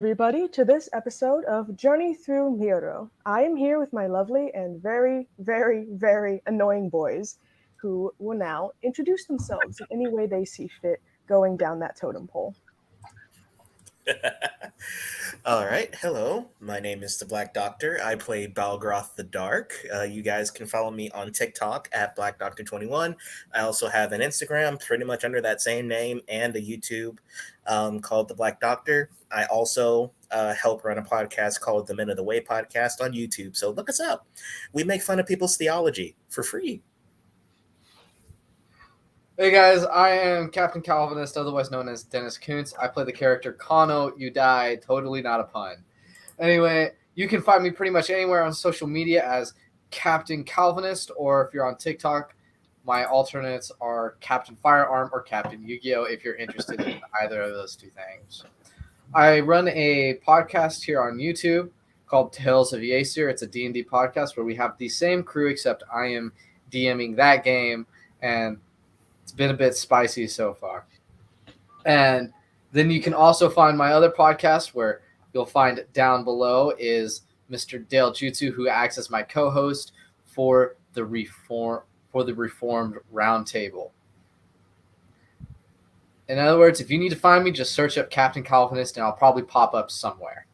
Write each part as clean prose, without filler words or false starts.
everybody, to this episode of Journey Through Miro. I am here with my lovely and very, very, very annoying boys who will now introduce themselves in any way they see fit going down that totem pole. All right. Hello. My name is the Black Doctor. I play Balgroth the Dark. You guys can follow me on TikTok at Black Doctor 21. I also have an Instagram pretty much under that same name and a YouTube called The Black Doctor. I also help run a podcast called the Men of the Way podcast on YouTube. So look us up. We make fun of people's theology for free. Hey guys, I am Captain Calvinist, otherwise known as Dennis Kuntz. I play the character Kano, you die, totally not a pun. Anyway, you can find me pretty much anywhere on social media as Captain Calvinist, or if you're on TikTok, my alternates are Captain Firearm or Captain Yu-Gi-Oh! If you're interested in either of those two things. I run a podcast here on YouTube called Tales of Yeaster. It's a D&D podcast where we have the same crew, except I am DMing that game, and it's been a bit spicy so far. And then you can also find my other podcast, where you'll find down below is Mr. Dale Jutsu, who acts as my co-host for the Reformed Roundtable. In other words, if you need to find me, just search up Captain Calvinist, and I'll probably pop up somewhere.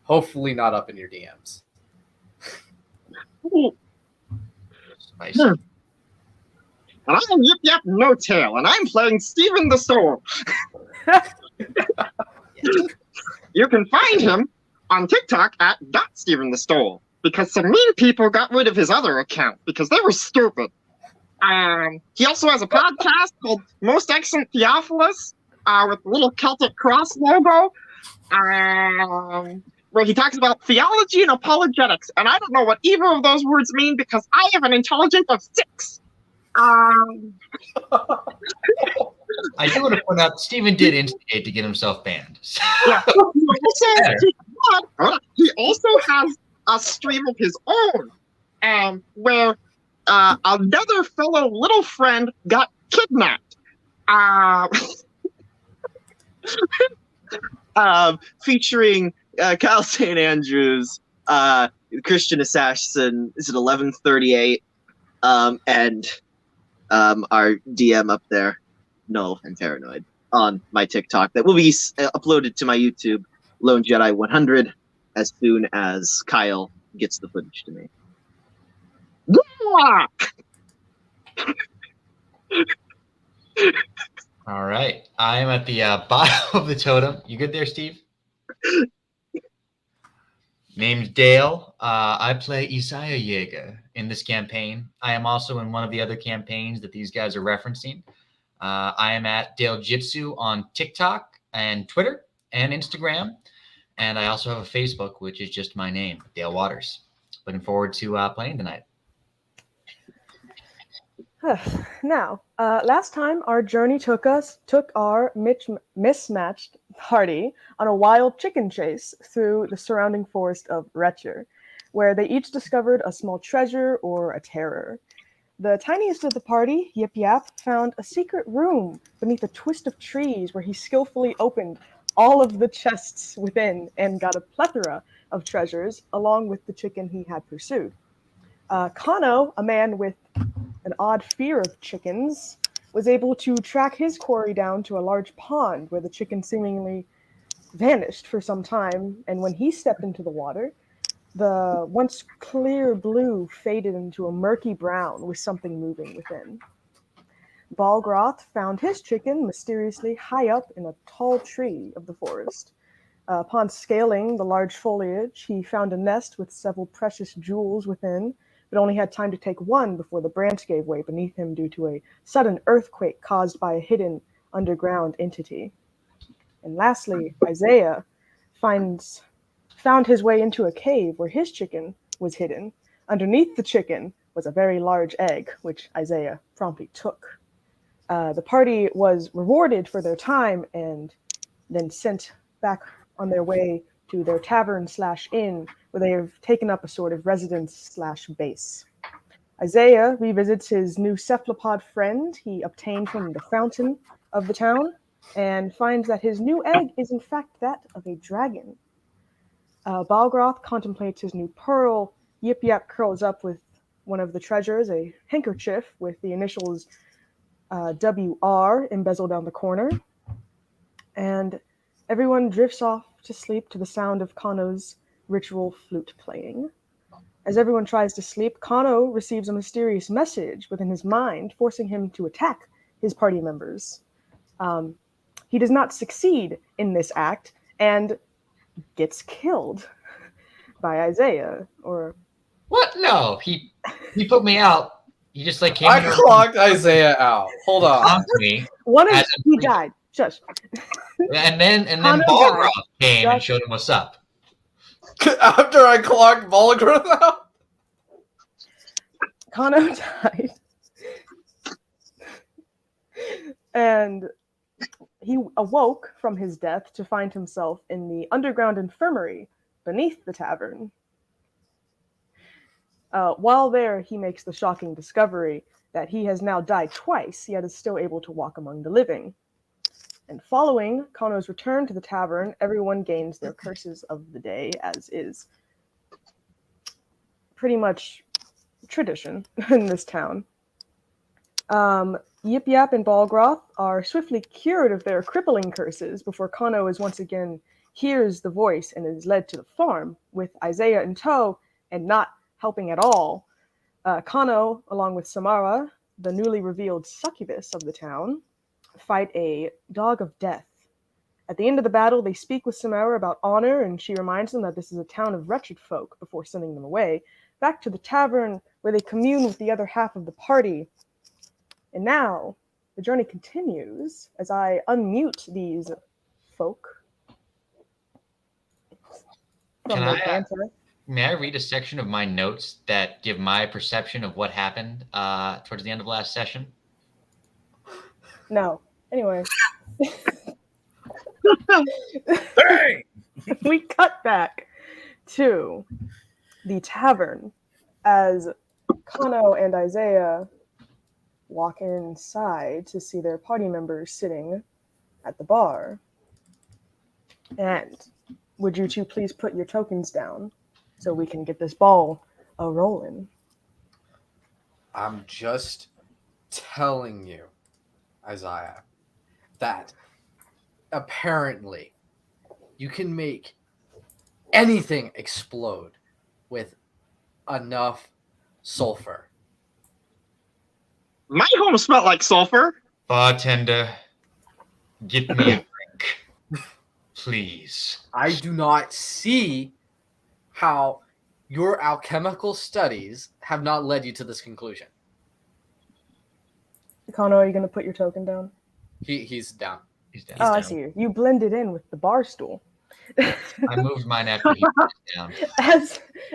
Hopefully not up in your DMs. Spicy. And I'm Yip Yap No Tail, and I'm playing Stephen the Soul. You can find him on TikTok at .Stephen the Soul, because some mean people got rid of his other account because they were stupid. He also has a podcast called Most Excellent Theophilus with the little Celtic cross logo, where he talks about theology and apologetics. And I don't know what either of those words mean because I have an intelligence of 6. I do want to point out Stephen did instigate to get himself banned. Yeah. He also has a stream of his own, where another fellow little friend got kidnapped. Featuring Kyle St. Andrews, Christian Assassin, is it 1138, and our DM up there, Null and Paranoid, on my TikTok that will be uploaded to my YouTube, Lone Jedi 100, as soon as Kyle gets the footage to me. All right. I am at the bottom of the totem. You good there, Steve? Named Dale. I play Isaiah Yeager in this campaign. I am also in one of the other campaigns that these guys are referencing. I am at Dale Jitsu on TikTok and Twitter and Instagram. And I also have a Facebook, which is just my name, Dale Waters. Looking forward to playing tonight. Now, last time our journey took our mismatched party on a wild chicken chase through the surrounding forest of Retcher, where they each discovered a small treasure or a terror. The tiniest of the party, Yip Yap, found a secret room beneath a twist of trees where he skillfully opened all of the chests within and got a plethora of treasures along with the chicken he had pursued. Kano, a man with an odd fear of chickens, was able to track his quarry down to a large pond where the chicken seemingly vanished for some time, and when he stepped into the water, the once clear blue faded into a murky brown with something moving within. Balgroth found his chicken mysteriously high up in a tall tree of the forest. Upon scaling the large foliage, he found a nest with several precious jewels within, but only had time to take one before the branch gave way beneath him due to a sudden earthquake caused by a hidden underground entity. And lastly, Isaiah found his way into a cave where his chicken was hidden. Underneath the chicken was a very large egg, which Isaiah promptly took. The party was rewarded for their time and then sent back on their way to their tavern/inn, where they have taken up a sort of residence/base. Isaiah revisits his new cephalopod friend he obtained from the fountain of the town, and finds that his new egg is in fact that of a dragon. Balgroth contemplates his new pearl. Yip Yap curls up with one of the treasures, a handkerchief with the initials WR embezzled down the corner. And everyone drifts off to sleep to the sound of Kano's ritual flute playing. As everyone tries to sleep, Kano receives a mysterious message within his mind, forcing him to attack his party members. He does not succeed in this act and gets killed by Isaiah. Or What? No, he put me out. He just like came I in the room, clocked Isaiah out. Hold on. clonked me, one of As in he three- died. Shush. and then Kano Balgroth died. came and Just- showed him what's up. After I clocked Balgruth out? Kano died. And he awoke from his death to find himself in the underground infirmary beneath the tavern. While there, he makes the shocking discovery that he has now died twice, yet is still able to walk among the living. And following Kano's return to the tavern, everyone gains their curses of the day, as is pretty much tradition in this town. Yip Yap and Balgroth are swiftly cured of their crippling curses before Kano is once again hears the voice and is led to the farm with Isaiah in tow and not helping at all. Kano, along with Samara, the newly revealed succubus of the town, fight a dog of death. At the end of the battle, they speak with Samara about honor, and she reminds them that this is a town of wretched folk before sending them away, back to the tavern where they commune with the other half of the party. And now, the journey continues as I unmute these folk from Can their I, banter. May I read a section of my notes that give my perception of what happened towards the end of last session? No. Anyway, Dang! we cut back to the tavern as Kano and Isaiah walk inside to see their party members sitting at the bar. And would you two please put your tokens down so we can get this ball rolling? I'm just telling you, Isaiah, that apparently you can make anything explode with enough sulfur. My home smelled like sulfur. Bartender, get me a drink, please. I do not see how your alchemical studies have not led you to this conclusion. Kano, are you going to put your token down? He's down. He's down. I see you. You blended in with the bar stool. I moved mine after he put it down.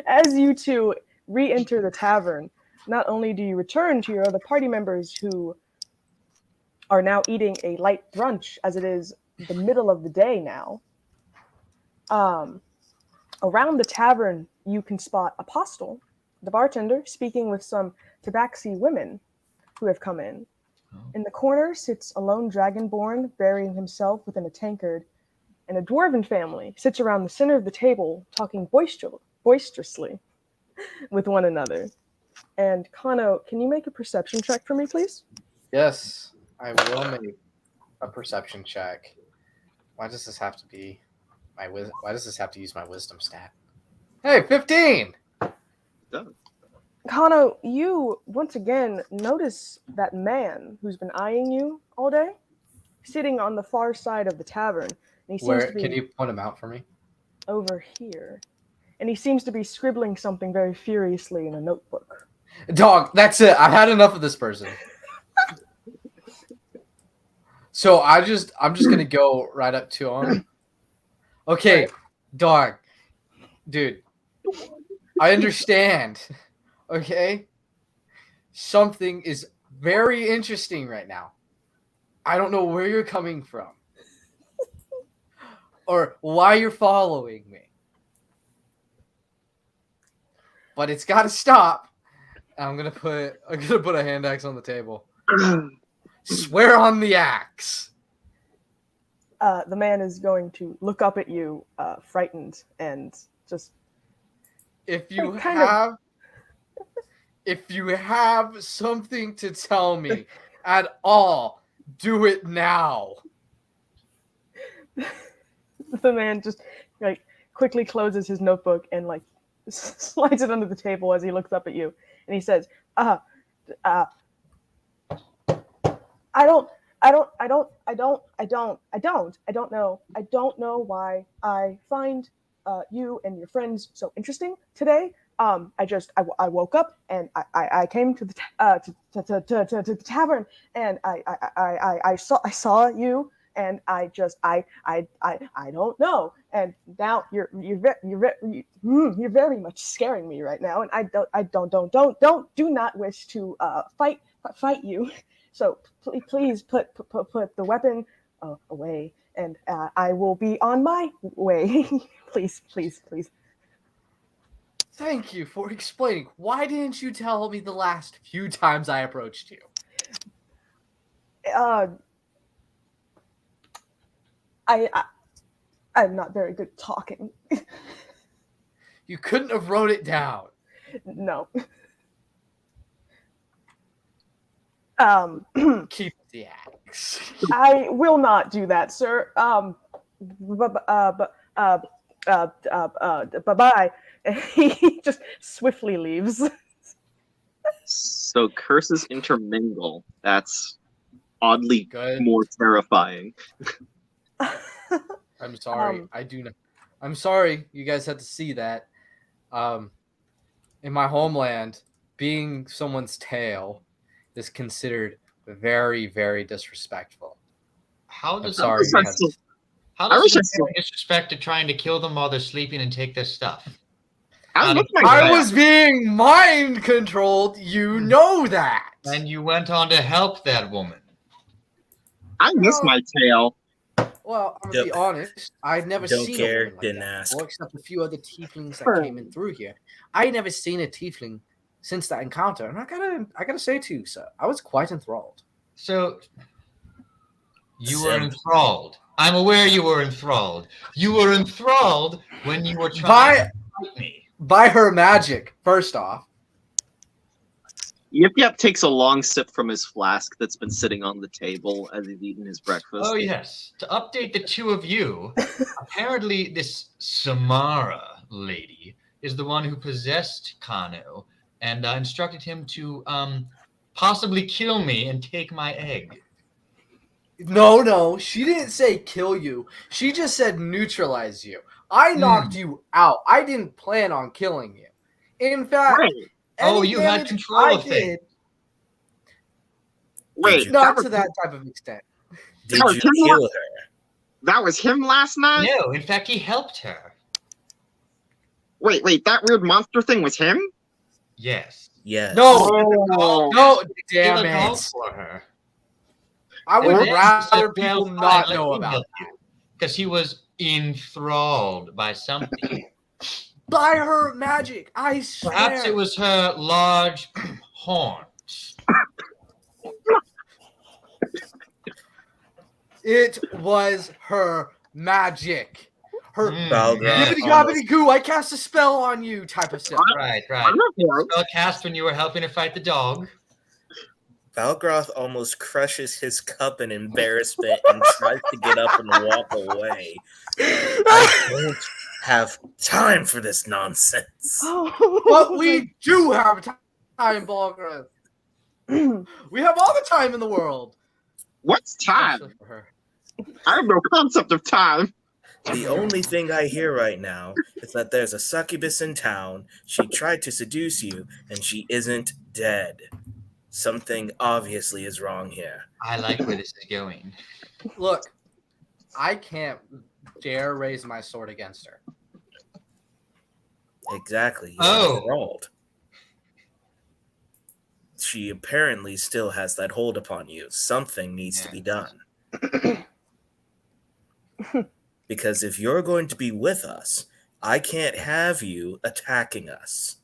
As you two re-enter the tavern, not only do you return to your other party members who are now eating a light brunch, as it is the middle of the day now. Around the tavern, you can spot Apostle, the bartender, speaking with some tabaxi women who have come in. In the corner sits a lone dragonborn burying himself within a tankard, and a dwarven family sits around the center of the table talking boisterously with one another. And Kano, can you make a perception check for me, please? Yes, I will make a perception check. Why does this have to be why does this have to use my wisdom stat? Hey, 15! Kano, you once again notice that man who's been eyeing you all day, sitting on the far side of the tavern. And he seems Where to be can you point him out for me? over here. And he seems to be scribbling something very furiously in a notebook. Dog, that's it. I've had enough of this person. So I'm just gonna go right up to him. Okay, Right. dog, dude, I understand. Okay, something is very interesting right now. I don't know where you're coming from or why you're following me, but it's got to stop. I'm gonna put a hand axe on the table. Swear on the axe the man is going to look up at you, frightened, and just If you Like, kind of- have, if you have something to tell me at all, do it now. the man just like quickly closes his notebook and like slides it under the table as he looks up at you, and he says, uh, I don't, I don't know why I find you and your friends so interesting today. I woke up and I came to the to the tavern, and I saw you, and I don't know, and now you're very much scaring me right now, and do not wish to fight you. So please put the weapon away, and I will be on my way. Please. Thank you for explaining. Why didn't you tell me the last few times I approached you? Uh, I'm not very good at talking. You couldn't have wrote it down. No. Keep the axe. I will not do that, sir. Bye. He just swiftly leaves. So curses intermingle. That's oddly Good. more terrifying. I'm sorry. I do not. I'm sorry you guys had to see that. In my homeland, being someone's tail is considered very, very disrespectful. How I'm does sorry. I You had still- to, how I does wish I the still- disrespect to trying to kill them while they're sleeping and take their stuff? I Out look of- my I Right. was being mind controlled. You know that. And you went on to help that woman. I miss my tail. Well, I'm gonna be honest. I'd never Don't seen care, a woman like didn't that ask. before, except a few other tieflings that came in through here. I had never seen a tiefling since that encounter, and I gotta say to you, sir, I was quite enthralled. So you were Sim. enthralled. I'm aware you were enthralled. You were enthralled when you were trying By to fight me. by her magic, first off. Yip takes a long sip from his flask that's been sitting on the table as he's eating his breakfast. Oh yes. To update the two of you, apparently this Samara lady is the one who possessed Kano and instructed him to possibly kill me and take my egg. No, she didn't say kill you. She just said neutralize you. I knocked you out. I didn't plan on killing you. In fact, Wait, Oh, any you had damage control I of things. did, wait, not to that type of extent. Did was you him kill her? that was him last night? No, in fact, he helped her. Wait, that weird monster thing was him? Yes. Yes. No, Oh, no, Kill damn a dog it. for her. I would And then rather she said, people "Well, not fine, know let me about help that. you," because he was enthralled by something. By her magic, I swear. Perhaps it was her large horns. It was her magic. Her Balgraf gibbity almost- gobbity goo, I cast a spell on you type of stuff. Right. I'm not here. Spell cast when you were helping to fight the dog. Balgroth almost crushes his cup in embarrassment and tries to get up and walk away. I don't have time for this nonsense. But we do have time, Balgraf. We have all the time in the world. What's time? Especially for her. I have no concept of time. The only thing I hear right now is that there's a succubus in town. She tried to seduce you, and she isn't dead. Something obviously is wrong here. I like where this is going. Look, I can't dare raise my sword against her. Exactly. You're Oh. enthralled. She apparently still has that hold upon you. Something needs to be done. Because if you're going to be with us, I can't have you attacking us.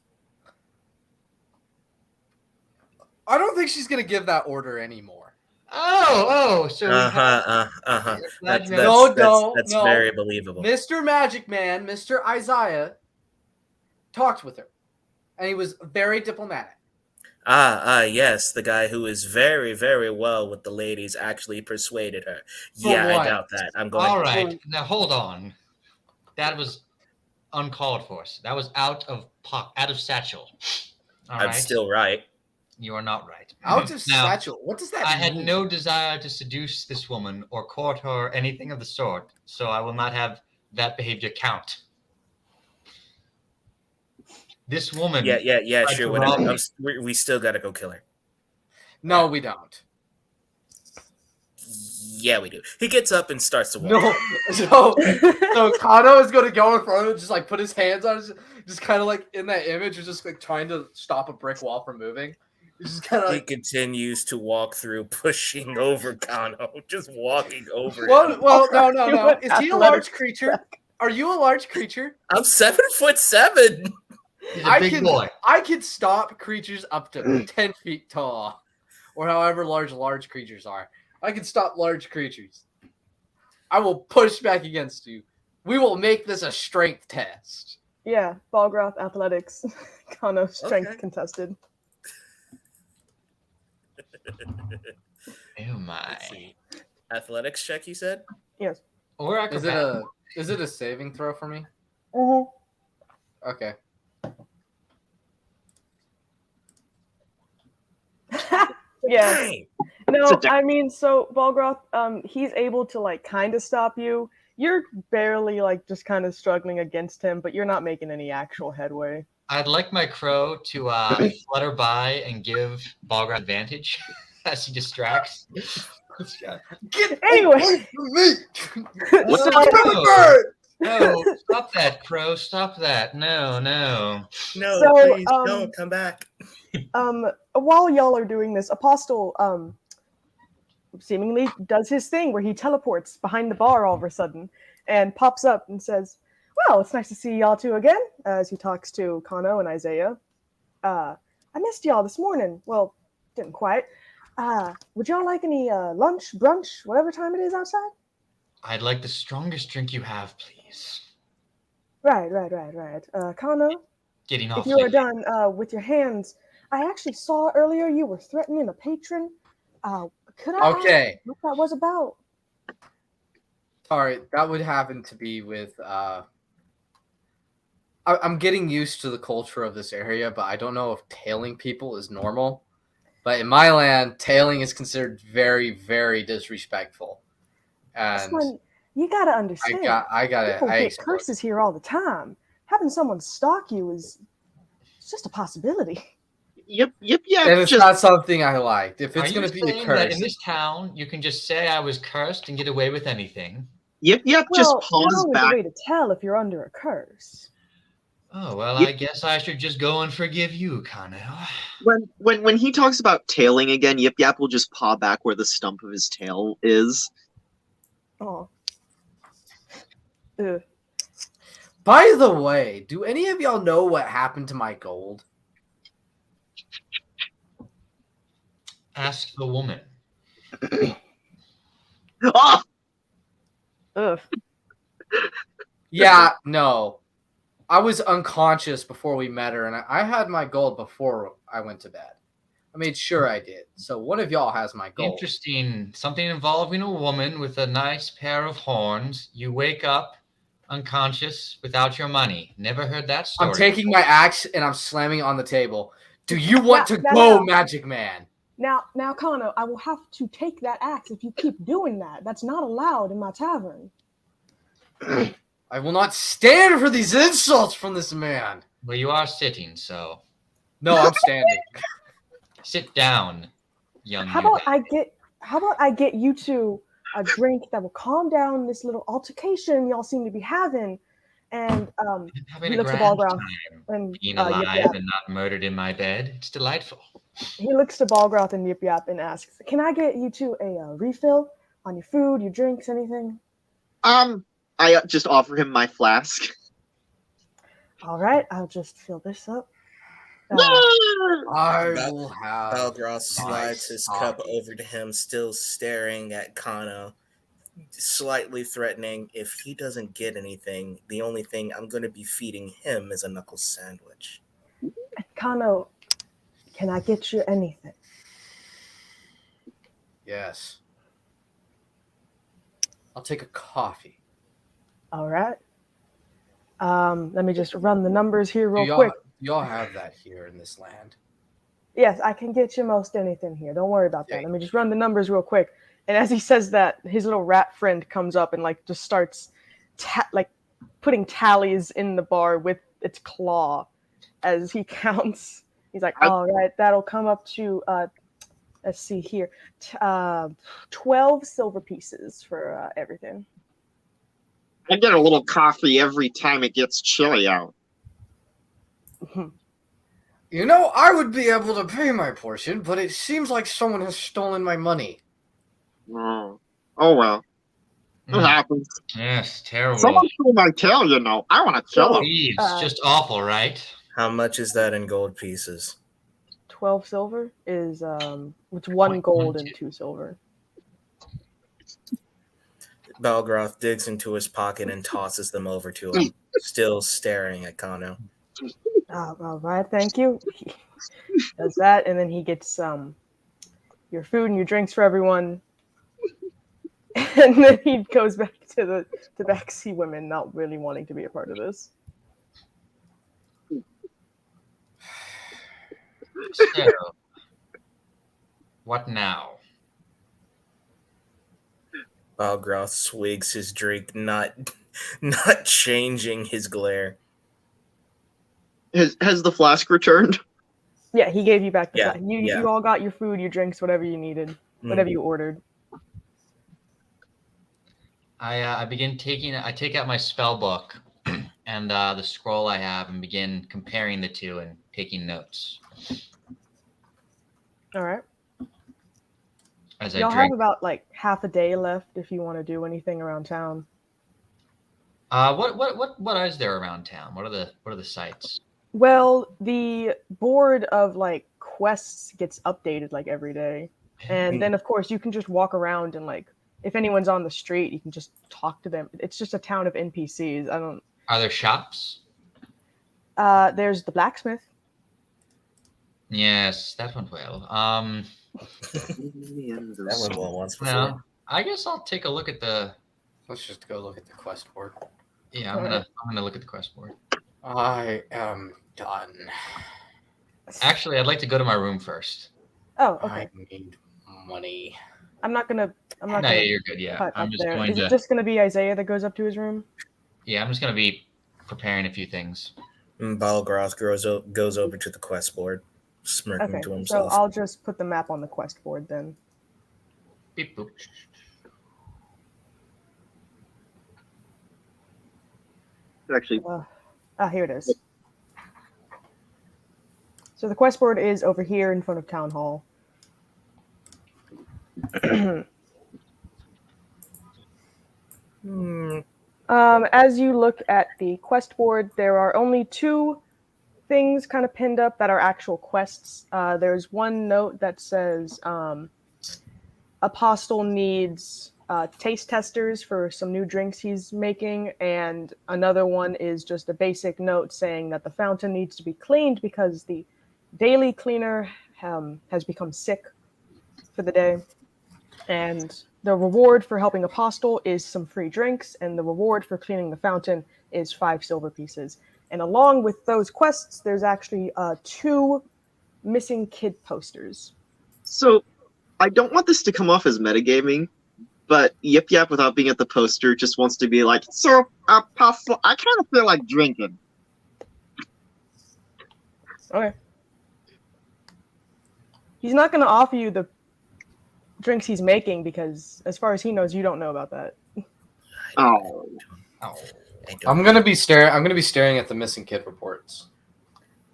I don't think she's gonna give that order anymore. So we have. Uh-huh. Glad That's you that's have- that's No, that's no. very believable. Mr. Magic Man, Mr. Isaiah, talked with her, and he was very diplomatic. Yes, the guy who is very, very well with the ladies actually persuaded her. For Yeah, I what? doubt that. I'm going. All right, now hold on. That was uncalled for. That was out of satchel. All I'm right, still right. you are not right. Out of Now, satchel. What does that I mean? had no desire to seduce this woman or court her or anything of the sort, so I will not have that behavior count. This woman. Yeah. tried Sure, to whatever. rob me. We still gotta go kill her. No, we don't. Yeah, we do. He gets up and starts to walk. No. So Kano is going to go in front of it, just like put his hands on his, just kind of like in that image, just like trying to stop a brick wall from moving. He's just kind of He like, continues to walk through, pushing over Kano, just walking over him. well, no. Do Is an he a large athletics creature? check. Are you a large creature? I'm 7'7". He's a big boy. I can stop creatures up to 10 feet tall, or however large creatures are. I can stop large creatures. I will push back against you. We will make this a strength test. Yeah, Balgroth athletics. Kano strength Okay. contested. Oh my. Let's see. Athletics check, you said? Yes. Or acrobat. Is it a saving throw for me? Mm-hmm. Okay. Yeah. Dang. No, It's a I mean, so Balgroth, he's able to like kind of stop you. You're barely like just kind of struggling against him, but you're not making any actual headway. I'd like my crow to flutter by and give Balgraf advantage as he distracts. Get Anyway. away from me! So, No, stop that, crow. Stop that. No. No, So, please don't come back. while y'all are doing this, Apostle seemingly does his thing where he teleports behind the bar all of a sudden and pops up and says, "Well, it's nice to see y'all two again," as he talks to Kano and Isaiah. I missed y'all this morning. Well, didn't quite. Would y'all like any lunch, brunch, whatever time it is outside? I'd like the strongest drink you have, please. Right. Kano, Getting if off. you are done with your hands, I actually saw earlier you were threatening a patron. Could I ask what that was about? Sorry, that would happen to be with. I'm getting used to the culture of this area, but I don't know if tailing people is normal. But in my land, tailing is considered very, very disrespectful. And Son, you gotta understand. I got it. People get curses here all the time. Having someone stalk you is it's just a possibility. Yep. And it's Just not something I liked. If it's Are going you to be a saying that curse, in this town you can just say I was cursed and get away with anything? yep. Just Well, pause not only back. the way to tell if you're under a curse. Oh well, Yep. I guess I should just go and forgive you, Kano. When he talks about tailing again, Yip Yap will just paw back where the stump of his tail is. Oh. Ugh. by the way, do any of y'all know what happened to my gold? Ask the woman. Oh, Ugh. Yeah, no. I was unconscious before we met her, and I had my gold before I went to bed. I made sure I did. So one of y'all has my gold. Interesting. Something involving a woman with a nice pair of horns. You wake up unconscious without your money. Never heard that story. I'm taking my axe and I'm slamming it on the table. Do you want to No, go, no. Magic Man? Now, Kano, I will have to take that axe if you keep doing that. That's not allowed in my tavern. I will not stand for these insults from this man. Well, you are sitting, so No, I'm standing. sit down, young How man. about I get you two a drink that will calm down this little altercation y'all seem to be having, and I'm having he a looks to grand Balgroth time and being Yip alive Yap. and not murdered in my bed. It's delightful. He looks to Balgroth and Yip Yap and asks, "Can I get you two a refill on your food, your drinks, anything?" I just offer him my flask. All right, I'll just fill this up. I Bal- will have Balgroth slides my his cup coffee. over to him, still staring at Kano, slightly threatening. If he doesn't get anything, the only thing I'm going to be feeding him is a knuckle sandwich. Kano, can I get you anything? Yes. I'll take a coffee. All right. Let me just run the numbers here Do real y'all, quick. do y'all have that here in this land? Yes, I can get you most anything here. Don't worry about that. Okay. Let me just run the numbers real quick. And as he says that, his little rat friend comes up and like just starts like putting tallies in the bar with its claw as he counts. He's like, I- "All right, that'll come up to let's see here, 12 silver pieces for everything." I get a little coffee every time it gets chilly out. You know, I would be able to pay my portion, but it seems like someone has stolen my money. Oh, oh well. It Mm. happens. Yes, terrible. Someone stole my tail, you know. I want to kill him. Thieves, just awful, right? How much is that in gold pieces? 12 silver is it's 1 gold and 2 silver. Balgroth digs into his pocket and tosses them over to him, still staring at Kano. All right, thank you. He does that, and then he gets your food and your drinks for everyone, and then he goes back to the backseat women, not really wanting to be a part of this. So, what now? Balgroth swigs his drink, not changing his glare. Has the flask returned? Yeah, he gave you back the Yeah, flask. yeah. You all got your food, your drinks, whatever you needed, whatever you ordered. I begin taking. I take out my spell book and the scroll I have, and begin comparing the two and taking notes All right. as Y'all I have drink. about like half a day left if you want to do anything around town. What is there around town? What are the sites? Well, the board of like quests gets updated like every day. And then of course you can just walk around and like if anyone's on the street, you can just talk to them. It's just a town of NPCs. I don't Are there shops? there's the blacksmith. Yes, that went well. That went well once before. Well, I guess I'll take a look at the. Let's just go look at the quest board. Yeah, All right. I'm gonna look at the quest board. I am done. Actually, I'd like to go to my room first. Oh, I okay. need money. I'm not No, gonna yeah, you're good. Yeah, cut I'm up just there. going Is to. it just gonna be Isaiah that goes up to his room? Yeah, I'm just gonna be preparing a few things. Balgroth goes over to the quest board, smirking Okay, to so himself. I'll just put the map on the quest board then. Beep boop. Actually, Here it is. So the quest board is over here in front of Town Hall. As you look at the quest board, there are only 2 things kind of pinned up that are actual quests. There's one note that says Apostle needs taste testers for some new drinks he's making, and another one is just a basic note saying that the fountain needs to be cleaned because the daily cleaner has become sick for the day. And the reward for helping Apostle is some free drinks, and the reward for cleaning the fountain is 5 silver pieces. And along with those quests, there's actually 2 missing kid posters. so I don't want this to come off as metagaming, but Yip Yap, without being at the poster, just wants to be like, "So, Apostle, I kind of feel like drinking." Okay. He's not going to offer you the drinks he's making because, as far as he knows, you don't know about that. Oh, Oh, I don't. I'm gonna be staring at the missing kid reports.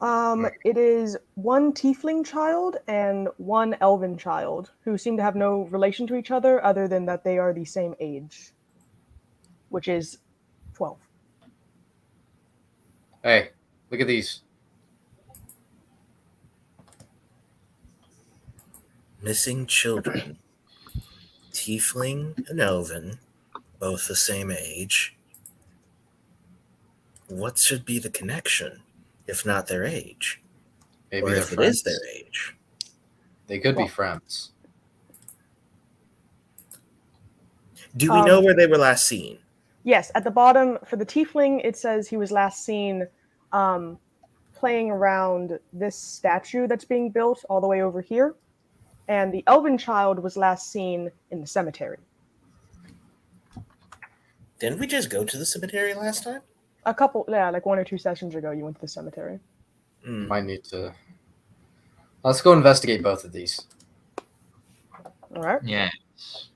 It is 1 tiefling child and 1 elven child who seem to have no relation to each other than that they are the same age, which is 12. Hey, look at these. Missing children. Tiefling and elven, both the same age. What should be the connection, if not their age? Maybe Or they're if it is their friends. age? They could be friends. Do we know where they were last seen? Yes, at the bottom for the tiefling, it says he was last seen playing around this statue that's being built all the way over here, and the elven child was last seen in the cemetery. Didn't we just go to the cemetery last time? Like 1 or 2 sessions ago, you went to the cemetery. Might need to. Let's go investigate both of these. All right. Yes.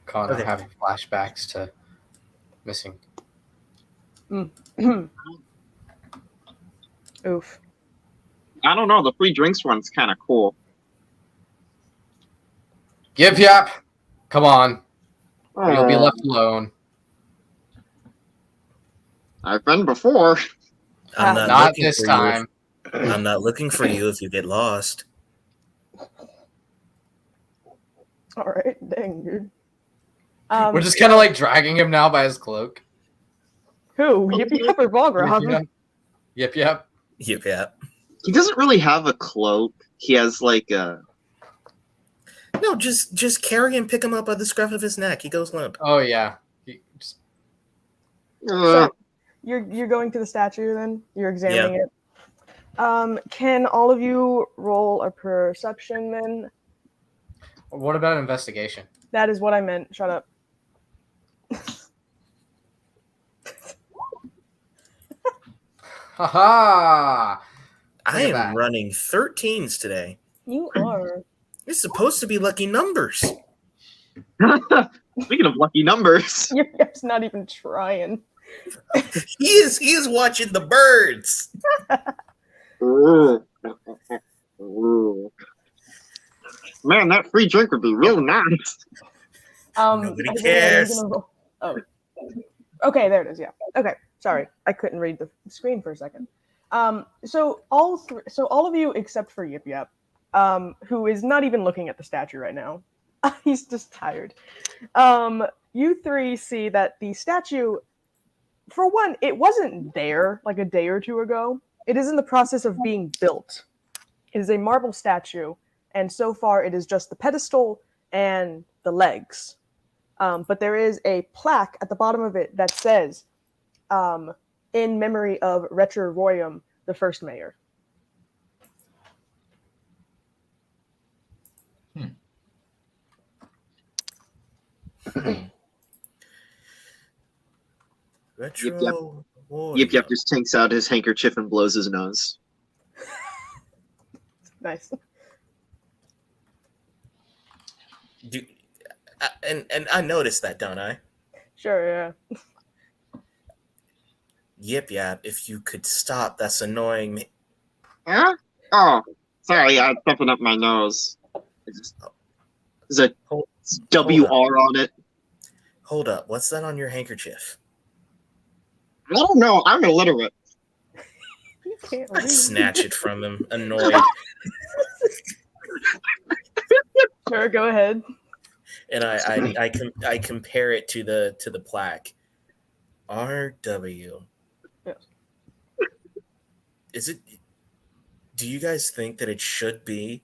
Connor Okay. having flashbacks to missing. Oof. I don't know. The free drinks one's kind of cool. Yip yap! Come on. You'll be Oh, left alone. I've been before. I'm not, Not looking this for time. I'm not looking for you if you get lost. All right. Dang, dude. We're just kind of like dragging him now by his cloak. Who? Yippee Yip or Balgrog? Yip yap. Yep, yep. He doesn't really have a cloak. He has like a. No, just carry and pick him up by the scruff of his neck. He goes limp. Oh yeah. So you're going to the statue then? You're examining it. Can all of you roll a perception then? What about investigation? That is what I meant. Shut up. Haha! I at am that. running 13s today. You are. It's supposed to be lucky numbers. Speaking of lucky numbers, Yip's not even trying. He is watching the birds. man, that free drink would be real nice. Nobody I'm cares. gonna roll- Oh. Okay, there it is. Yeah. Okay. Sorry, I couldn't read the screen for a second. So all of you except for Yip Yap, who is not even looking at the statue right now. He's just tired. You three see that the statue, for one, it wasn't there like a day or two ago. It is in the process of being built. It is a marble statue, and so far it is just the pedestal and the legs. But there is a plaque at the bottom of it that says, in memory of Retcher Royam, the first mayor. Retro. Yip Yip just takes out his handkerchief and blows his nose. Nice. And I noticed that, don't I? Sure, yeah. Yip Yap, if you could stop, that's annoying me. Huh? Oh, sorry, I had something up my nose. There's a Hold- WR hold on it. Hold up, what's that on your handkerchief? I don't know. I'm illiterate. You can't I read. snatch it from him, annoyed, Sure, go ahead. and I compare it to the plaque. RW. Yes. Is it? Do you guys think that it should be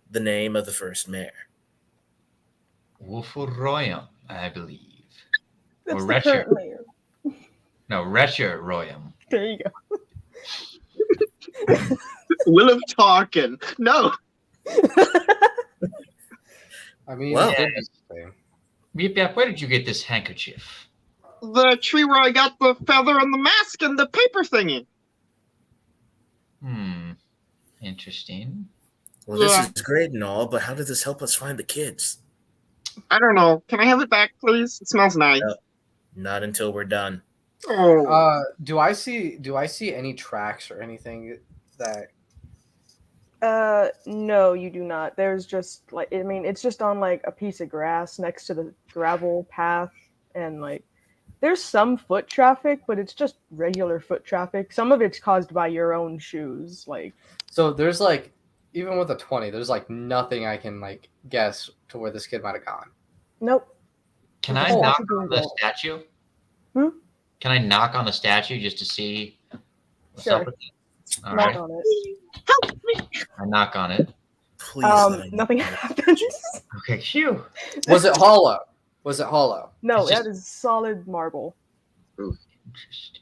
the name of the first mayor? Wolforoyam, I believe. That's Or the Retcher. current mayor. No, Retcher Royam. There you go. Will of talking. No. I mean, Well- it did this thing. Yip Yap, where did you get this handkerchief? The tree where I got the feather and the mask and the paper thingy. Interesting. Well, this Yeah. is great and all, but how does this help us find the kids? I don't know. Can I have it back, please? It smells nice. Not until we're done. Oh. Do I see any tracks or anything that No, you do not. There's just it's just on like a piece of grass next to the gravel path, and like There's some foot traffic, but it's just regular foot traffic. Some of it's caused by your own shoes. Like, So there's like, even with a 20, there's like nothing I can like guess to where this kid might have gone. nope. Can With I the knock statue being on the built. statue? Hmm? Can I knock on the statue just to see what's Sure. up with it? All Knock right. on it. Help me! I knock on it. Please let me Nothing know. happens. Okay, phew. Was it hollow? Was it hollow? No, It's just- that is solid marble. Interesting.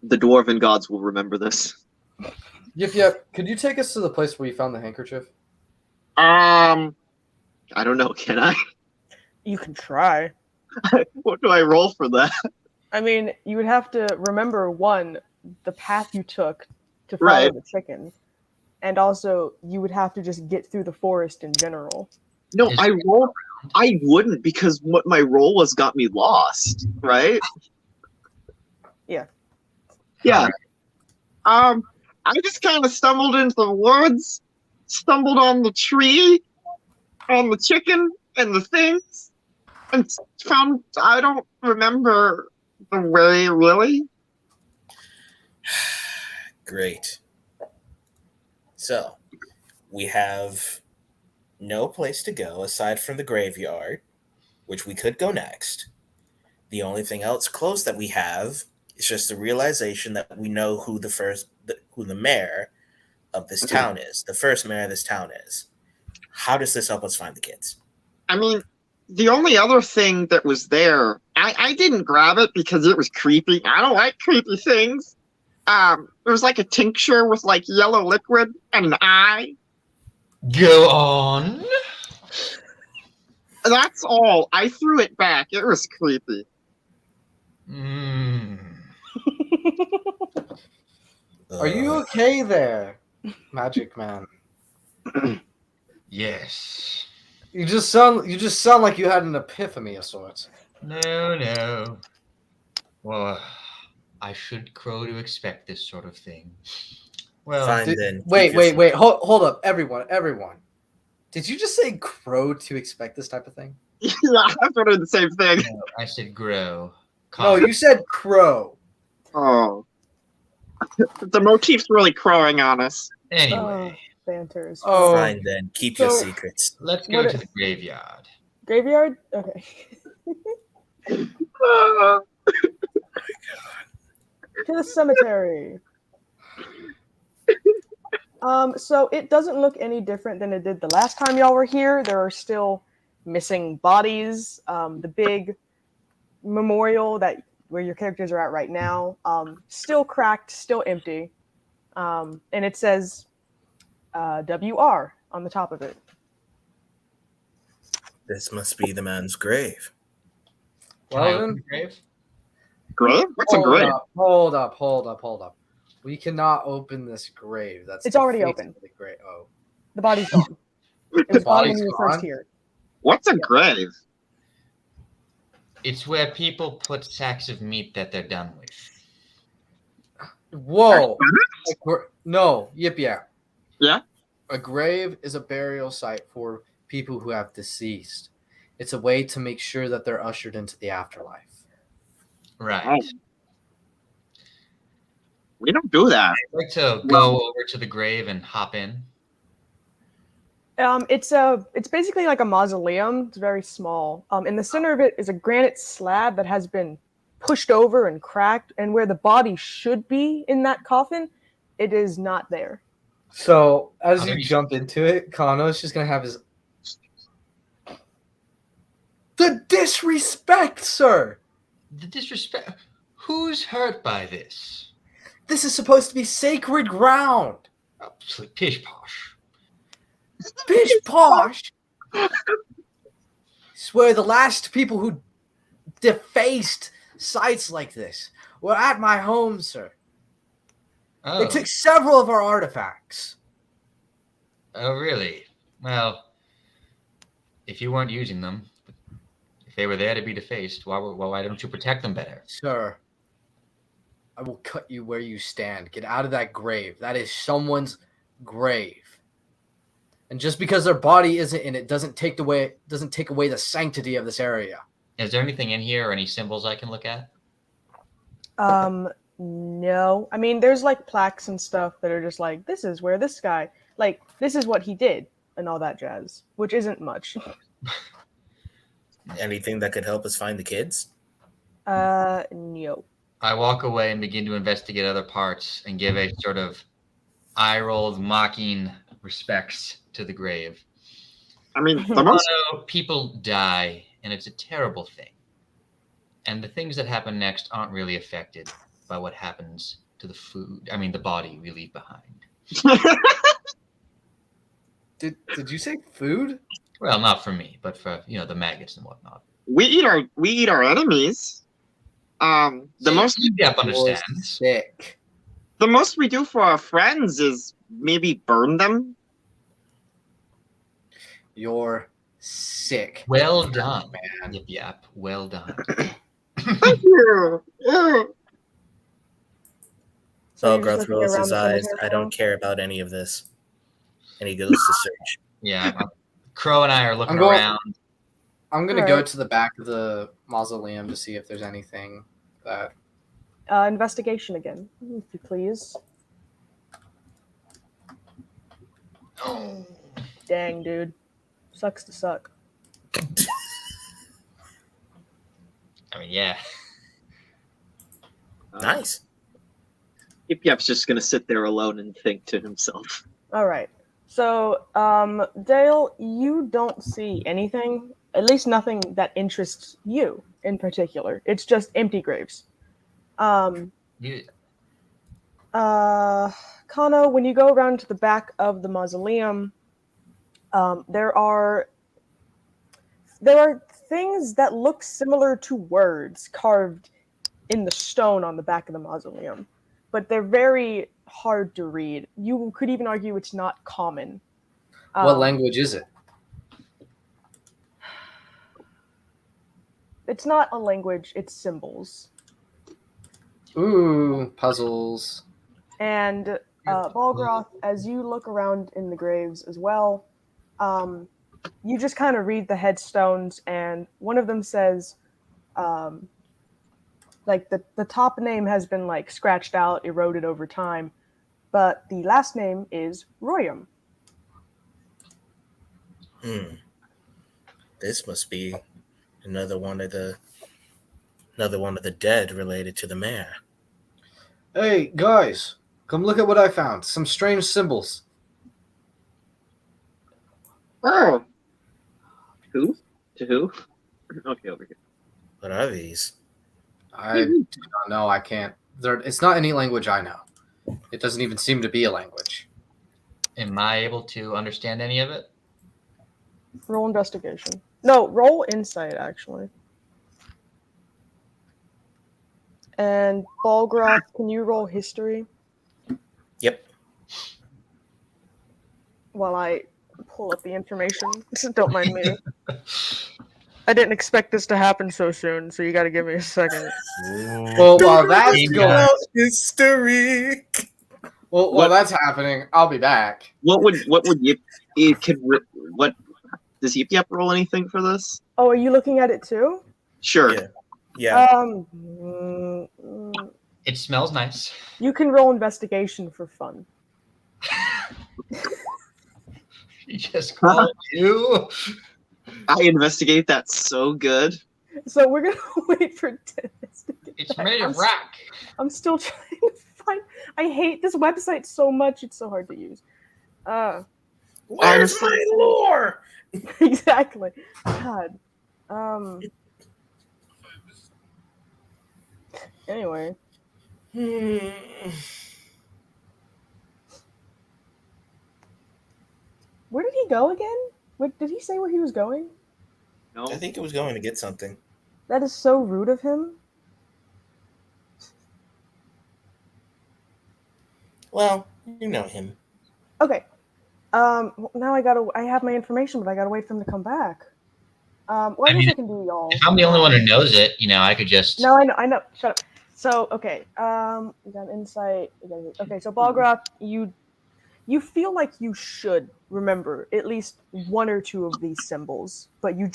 The dwarven gods will remember this. Yep. Could you take us to the place where you found the handkerchief? I don't know. Can I? You can try. What do I roll for that? I mean, you would have to remember one, the path you took to follow Right. the chicken, and also you would have to just get through the forest in general. No, Is- I rolled. I wouldn't because what my roll was got me lost. Right? Yeah. Yeah. I just kind of stumbled into the woods, stumbled on the tree, on the chicken and the things, and found I don't remember the way really. Great. So, we have no place to go aside from the graveyard, which we could go next. The only thing else close that we have is just the realization that we know who who the mayor of this town is. The first mayor of this town is. How does this help us find the kids? I mean, the only other thing that was there, I didn't grab it because it was creepy. I don't like creepy things. It was like a tincture with like yellow liquid and an eye. Go on. That's all. I threw it back. It was creepy. Mm. Are you okay there, Magic Man? Yes. You just sound like you had an epiphany of sorts. No. Well, I should crow to expect this sort of thing. Well, Fine then. Keep Wait. your secret. Hold up, everyone. Did you just say crow to expect this type of thing? Yeah, I thought it the same thing. no, I said grow. No, you said crow. Oh. The motif's really crowing on us. Anyway, Banters. Oh. Fine then. Keep your So- secrets. let's go What to if- the graveyard. Graveyard? Okay. Uh, To the cemetery. So it doesn't look any different than it did the last time y'all were here. There are still missing bodies. The big memorial where your characters are at right now, still cracked, still empty, and it says WR on the top of it. This must be the man's grave. Can I Well open then, the grave? grave? What's a grave? Hold up. We cannot open this grave. It's already the face open. of the grave. Oh, The body's gone. It was gone when body's you were first gone? here. What's a grave? It's where people put sacks of meat that they're done with. whoa! No, yeah. Yeah? A grave is a burial site for people who have deceased. It's a way to make sure that they're ushered into the afterlife. Right. Oh. We don't do that. I'd like to go over to the grave and hop in. It's basically like a mausoleum. It's very small. In the center of it is a granite slab that has been pushed over and cracked, and where the body should be in that coffin, it is not there. So as Oh, you there you- jump into it, Kano's just gonna have his the disrespect, sir. The disrespect. Who's hurt by this? This is supposed to be sacred ground. Oh, pish posh. Bish posh. Swear the last people who defaced sites like this were at my home, sir. Oh, They took several of our artifacts. oh, really? Well, if you weren't using them, if they were there to be defaced, why don't you protect them better? Sir, I will cut you where you stand. Get out of that grave. That is someone's grave. And just because their body isn't in it doesn't take away the sanctity of this area. Is there anything in here or any symbols I can look at? No. I mean, there's like plaques and stuff that are just like, this is where this guy, like, this is what he did and all that jazz, which isn't much. Anything that could help us find the kids? No. I walk away and begin to investigate other parts and give a sort of eye rolled, mocking respects to the grave. I mean, the most People die, and it's a terrible thing. And the things that happen next aren't really affected by what happens to the food. I mean, the body we leave behind. Did you say food? Well, not for me, but for the maggots and whatnot. we eat our enemies. The most Yep, You're understands. sick. the most we do for our friends is maybe burn them. You're sick. Well done, man. Yep. Well done. Thank you. Yeah. So you're just Belgroth looking rolls around his the eyes. cemetery I now? don't care about any of this. And he goes to search. Yeah, Crow and I are looking I'm going- around. I'm gonna All go right. to the back of the mausoleum to see if there's anything that. Investigation again, if you please. Dang, dude. Sucks to suck. I mean, yeah. Nice. Yip Yap's just gonna sit there alone and think to himself. All right. So, Dale, you don't see anything, at least nothing that interests you in particular. It's just empty graves. You, Kano, when you go around to the back of the mausoleum, there are things that look similar to words carved in the stone on the back of the mausoleum, but they're very hard to read. You could even argue it's not common. What language is it? It's not a language, it's symbols. Ooh, puzzles. And Balgroth, as you look around in the graves as well, you just kind of read the headstones, and one of them says, like the top name has been like scratched out, eroded over time, but the last name is Royam. This must be another one of the dead related to the mayor. Hey guys, come look at what I found. Some strange symbols. Oh. Who? To who? Okay, over here. What are these? I do not know. I can't. It's not any language I know. It doesn't even seem to be a language. am I able to understand any of it? Roll investigation. No, roll insight, actually. And Balgroth, can you roll history Yep. while I pull up the information? Don't mind me. I didn't expect this to happen so soon, so you gotta give me a second. Well, while that's Hey, going, guys. History. while that's happening, I'll be back. What would Yip what does Yip Yap roll anything for this? Oh, are you looking at it too? Sure. Yeah. Yeah. It smells nice. You can roll investigation for fun. He just called you. I investigate that so good. So we're gonna wait for Dennis to get It's back. made of rock. I'm still trying to find. I hate this website so much. It's so hard to use. Where's my lore? Exactly. God. Anyway. Where did he go again? What did he say where he was going? No. I think it was going to get something. That is so rude of him. Well, you know him. Okay. Now I have my information, but I gotta wait for him to come back. Well, I guess I can do y'all. If I'm the only one who knows it, I could just. No, I know. Shut up. So, okay. We got insight. Okay, so Balgroth, you feel like you should remember at least one or two of these symbols, but you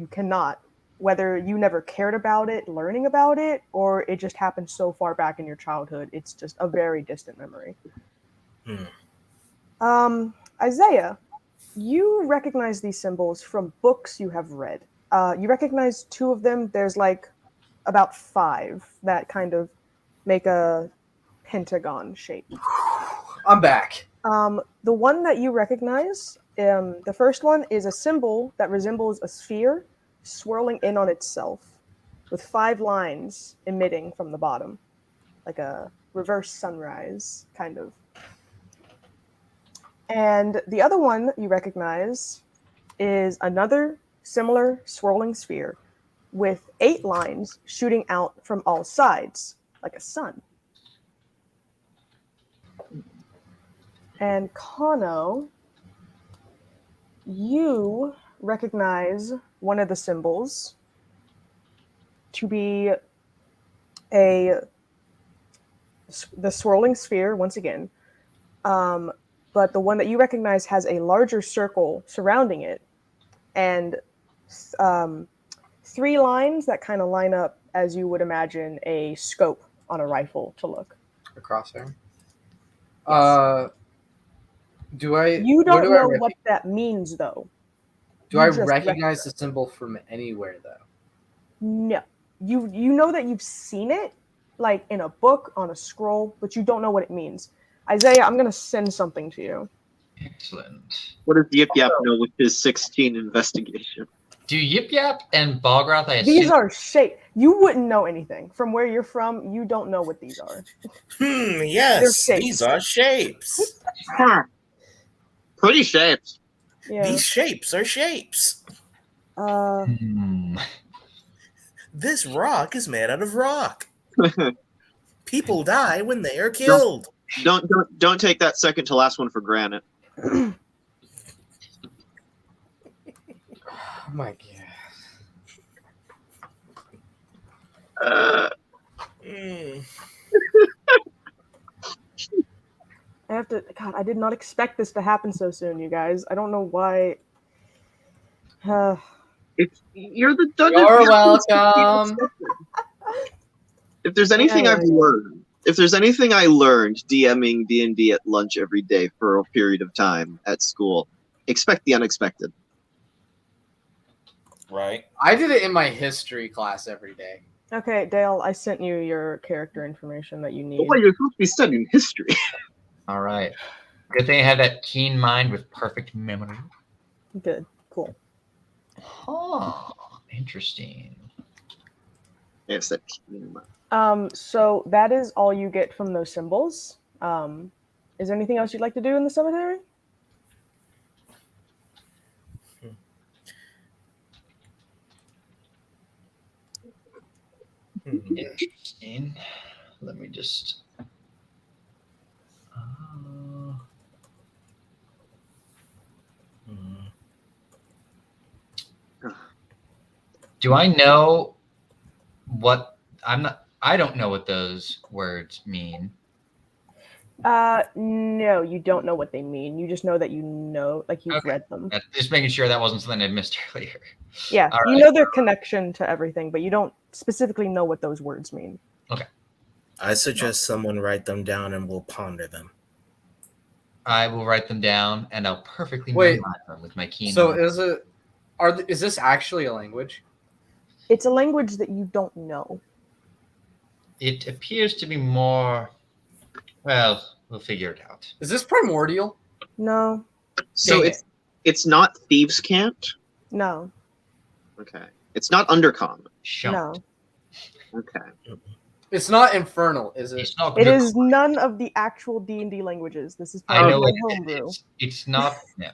cannot whether you never cared about it, learning about it, or it just happened so far back in your childhood, it's just a very distant memory. Isaiah, you recognize these symbols from books you have read. You recognize two of them. There's like about five that kind of make a pentagon shape. I'm back. The one that you recognize, the first one is a symbol that resembles a sphere swirling in on itself, with 5 lines emitting from the bottom, like a reverse sunrise, kind of. And the other one that you recognize is another similar swirling sphere with 8 lines shooting out from all sides, like a sun. And Kano, you recognize one of the symbols to be the swirling sphere once again, but the one that you recognize has a larger circle surrounding it, and 3 lines that kind of line up as you would imagine a scope on a rifle to look. A crosshair. Yes. Do I? You don't know what that means, though. Do You I just recognize the symbol from anywhere, though? No. You know that you've seen it, like in a book, on a scroll, but you don't know what it means. Isaiah, I'm going to send something to you. Excellent. What does Yip Yap know with his 16 investigation? Do Yip Yap and Balgroth, I assume? These are shapes. You wouldn't know anything. From where you're from, you don't know what these are. Yes, They're these are shapes. Huh. Pretty shapes. Yeah. These shapes are shapes. This rock is made out of rock. People die when they are killed. Don't take that second to last one for granted. Oh my god. I have to. God, I did not expect this to happen so soon, you guys. I don't know why. You're the dungeon. You're welcome. If there's anything Yeah. I've learned, if there's anything I learned DMing D&D at lunch every day for a period of time at school, expect the unexpected. Right. I did it in my history class every day. Okay, Dale, I sent you your character information that you need. Well, you're supposed to be studying history. All right. Good thing I have that keen mind with perfect memory. Good. Cool. Oh, interesting. Yes, that. So that is all you get from those symbols. Is there anything else you'd like to do in the cemetery? Interesting. Let me just. Do I know what I don't know what those words mean. No, you don't know what they mean. You just know that you know, like you've read them. Just making sure that wasn't something I missed earlier. Yeah, All you right. know their connection to everything, but you don't specifically know what those words mean. Okay. I suggest someone write them down and we'll ponder them. I will write them down and I'll perfectly Wait. memorize them with my keen. So mind. is this actually a language? It's a language that you don't know. It appears to be more. Well, we'll figure it out. Is this primordial? No, So Dang it's not thieves' cant. no, Okay. It's not undercommon. Shunt. no. Okay. It's not infernal, is it? It's not. It is none of the actual D&D languages. This is I part know of my it, homebrew. it's not. Yeah.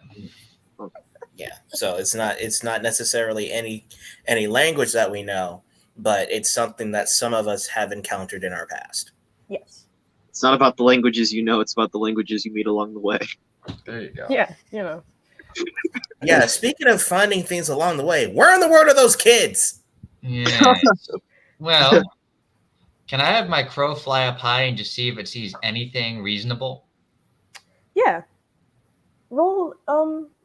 Yeah. So it's not necessarily any language that we know, but it's something that some of us have encountered in our past. Yes. It's not about the languages you know. It's about the languages you meet along the way. There you go. Yeah, you know. Yeah. Speaking of finding things along the way, where in the world are those kids? Yeah. Well, can I have my crow fly up high and just see if it sees anything reasonable? Yeah. Roll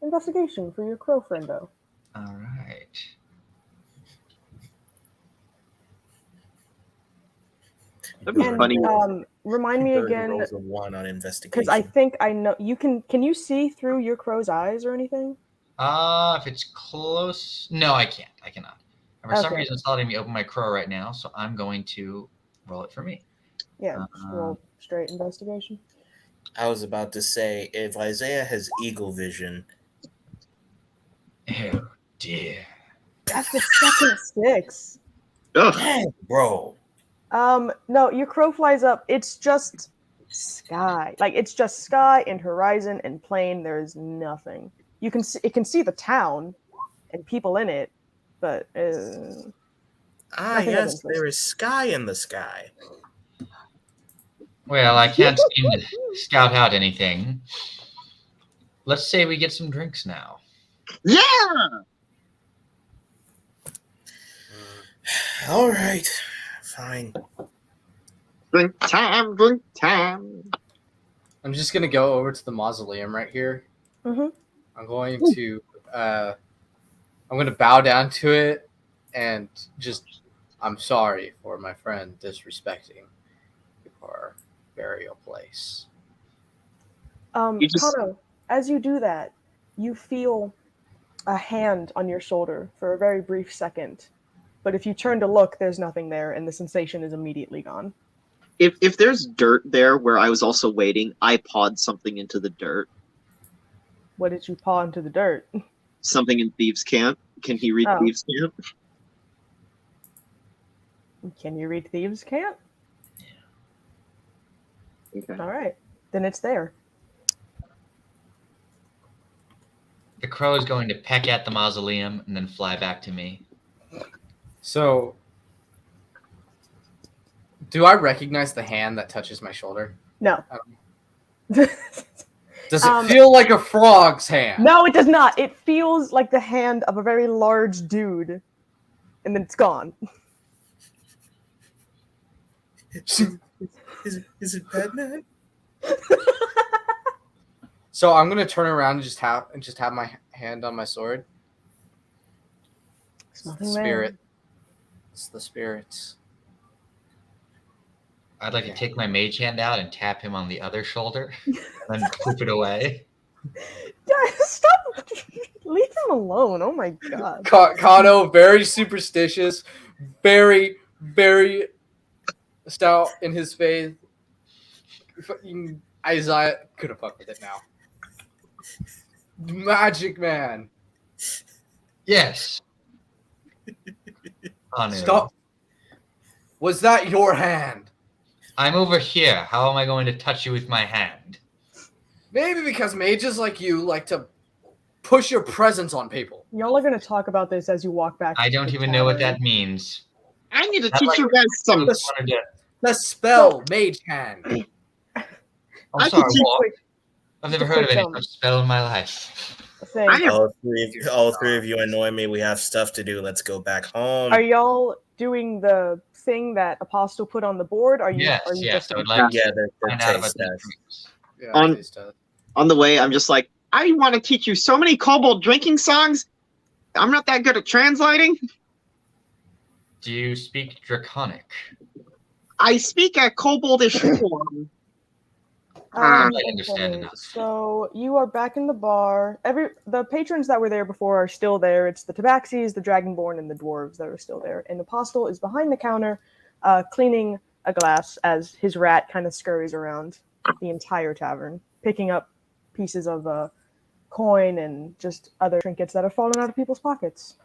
investigation for your crow friendo. All right. That'd be And funny. remind me Dirty again, rolls of 1 on because investigation. I think I know you can. Can you see through your crow's eyes or anything? If it's close, no, I can't. I cannot. And for some Okay. reason, it's not letting me open my crow right now, so I'm going to roll it for me. Yeah, just roll straight investigation. I was about to say, if Isaiah has eagle vision, Oh dear. That's the second 6. Ugh. dang, bro. No, your crow flies up. It's just sky. Like it's just sky and horizon and plain. There's nothing. You can see, it can see the town and people in it, but nothing of Yes, interest. there is sky in the sky. Well, I can't seem to scout out anything. Let's say we get some drinks now. Yeah. All right, fine. Drink time. Drink time. I'm just gonna go over to the mausoleum right here. Mm-hmm. I'm going to bow down to it and just I'm sorry for my friend disrespecting your burial place. You just- Kano, as you do that, you feel a hand on your shoulder for a very brief second. But if you turn to look, there's nothing there, and the sensation is immediately gone. If there's dirt there where I was also waiting, I pawed something into the dirt. What did you paw into the dirt? Something in Thieves' Camp. Can he read Oh. Thieves' Camp? Can you read Thieves' Camp? Okay. All right, then it's there. The crow is going to peck at the mausoleum and then fly back to me. So, do I recognize the hand that touches my shoulder? No. Does it Um, feel like a frog's hand? No, it does not. It feels like the hand of a very large dude, and then it's gone. Is it Batman? So I'm gonna turn around and just have my hand on my sword. There's It's the nothing spirit. there. It's the spirits. I'd like to take my mage hand out and tap him on the other shoulder and then poof it away. Guys, stop! Leave him alone. Oh my god. Kano, very superstitious, very, very stout in his faith. Fucking Isaiah could have fucked with it now. Magic man. Yes. Anu, Stop. Was that your hand? I'm over here. How am I going to touch you with my hand? Maybe because mages like you like to push your presence on people. Y'all are gonna talk about this as you walk back. I to don't the even know what tavern. that means. I need to Not teach like- you guys some. Wanted to- The spell, mage hand. I'm I sorry, could teach- what? Quick I've never quick, heard of any such spell in my life. thing. I have- All three of you annoy me. We have stuff to do. Let's go back home. Are y'all doing the thing that Apostle put on the board? Are you? Yes, Are you yes, just I would like Yeah, to they're find out about taste these tests. drinks. Yeah, On- please do. On the way, I'm just like, I want to teach you so many kobold drinking songs. I'm not that good at translating. Do you speak Draconic? I speak a koboldish form. I might understand okay, enough. so you are back in the bar. The patrons that were there before are still there. It's the Tabaxis, the Dragonborn, and the dwarves that are still there. And Apostle is behind the counter, cleaning a glass as his rat kind of scurries around the entire tavern, picking up pieces of coin and just other trinkets that have fallen out of people's pockets.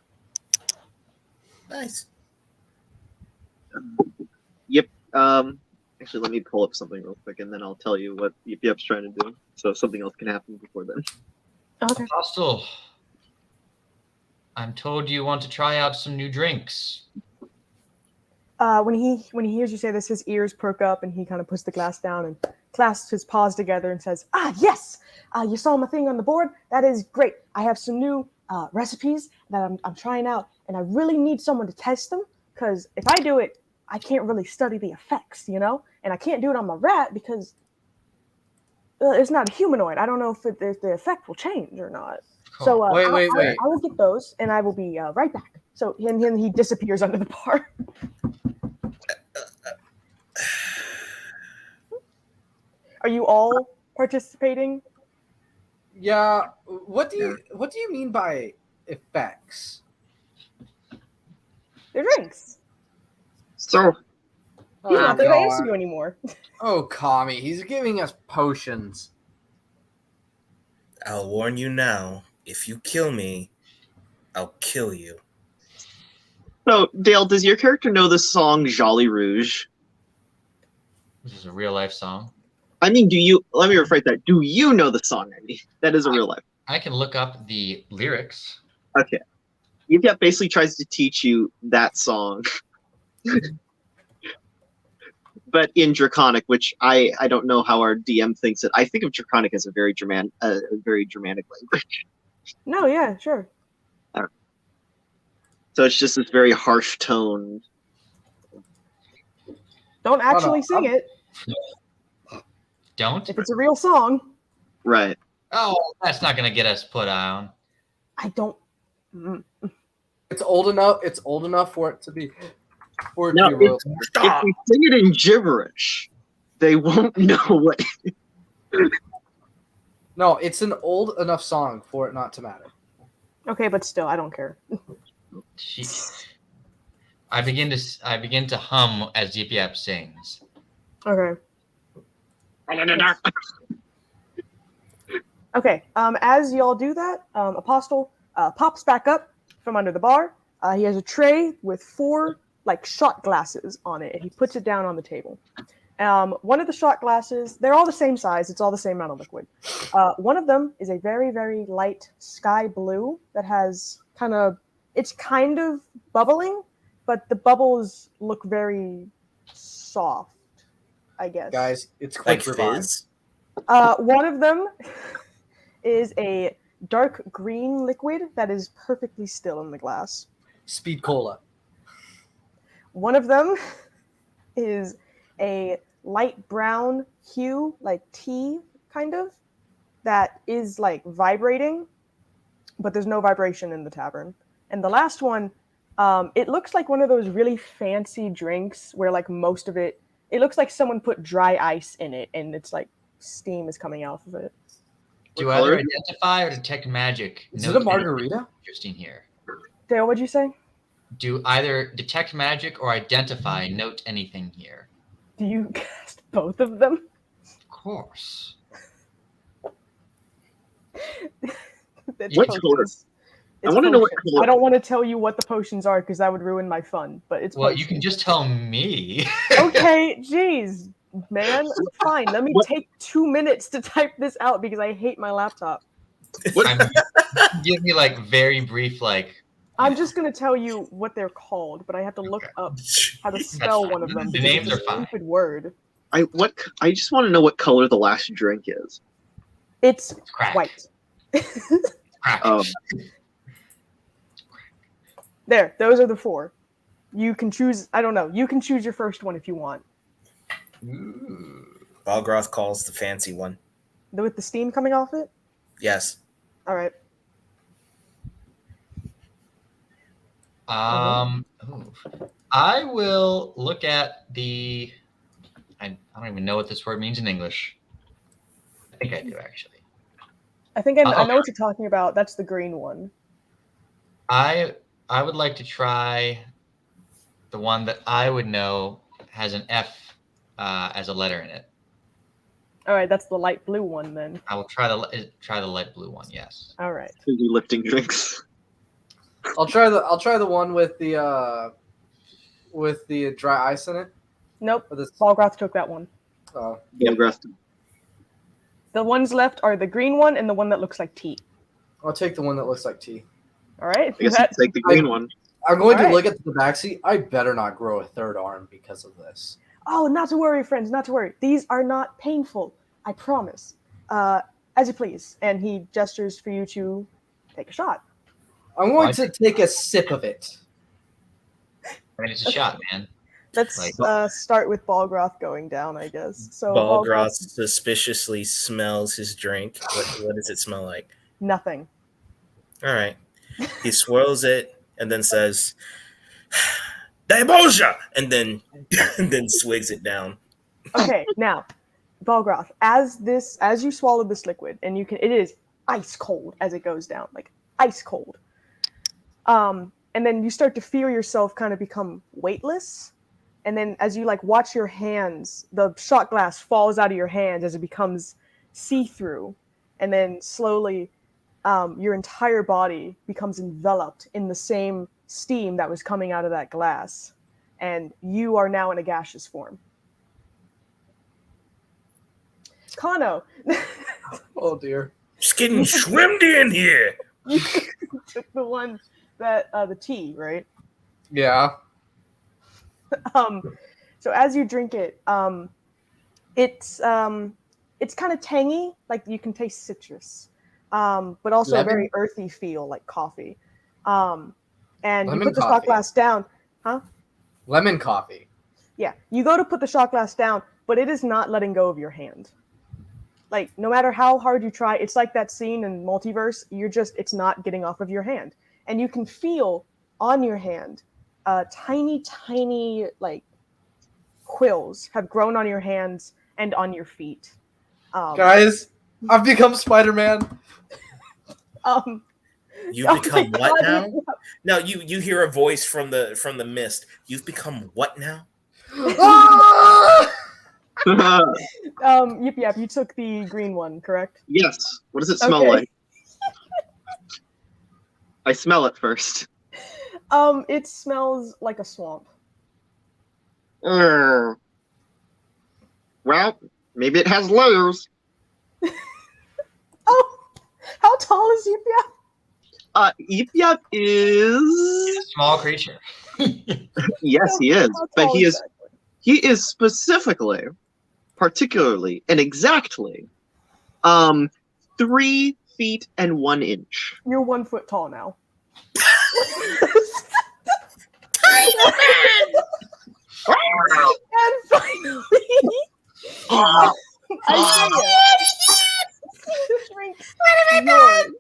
Nice. Actually, let me pull up something real quick, and then I'll tell you what Yep's trying to do. So something else can happen before then. Okay. Apostle, I'm told you want to try out some new drinks. When he hears you say this, his ears perk up and he kind of puts the glass down and clasps his paws together and says, "Ah, yes! You saw my thing on the board? That is great. I have some new recipes that I'm trying out, and I really need someone to test them because if I do it, I can't really study the effects, you know? And I can't do it on my rat because it's not a humanoid. I don't know if the effect will change or not. So Wait. I will get those, and I will be right back." So and he disappears under the bar. Are you all participating? Yeah. What do you mean by effects? They're drinks. So He's not there to answer God. you anymore. Oh, Kami, he's giving us potions. I'll warn you now. If you kill me, I'll kill you. So, Dale, does your character know the song Jolly Rouge? This is a real life song. I mean, let me rephrase that. Do you know the song? I mean, that is a real life. I can look up the lyrics. Okay. Yip basically tries to teach you that song. But in Draconic, which I don't know how our DM thinks it. I think of Draconic as a very Germanic language. No, yeah, sure. So it's just this very harsh tone. Don't actually sing it Don't? if it's a real song. Right. Oh, that's not going to get us put on. I don't. Mm. It's old enough. It's old enough for it to be. For it No, to be real. If we sing it in gibberish, they won't know what. No, it's an old enough song for it not to matter. Okay, but still, I don't care. I begin to hum as Yip Yap sings. Okay. Okay. As y'all do that, Apostle pops back up from under the bar. He has a tray with 4 shot glasses on it, and he puts it down on the table. One of the shot glasses, they're all the same size. It's all the same amount of liquid. One of them is a very, very light sky blue that has it's kind of bubbling, but the bubbles look very soft, I guess. Guys, it's Like quick revive. fizz? One of them is a dark green liquid that is perfectly still in the glass. Speed cola. One of them is a light brown hue, like tea, kind of, that is vibrating, but there's no vibration in the tavern. And the last one, it looks like one of those really fancy drinks where most of it looks like someone put dry ice in it, and it's steam is coming out of it. Do either identify or detect magic? Is it a margarita? Interesting here. Dale, what'd you say? Do either detect magic or identify note anything here? Do you cast both of them? Of course. What color? I want to know what color. I don't want to tell you what the potions are because that would ruin my fun. But it's well, potions. You can just tell me. Okay, jeez, man. Fine. Let me take 2 minutes to type this out because I hate my laptop. Give me very brief I'm just gonna tell you what they're called, but I have to look up how to spell one of them. The names are fine. Stupid word. I just want to know what color the last drink is. It's crack. White. Crack. Oh. There, those are the 4. You can choose. I don't know. You can choose your first one if you want. Balgroth calls the fancy one. With the steam coming off it. Yes. All right. I will look at the. I don't even know what this word means in English. I think I do actually. I think I know what you're talking about. That's the green one. I would like to try the one that I would know has an F as a letter in it. All right, that's the light blue one then. I will try the light blue one. Yes. All right. Lifting drinks. I'll try the one with the dry ice in it. Nope. Balgroth took that one. Oh. Yep. The ones left are the green one and the one that looks like tea. I'll take the one that looks like tea. All right. I guess I'll take the green one. I'm going to look at the backseat. I better not grow a third arm because of this. Oh, not to worry, friends. Not to worry. These are not painful. I promise. As you please. And he gestures for you to take a shot. I'm going to take a sip of it. I mean, it's a shot, man. Let's start with Balgroth going down, I guess. So Balgroth suspiciously smells his drink. What does it smell like? Nothing. All right. He swirls it and then says, "Daeboja!" and then swigs it down. Okay, now Balgroth, as you swallow this liquid, and it is ice cold as it goes down, like ice cold. And then you start to feel yourself kind of become weightless. And then as you like watch your hands, the shot glass falls out of your hands as it becomes see-through. And then slowly your entire body becomes enveloped in the same steam that was coming out of that glass. And you are now in a gaseous form. Kano. Oh dear. Just getting swimmed in here. You took the one that the tea, right? Yeah. So as you drink it, it's kind of tangy, like you can taste citrus, but also a Lemon? very earthy feel, like coffee. And you Lemon put the shot coffee. glass down, huh? Lemon coffee. Yeah, you go to put the shot glass down, but it is not letting go of your hand. Like, no matter how hard you try, it's like that scene in Multiverse, it's not getting off of your hand. And you can feel on your hand, tiny, like, quills have grown on your hands and on your feet. Guys, I've become Spider-Man. You Oh my become what God, now? yeah. No, you hear a voice from the mist. You've become what now? Ah! Yep, you took the green one, correct? Yes. What does it smell Okay. like? I smell it first. It smells like a swamp. Well, maybe it has layers. Oh, how tall is Yipia? Yip is. Small creature. Yes, he is. How But tall he is. exactly? He is specifically, particularly, and exactly, 3 feet and 1 inch. You're 1 foot tall now. And finally, Isaiah, drink yours.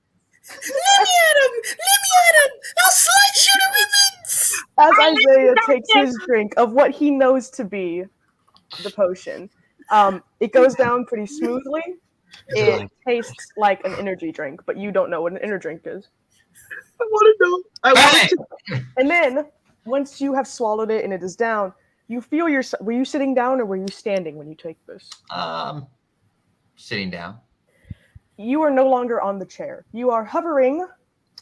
Let me at him! I'll slice you to ribbons! As Isaiah takes his drink of what he knows to be the potion, it goes down pretty smoothly. It tastes like an energy drink, but you don't know what an energy drink is. I want to know. I want to. And then, once you have swallowed it and it is down, you feel were you sitting down or were you standing when you take this? Sitting down. You are no longer on the chair. You are hovering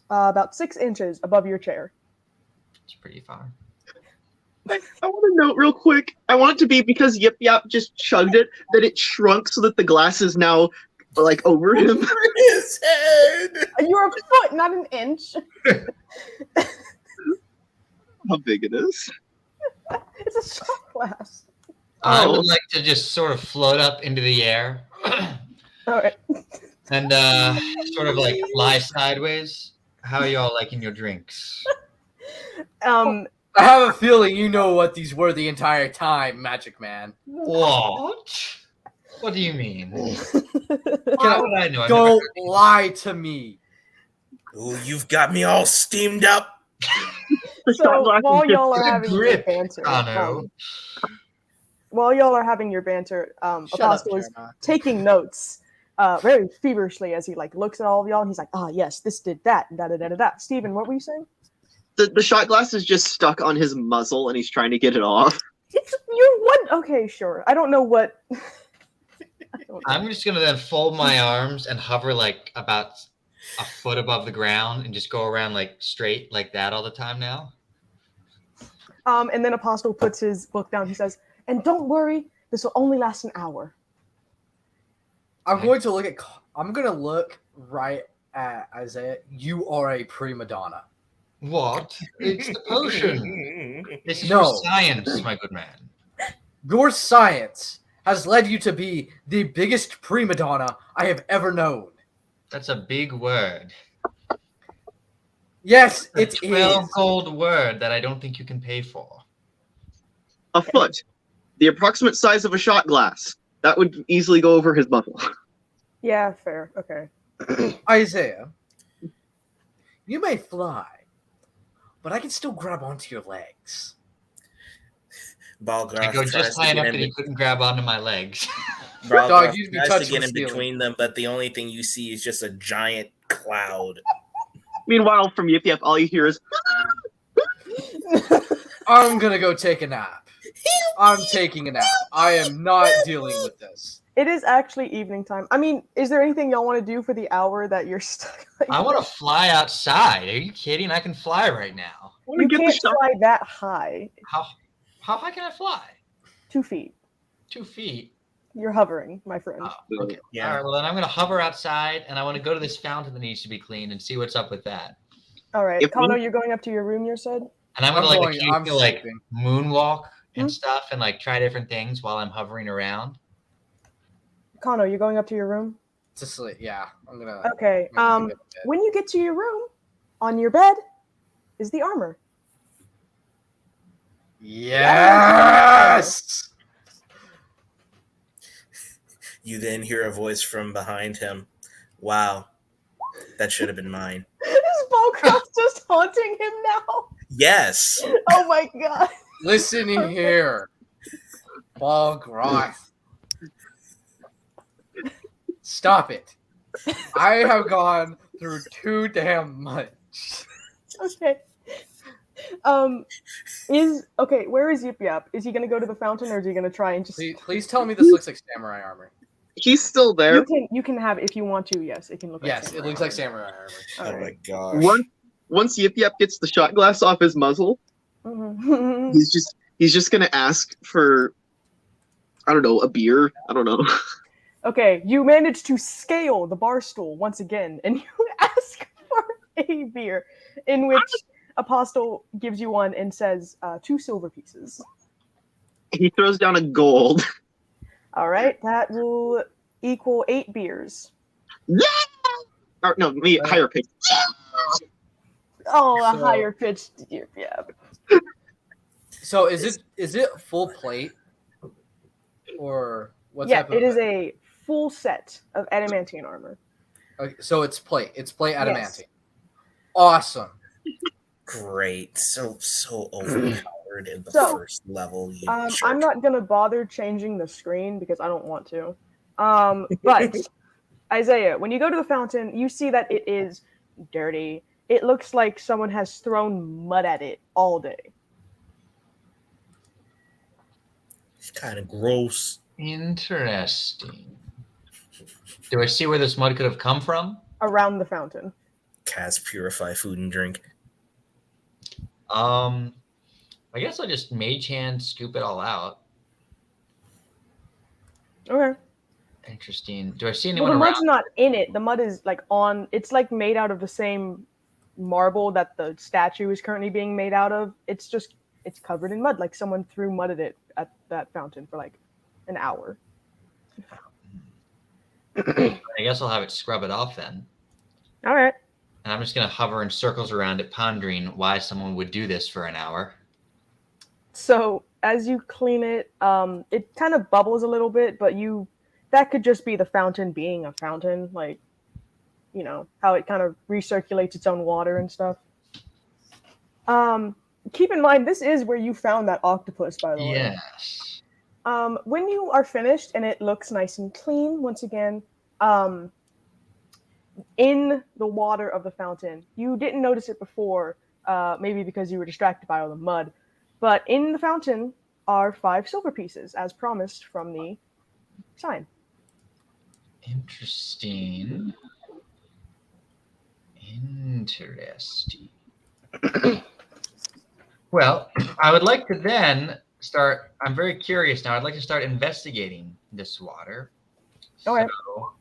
about 6 inches above your chair. It's pretty far. I want to note real quick. I want it to be because Yip Yap just chugged it that it shrunk so that the glass is now like over him. His head! You're a foot, not an inch. How big it is. It's a shot glass. I Oh. would like to just sort of float up into the air All right. and sort of like lie sideways. How are y'all liking your drinks? Um, I have a feeling you know what these were the entire time, Magic Man. What? What do you mean? Can How would I know? I've never Don't heard these. lie to me. Ooh, you've got me all steamed up. The shot so glass while is just- y'all are Good having your grip, banter, Kano. while y'all are having your banter, Shut up, Apostle is Jeremiah. taking notes very feverishly as he like looks at all of y'all and he's like, yes, this did that, and da da da da da. Steven, what were you saying? the shot glass is just stuck on his muzzle and he's trying to get it off. You're one. Okay, sure. I don't know what. I don't know. I'm just gonna then fold my arms and hover like about a foot above the ground and just go around like straight like that all the time now. And then Apostle puts his book down. He says, "And don't worry, this will only last an hour." I'm going to look at. I'm going to look right at Isaiah. You are a prima donna. What? It's the potion. This is No. for science, my good man. Your science has led you to be the biggest prima donna I have ever known. That's a big word. Yes, A it 12 is. gold word that I don't think you can pay for. A foot. The approximate size of a shot glass. That would easily go over his muzzle. Yeah, fair. Okay. Isaiah, you may fly, but I can still grab onto your legs. Balgroth I go tries just to high get enough that into- he couldn't grab onto my legs. Balgroth you'd be tries to touching get the in ceiling. between them, but the only thing you see is just a giant cloud. Meanwhile, from Yip Yap, all you hear is I'm gonna go take a nap. I'm taking a nap. I am not dealing with this. It is actually evening time. I mean, is there anything y'all want to do for the hour that you're stuck? I want to fly outside. Are you kidding? I can fly right now. want to You get the can't shot. fly that high. How high can I fly? 2 feet. 2 feet. You're hovering, my friend. Oh, okay. Yeah. All right. Well, then I'm going to hover outside, and I want to go to this fountain that needs to be cleaned and see what's up with that. All right, If we- Kano, you're going up to your room. You said. And I'm going to like I'm occasionally like sleeping. moonwalk and Hmm? stuff, and like try different things while I'm hovering around. Kano, you're going up to your room. To sleep. Yeah, I'm gonna. Okay. I'm gonna get to bed. When you get to your room, on your bed is the armor. Yes. You then hear a voice from behind him. Wow, that should have been mine. Is Balcroft just haunting him now? Yes. Oh my god. Listen here, Balgroth. Stop it. I have gone through too damn much. Okay. Where is Yip Yap? Is he gonna go to the fountain or is he gonna try and just Please tell me this looks like samurai armor. He's still there. you can have if you want to, yes, it can look like Yes, it samurai looks like armor. samurai armor. Oh Alright. my gosh. Once Yip Yap gets the shot glass off his muzzle, Mhm. he's just gonna ask for, I don't know, a beer. I don't know. Okay, you manage to scale the bar stool once again, and you ask for a beer, in which Apostle gives you one and says 2 silver pieces. He throws down a gold. All right, that will equal 8 beers. Yeah. Or no, me higher pitch. Oh, a So- higher pitched Yip Yap. So is it full plate, or what Yeah, type of? it is a full set of adamantine armor. Okay, so it's plate. It's plate adamantine. Yes. Awesome. Great. So overpowered in the So, first level. You I'm not gonna bother changing the screen because I don't want to. But Isaiah, when you go to the fountain, you see that it is dirty. It looks like someone has thrown mud at it all day. It's kind of gross. Interesting. Do I see where this mud could have come from? Around the fountain. Cats purify food and drink. I guess I'll just mage hand scoop it all out. Okay. Interesting. Do I see Well, anyone the mud's around? not in it. The mud is like on. It's like made out of the same marble that the statue is currently being made out of. It's covered in mud. Like someone threw mud at it at that fountain for like an hour. I guess I'll have it scrub it off then. All right. And I'm just going to hover in circles around it, pondering why someone would do this for an hour. So as you clean it, it kind of bubbles a little bit, but that could just be the fountain being a fountain, like, you know, how it kind of recirculates its own water and stuff. Keep in mind, this is where you found that octopus, by the way. Yes. When you are finished and it looks nice and clean, once again, in the water of the fountain, you didn't notice it before, maybe because you were distracted by all the mud, but in the fountain are 5 silver pieces, as promised from the sign. Interesting. Interesting. Well, I would like to then start. I'm very curious now. I'd like to start investigating this water. Okay. So,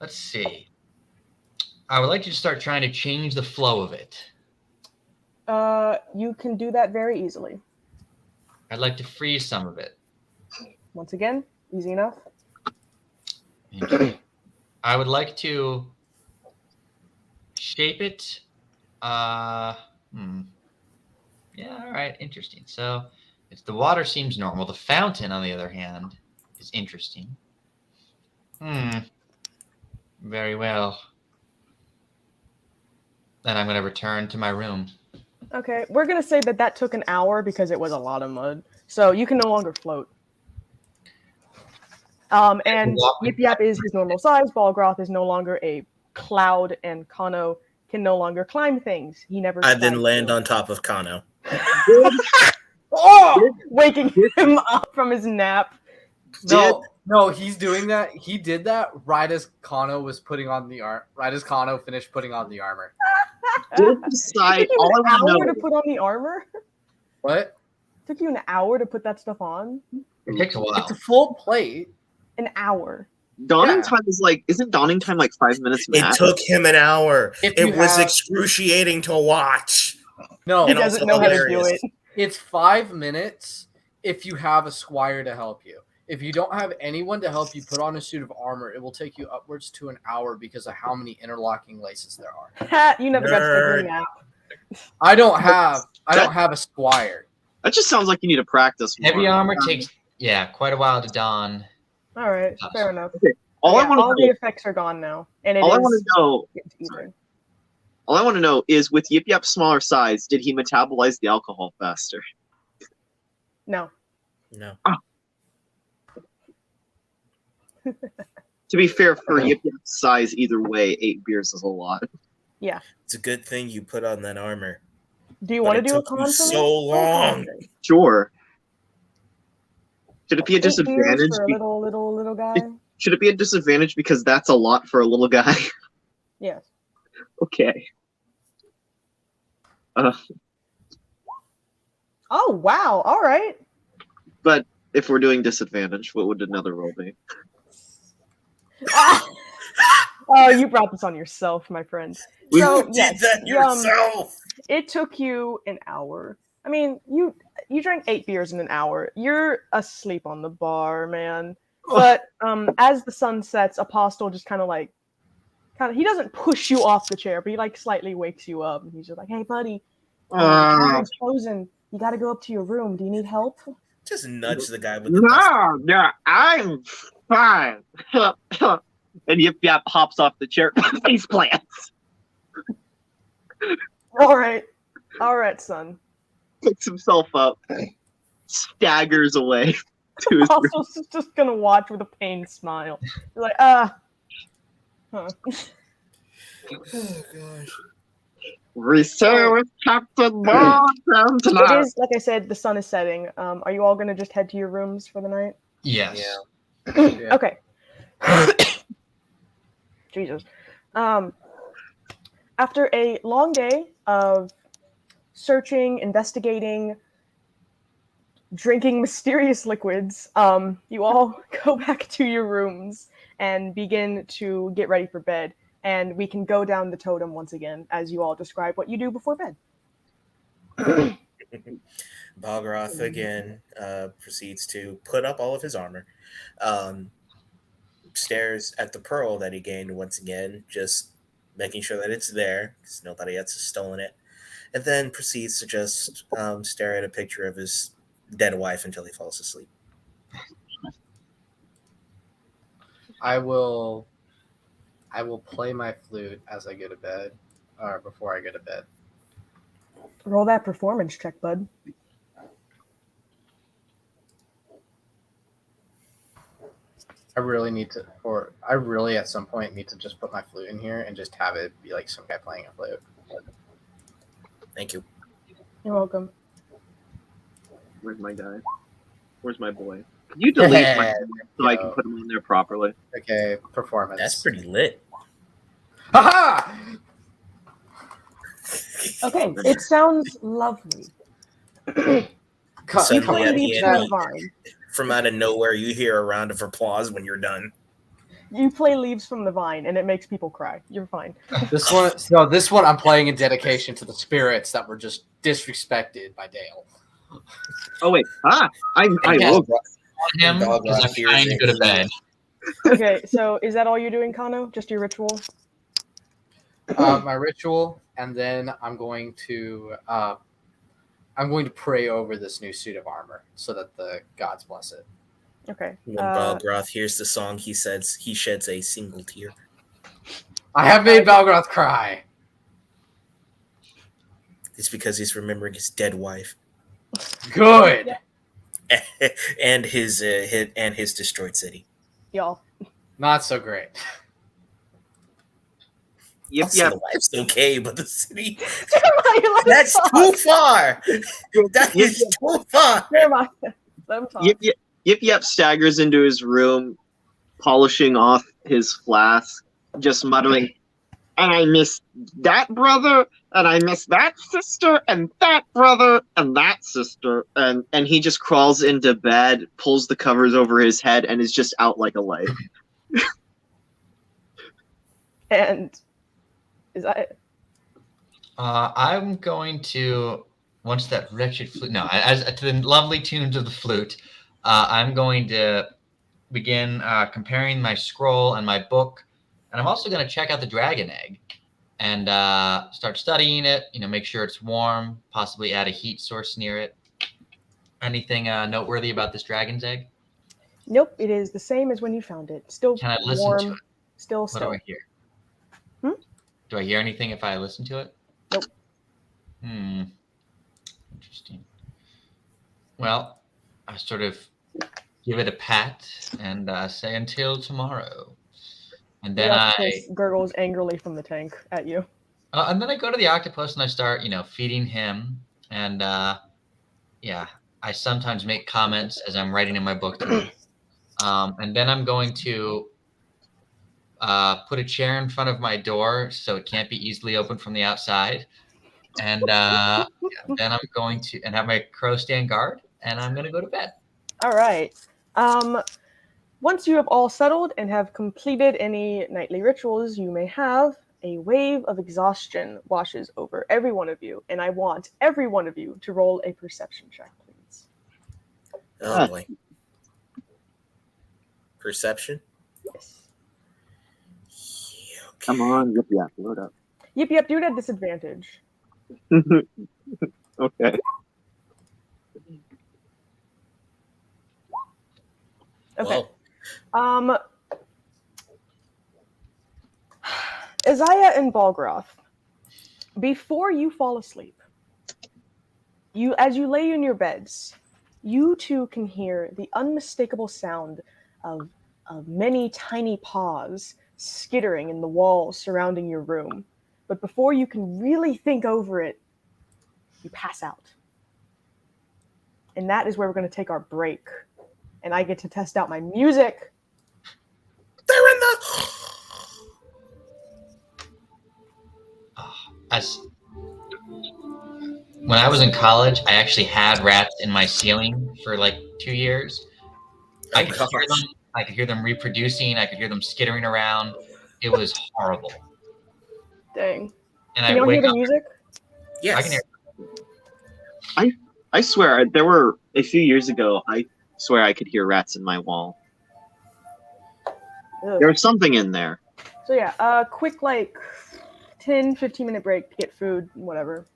let's see. I would like to start trying to change the flow of it. You can do that very easily. I'd like to freeze some of it. Once again, easy enough. I would like to shape it. Yeah, all right, interesting. So it's the water seems normal. The fountain, on the other hand, is interesting. Very well. Then I'm going to return to my room. Okay, we're gonna say that took an hour because it was a lot of mud, so you can no longer float. And Yip Yap is his normal size. Balgroth is no longer a cloud, and Kano can no longer climb things. He never. I then tried land to. on top of Kano. Oh, waking him up from his nap. No, he's doing that. He did that right as Kano was putting on the armor. Right as Kano finished putting on the armor. Did decide. It took All you I an want hour to to put on the armor. What? It took you an hour to put that stuff on. It takes a while. It's a full plate. An hour. Dawning Yeah. time is like, isn't dawning time like 5 minutes It max? took him an hour. If It you was have- excruciating to watch. No, He And doesn't also know how to do hilarious. it. it's 5 minutes if you have a squire to help you. If you don't have anyone to help you put on a suit of armor, it will take you upwards to an hour because of how many interlocking laces there are. You never got stuck in Nerd. the app. I don't have a squire. That just sounds like you need to practice more. Heavy armor takes quite a while to don. All right, fair enough. All I Yeah, want all to the know. effects are gone now, and it All I is want to know. it's evening. All I want to know is, with Yip Yap's smaller size, did he metabolize the alcohol faster? No. No. To be fair, for Yip Yap's size, either way, 8 beers is a lot. It's a good thing you put on that armor. Do you But want to it do a took you con for so me? Do a con long. thing. Sure. Should it be a 8 beers disadvantage? for a little guy. Should it be a disadvantage because that's a lot for a little guy? Yes. Okay. Oh wow! All right. But if we're doing disadvantage, what would another roll be? Oh, you brought this on yourself, my friend. You So, did yes, that yourself. It took you an hour. I mean, you drank 8 beers in an hour. You're asleep on the bar, man. But as the sun sets, Apostle just kind of he doesn't push you off the chair, but he like slightly wakes you up, and he's just like, "Hey, buddy, cabin's closing. You got to go up to your room. Do you need help?" Just nudge the guy with the dust. No, I'm fine. And Yip Yap hops off the chair, face plants, All right, son. picks himself up, staggers away to his room. Apostle's just gonna watch with a pained smile. You're like, Huh. Oh gosh. We say with Captain Morgan It tonight. is, like I said, the sun is setting. Are you all gonna just head to your rooms for the night? Yes. Yeah. Yeah. Okay. Jesus. After a long day of searching, investigating, drinking mysterious liquids, you all go back to your rooms and begin to get ready for bed. And we can go down the totem once again as you all describe what you do before bed. Balgroth again proceeds to put up all of his armor, stares at the pearl that he gained once again, just making sure that it's there because nobody else has stolen it, and then proceeds to just stare at a picture of his dead wife until he falls asleep. I will play my flute as I go to bed, or before I go to bed. Roll that performance check, bud. I really at some point need to just put my flute in here and just have it be like some guy playing a flute. Thank you. You're welcome. Where's my guy? Where's my boy? Can you delete my so I can Yo. put him on there properly? Okay, performance. That's pretty lit. Haha! Okay, it sounds lovely. You Suddenly, play at Leaves the from end, the Vine. from out of nowhere, you hear a round of applause when you're done. You play Leaves from the Vine, and it makes people cry. You're fine. This one I'm playing in dedication to the spirits that were just disrespected by Dale. Oh wait, I Yes. woke. On him because I'm trying to go to bed. Okay, so is that all you're doing, Kano? Just your ritual? My ritual, and then I'm going to pray over this new suit of armor so that the gods bless it. Okay. When Balgroth hears the song, he says he sheds a single tear. I have made Balgroth cry. It's because he's remembering his dead wife Good. and his destroyed city. y'all. Not so great. Yep, Also, yep, the wife's okay, but the city. Jeremiah, let him That's talk. too far. That yep, is too far. Jeremiah, let him talk. yep, yep, yep, yep. Staggers into his room, polishing off his flask, just muttering, "And I miss that brother, and I miss that sister, and that brother, and that sister," and he just crawls into bed, pulls the covers over his head, and is just out like a light. And is that it? I'm going to once that wretched flute. No, as to the lovely tunes of the flute, I'm going to begin comparing my scroll and my book, and I'm also going to check out the dragon egg and start studying it. Make sure it's warm. Possibly add a heat source near it. Anything noteworthy about this dragon's egg? Nope, it is the same as when you found it. Still Can I listen to warm. it? Still. What do I hear? Hmm? Do I hear anything if I listen to it? Nope. Interesting. Well, I sort of give it a pat and say until tomorrow, and The then octopus gurgles angrily from the tank at you. I go to the octopus and I start, feeding him, and yeah, I sometimes make comments as I'm writing in my book to him, and then I'm going to put a chair in front of my door so it can't be easily opened from the outside, and yeah, then I'm going to and have my crow stand guard, and I'm going to go to bed. All right. Once you have all settled and have completed any nightly rituals you may have, a wave of exhaustion washes over every one of you, and I want every one of you to roll a perception check, please. Oh boy. Perception. Yes. Yeah, okay. Come on, yep, yep, load up. Yep, do it at disadvantage. Okay. Okay. Whoa. Isaiah and Balgroth, before you fall asleep, as you lay in your beds, you too can hear the unmistakable sound of many tiny paws skittering in the walls surrounding your room. But before you can really think over it, you pass out. And that is where we're going to take our break. And I get to test out my music. They're in the. As when I was in college, I actually had rats in my ceiling for like 2 years. I could hear them. I could hear them reproducing. I could hear them skittering around. It was horrible. Dang. And Can I y'all hear wake the up. music? Yes. I can hear. I swear, there were a few years ago. I swear I could hear rats in my wall. Ugh. There was something in there. So yeah, quick 10, 15-minute break to get food, whatever.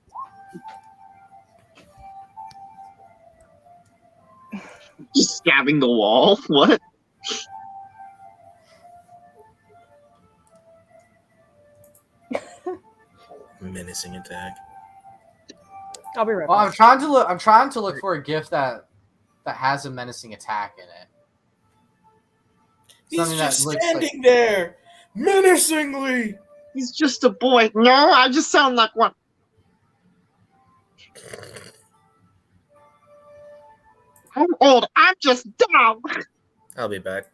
Just stabbing the wall. What? Menacing attack. I'll be right Well, back. I'm trying to look for a gift that has a menacing attack in it. He's Something that just looks standing there, menacingly. He's just a boy. No, I just sound like one. I'm old. I'm just dumb. I'll be back.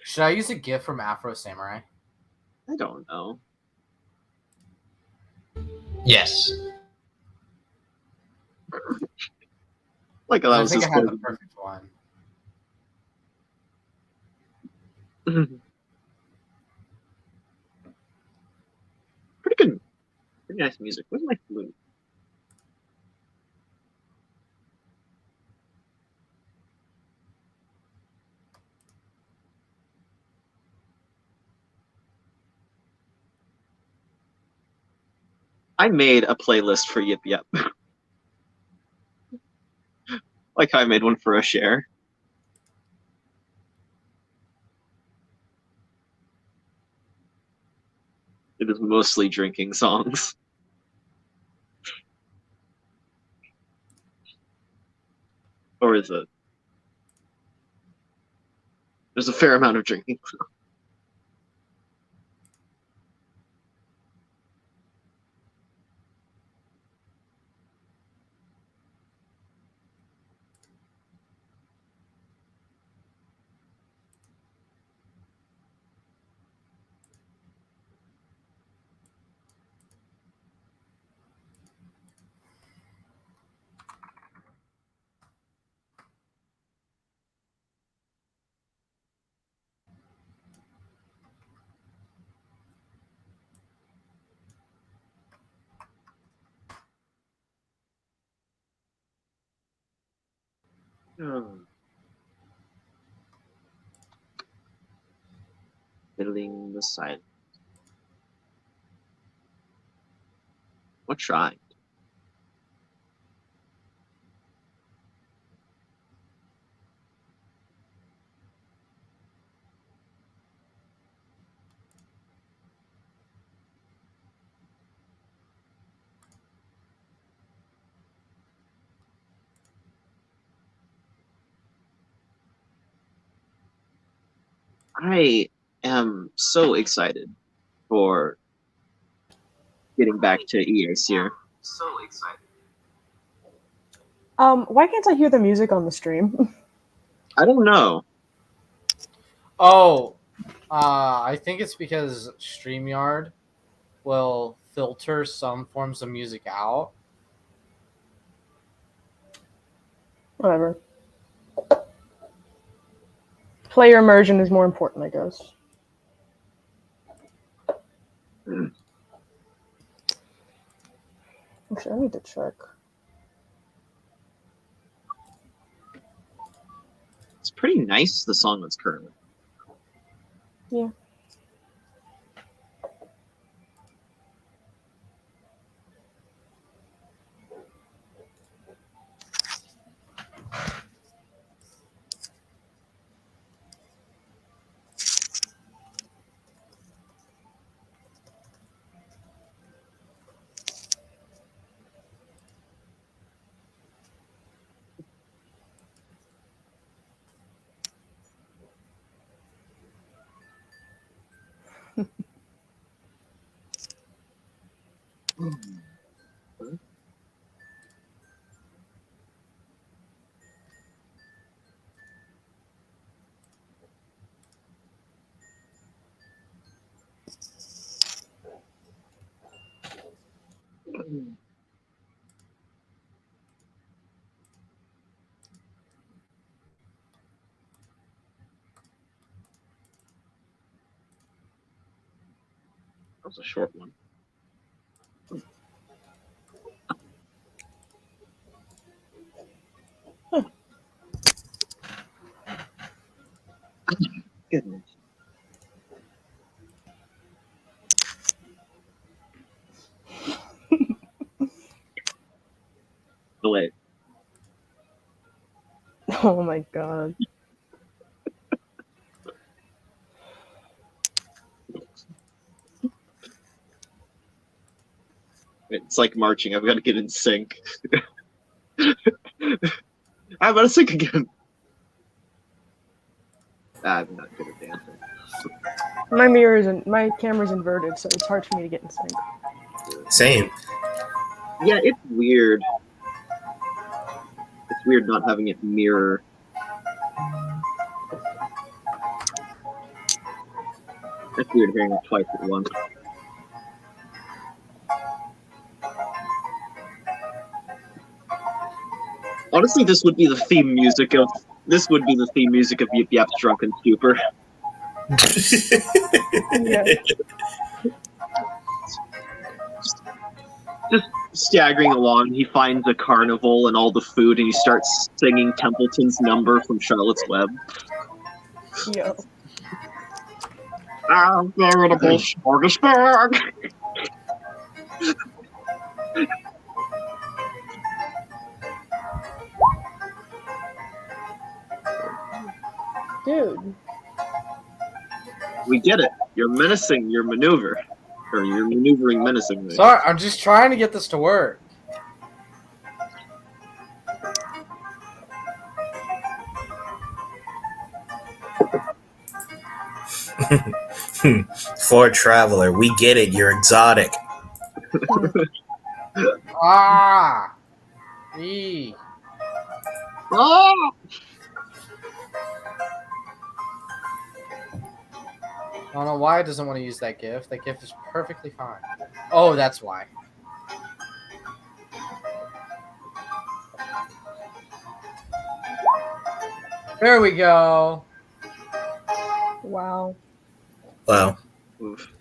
Should I use a gift from Afro Samurai? I don't know. Yes. Like that I was think his I have the closing. perfect one. Pretty good. Pretty nice music. Where's my flute? I made a playlist for Yip Yep. Like how I made one for a share. It is mostly drinking songs. Or is it? There's a fair amount of drinking. Hmm. Filling the silence. What shrine? I am so excited for getting back to EAC. So excited. Why can't I hear the music on the stream? I don't know. Oh, I think it's because StreamYard will filter some forms of music out. Whatever. Player immersion is more important, I guess. Actually, I need to check. It's pretty nice, the song that's currently. Yeah. That was a short one. Goodness. Wait. Oh my god. It's like marching. I've got to get in sync. I'm out of sync again. I'm not good at dancing. My camera's inverted, so it's hard for me to get in sync. Same. Yeah, it's weird. It's weird not having it mirror. It's weird hearing it twice at once. Honestly, this would be the theme music of Yip Yap's Drunken Stupor. Yeah. Just staggering along, he finds a carnival and all the food, and he starts singing Templeton's Number from Charlotte's Web. Yo. A veritable smorgasbord. Dude. We get it. You're menacing your maneuver. Or you're maneuvering menacingly. Sorry, I'm just trying to get this to work. For traveler, we get it. You're exotic. Ah. E. Oh! I don't know why it doesn't want to use that GIF. That GIF is perfectly fine. Oh, that's why. There we go. Wow. Wow. Oof.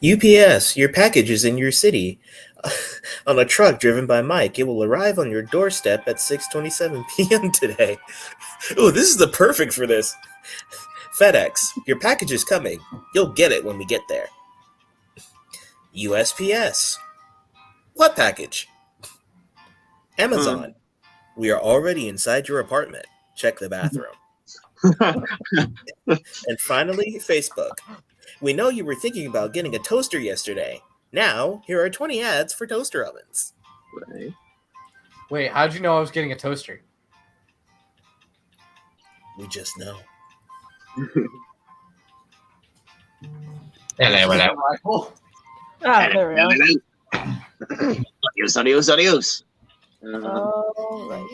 UPS, your package is in your city. On a truck driven by Mike. It will arrive on your doorstep at 6:27 p.m. today. Oh, this is the perfect for this. FedEx, your package is coming. You'll get it when we get there. USPS, what package? Amazon, we are already inside your apartment. Check the bathroom. And finally, Facebook. We know you were thinking about getting a toaster yesterday. Now, here are 20 ads for toaster ovens. Right. Wait, how'd you know I was getting a toaster? We just know. Hello. Rifle? Ah, there we go. Adios, adios. All right.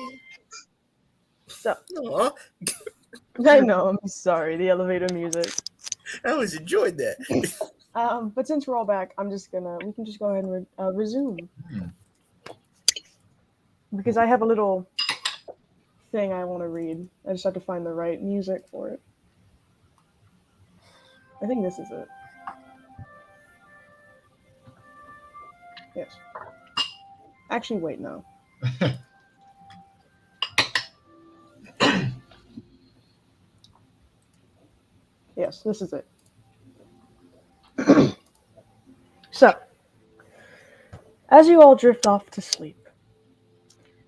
So, Aw, I know, I'm sorry, the elevator music. I always enjoyed that. But since we're all back, we can just go ahead and resume. Because I have a little thing I want to read. I just have to find the right music for it. I think this is it. Yes. Actually, wait, no. Yes, this is it. So, as you all drift off to sleep,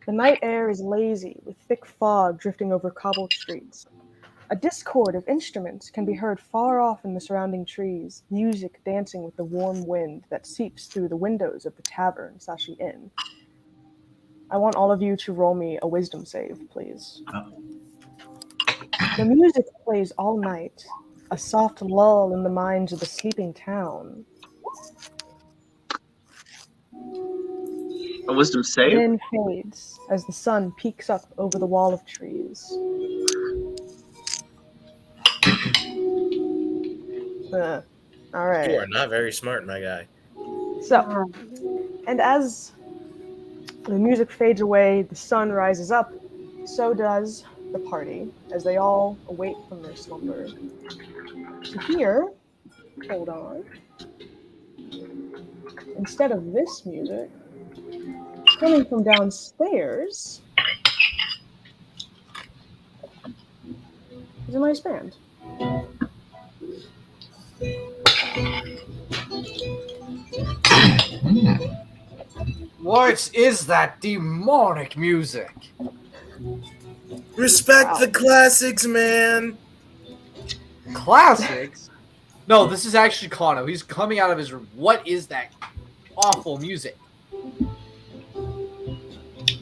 the night air is lazy with thick fog drifting over cobbled streets. A discord of instruments can be heard far off in the surrounding trees, music dancing with the warm wind that seeps through the windows of the tavern / inn. I want all of you to roll me a wisdom save, please. The music plays all night, a soft lull in the minds of the sleeping town. A wisdom save? Then fades as the sun peeks up over the wall of trees. All right. You are not very smart, my guy. So, and as the music fades away, the sun rises up, so does the party, as they all awake from their slumber. So here, hold on, instead of this music, coming from downstairs, is a nice band. What is that demonic music? Respect Wow. the classics, man. Classics? No, this is actually Kano. He's coming out of his room. What is that awful music?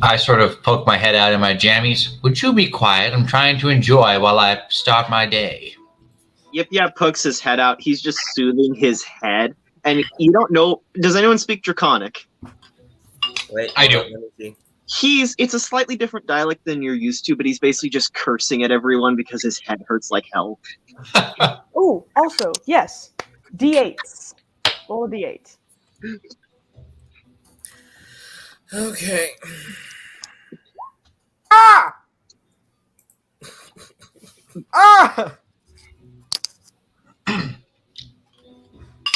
I sort of poke my head out in my jammies. Would you be quiet? I'm trying to enjoy while I start my day. Yip pokes his head out. He's just soothing his head. And you don't know. Does anyone speak Draconic? Wait, I do. hold on, let me see. It's a slightly different dialect than you're used to, but he's basically just cursing at everyone because his head hurts like hell. Oh, also, yes, D8s. Roll a D8. Okay. Ah! Ah!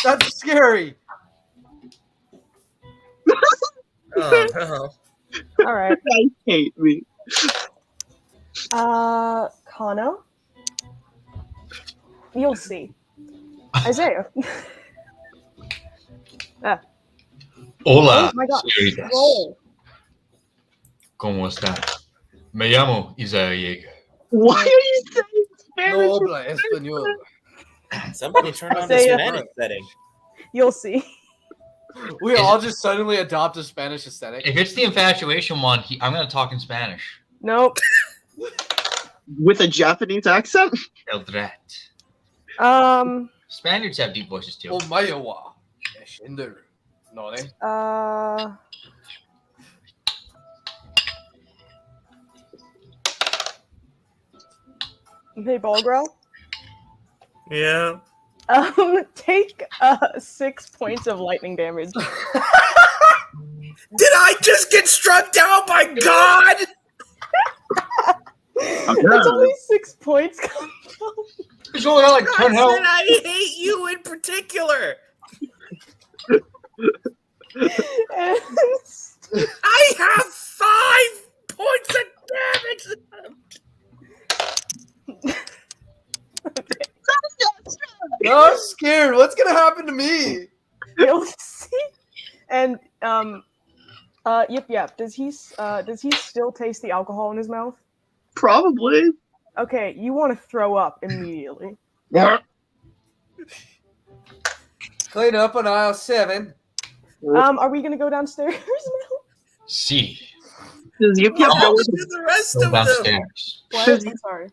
That's scary. Oh no. All right. I hate me. Kano, you'll see. Isaiah. Hola, Oh my God. señoritas. Roll. ¿Cómo estás? Me llamo Isaiah Yeager. Why are you saying Spanish? No habla español. Somebody turn on the Isaiah. Spanish setting. You'll see. We all just suddenly adopt a Spanish aesthetic. If it's the infatuation one, I'm going to talk in Spanish. Nope. With a Japanese accent? El Drat. Spaniards have deep voices too. Omae wa shinderu. No ne? Hey, Balgrow. Yeah. Take 6 points of lightning damage. Did I just get struck down by God? It's only 6 points. It's only got like I 10 said health. I hate you in particular. And I have 5 points of damage. No, I'm scared. What's gonna happen to me? you'll see. And Yip. Does he still taste the alcohol in his mouth? Probably. Okay, you want to throw up immediately. Clean up on aisle 7. Are we gonna go downstairs now? See. Does Yip Yap What know happened where to the, the rest Go of them? downstairs. What? I'm sorry.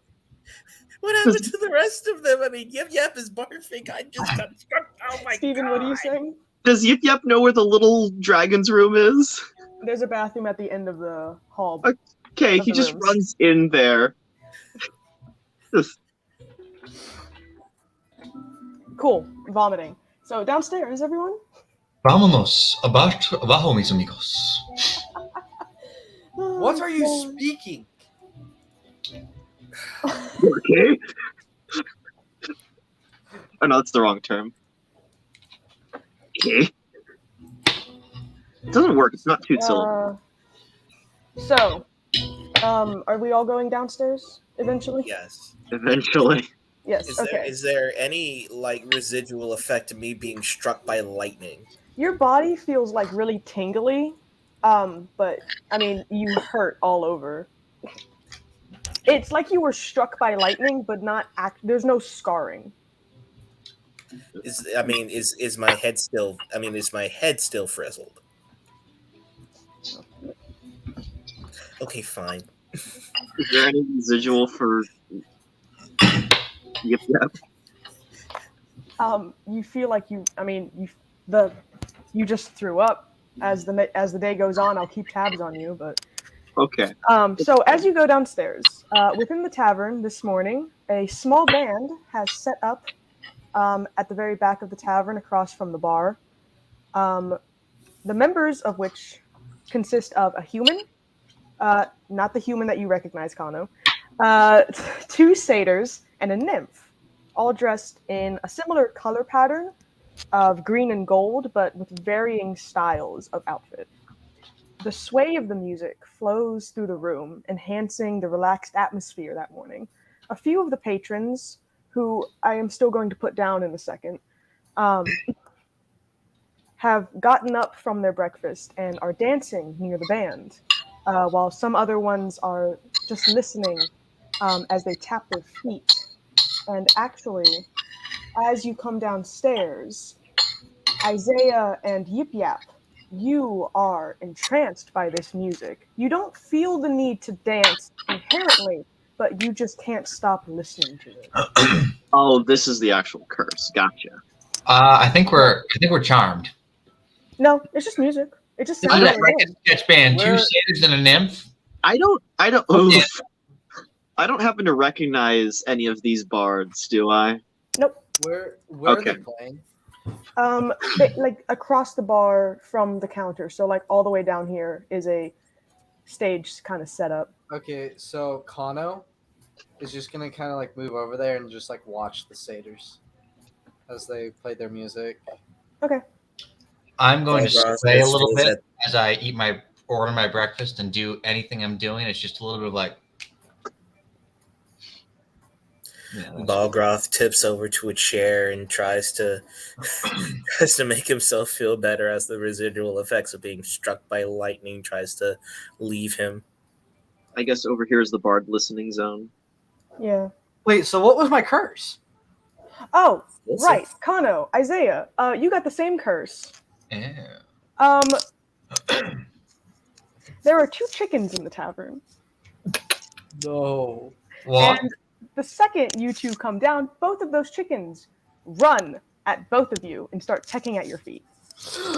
What happened to the rest of them? I mean, Yip Yap is barfing. I just got struck. Oh my Steven, God. what are you saying? does Yip Yap know where the little dragon's room is? There's a bathroom at the end of the hall. Okay, Of he the just rooms. runs in there. Just- Cool. Vomiting. So downstairs, everyone. Vámonos. Abajo, mis amigos. What are you speaking? okay. Oh no, that's the wrong term. Okay. It doesn't work. It's not two syllables. So, are we all going downstairs eventually? Yes. Eventually. Yes. Is Okay. there any like residual effect of me being struck by lightning? Your body feels like really tingly, but I mean, you hurt all over. It's like you were struck by lightning, but not there's no scarring. Is my head still? I mean, is my head still frizzled? Okay, fine. Is there any residual for Yip Yap? You feel like you just threw up. As the day goes on, I'll keep tabs on you, but Okay. so as you go downstairs, within the tavern this morning, a small band has set up at the very back of the tavern across from the bar. The members of which consist of a human, not the human that you recognize, Kano, 2 satyrs, and a nymph, all dressed in a similar color pattern of green and gold, but with varying styles of outfit. The sway of the music flows through the room, enhancing the relaxed atmosphere that morning. A few of the patrons, who I am still going to put down in a second, have gotten up from their breakfast and are dancing near the band, while some other ones are just listening as they tap their feet. And actually, as you come downstairs, Isaiah and Yip Yap, you are entranced by this music. You don't feel the need to dance inherently, but you just can't stop listening to it. Oh, this is the actual curse. Gotcha. I think we're charmed. No, it's just music. It just This sounds is really like good. a sketch band. Where- 2 satyrs and a nymph. I don't Yeah. I don't happen to recognize any of these bards, do I? Nope. Where Okay. are they playing? Like across the bar from the counter. So like all the way down here is a stage kind of set up. Okay, so Kano is just gonna kind of like move over there and just like watch the satyrs as they play their music. Okay. I'm going to Balgroth sway a just little stays bit as I order my breakfast and do anything I'm doing. It's just a little bit of like. Yeah, Balgroth tips over to a chair and tries to make himself feel better as the residual effects of being struck by lightning tries to leave him. I guess over here is the bard listening zone. Yeah. Wait, so what was my curse? Oh, Also- right. Kano, Isaiah, you got the same curse. Yeah. There are 2 chickens in the tavern. No. What? And The second you two come down, both of those chickens run at both of you and start pecking at your feet.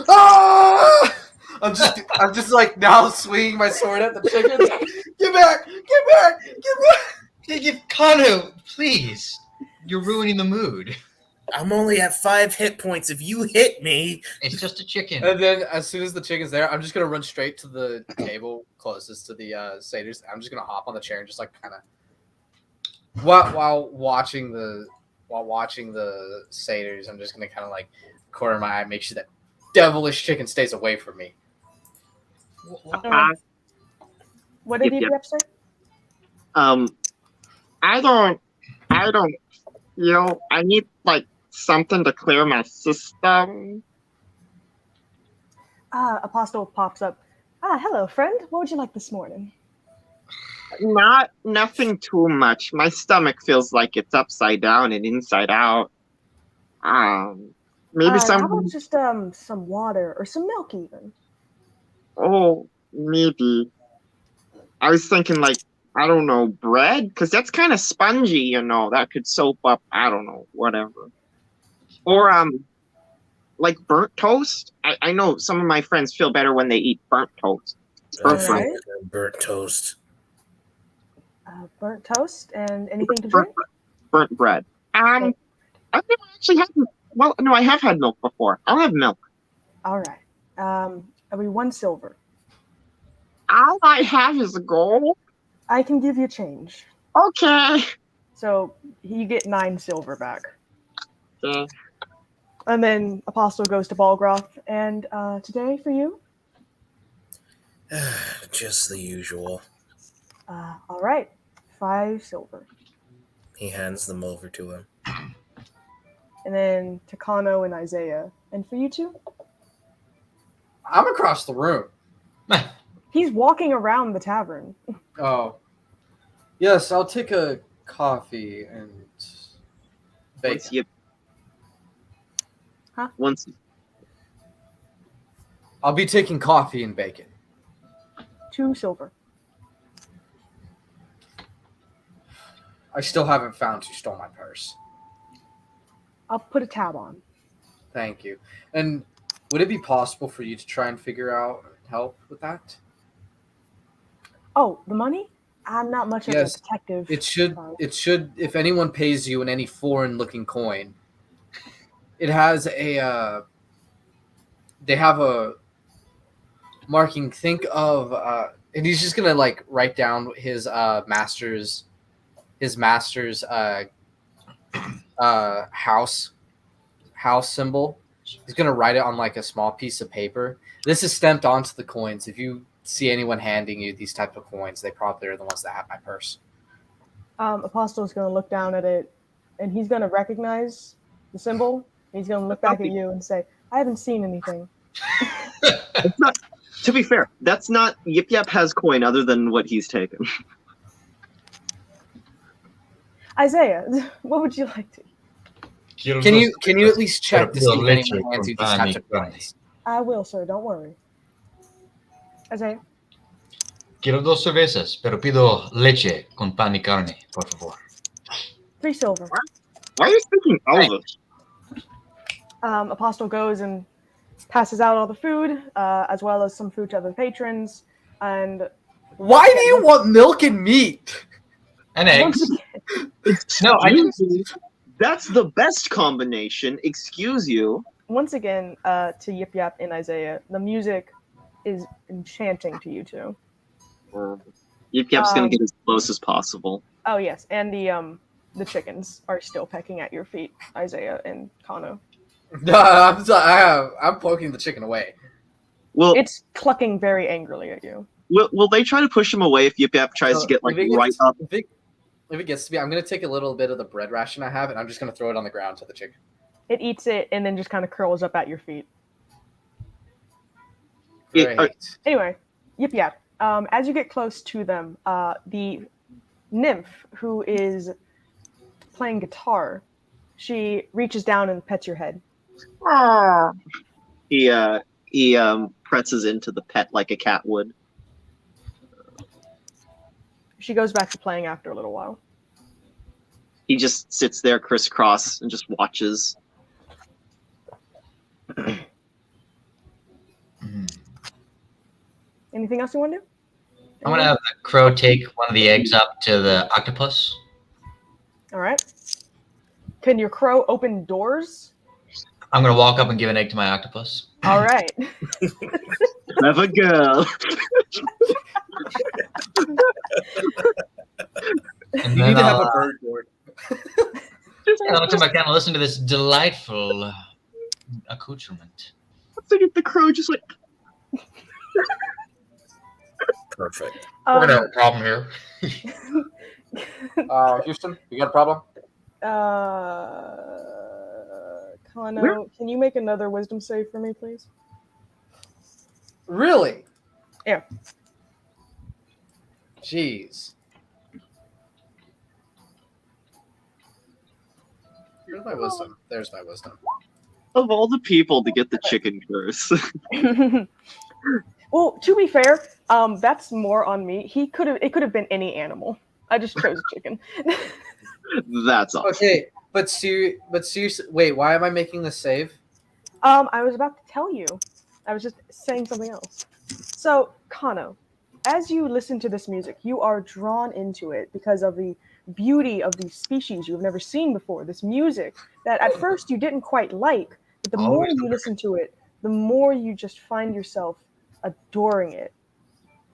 Ah! I'm just like now swinging my sword at the chickens. Get back! Get back! Get back! Kano, please. You're ruining the mood. I'm only at 5 hit points. If you hit me, It's just a chicken. And then as soon as the chicken's there, I'm just gonna run straight to the table closest to the satyrs. I'm just gonna hop on the chair and just like kind of while watching the satyrs. I'm just gonna kind of like corner my eye, make sure that devilish chicken stays away from me. What did you say? I don't feel I need like something to clear my system. Apostle pops up. Hello, friend. What would you like this morning? Nothing too much. My stomach feels like it's upside down and inside out. Maybe How about just some water or some milk even? Oh, maybe. I was thinking like, I don't know, bread? Because that's kind of spongy, you know. That could soak up, I don't know, whatever. Or, like burnt toast. I know some of my friends feel better when they eat burnt toast. Burnt All bread. right. burnt toast. Burnt toast and anything to drink? Burnt bread. I've never actually had, well, no, I have had milk before. I'll have milk. All right. That'll be 1 silver. All I have is gold. I can give you change. Okay. So you get 9 silver back. Okay. And then Apostle goes to Balgroth. And today for you? Just the usual. All right. 5 silver. He hands them over to him. And then Takano and Isaiah. And for you two? I'm across the room. He's walking around the tavern. Oh, yes. I'll take a coffee and bacon. Once you, Huh? once I'll be taking coffee and bacon. 2 silver. I still haven't found who stole my purse. I'll put a tab on. Thank you. And would it be possible for you to try and figure out help with that? Oh, the money? I'm not much of a Yes, detective. It should if anyone pays you in any foreign looking coin, it has a they have a marking. Think of and he's just gonna like write down his master's house symbol. He's gonna write it on like a small piece of paper. This is stamped onto the coins. If you see anyone handing you these type of coins, they probably are the ones that have my purse. Apostle's going to look down at it, and he's going to recognize the symbol. He's going to look back at you and say, I haven't seen anything. It's not, to be fair, that's not Yip Yap has coin other than what he's taken. Isaiah, what would you like to? Can you at least check to see if anyone hands you these types of coins? I will, sir. Don't worry. Isaiah? Quiero 2 cervezas, pero pido leche con pan y carne, por favor. 3 silver. Why are you speaking Elvish? Apostle goes and passes out all the food, as well as some food to other patrons. And Why do you want milk and meat? And eggs. No, I didn't. That's the best combination. Excuse you. Once again, to Yip Yap and Isaiah, the music is enchanting to you two. Yip Yap's gonna get as close as possible. Oh yes, and the chickens are still pecking at your feet, Isaiah and Kano. I'm poking the chicken away. Well, It's clucking very angrily at you. will they try to push him away if Yip Yap tries to get like right up? If it gets to me, I'm gonna take a little bit of the bread ration I have, and I'm just gonna throw it on the ground to the chicken. It eats it and then just kind of curls up at your feet. Great. Anyway, Yip Yap. As you get close to them, the nymph who is playing guitar, she reaches down and pets your head. Oh, He presses into the pet like a cat would. She goes back to playing after a little while. He just sits there crisscross and just watches. Anything else you want to do? I'm gonna have the crow take one of the eggs up to the octopus. All right. Can your crow open doors? I'm gonna walk up and give an egg to my octopus. All right. Clever girl. And You then need to have I'll, a bird board. I'll come back down and listen to this delightful accoutrement. Look at the crow just like Perfect. We're gonna have a problem here. Houston, you got a problem? Kano, can you make another wisdom save for me, please? Really? Yeah. Jeez. Where's my wisdom? There's my wisdom. of all the people to get the chicken curse. Well, to be fair, that's more on me. It could have been any animal. I just chose chicken. That's awesome. Okay, but seriously, wait, why am I making this save? I was about to tell you. I was just saying something else. So, Kano, as you listen to this music, you are drawn into it because of the beauty of these species you've never seen before. This music that at first you didn't quite like, but the more you listen to it, the more you just find yourself adoring it.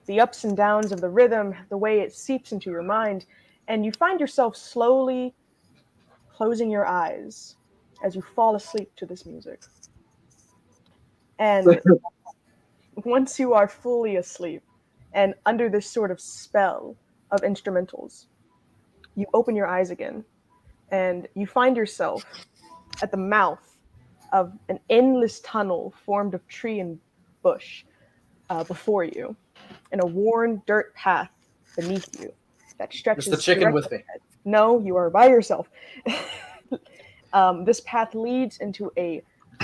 The ups and downs of the rhythm, the way it seeps into your mind, and you find yourself slowly closing your eyes as you fall asleep to this music. And once you are fully asleep and under this sort of spell of instrumentals, you open your eyes again and you find yourself at the mouth of an endless tunnel formed of tree and bush before you, and a worn dirt path beneath you that stretches. Is the chicken directly with me? ahead. No, you are by yourself. This path leads into a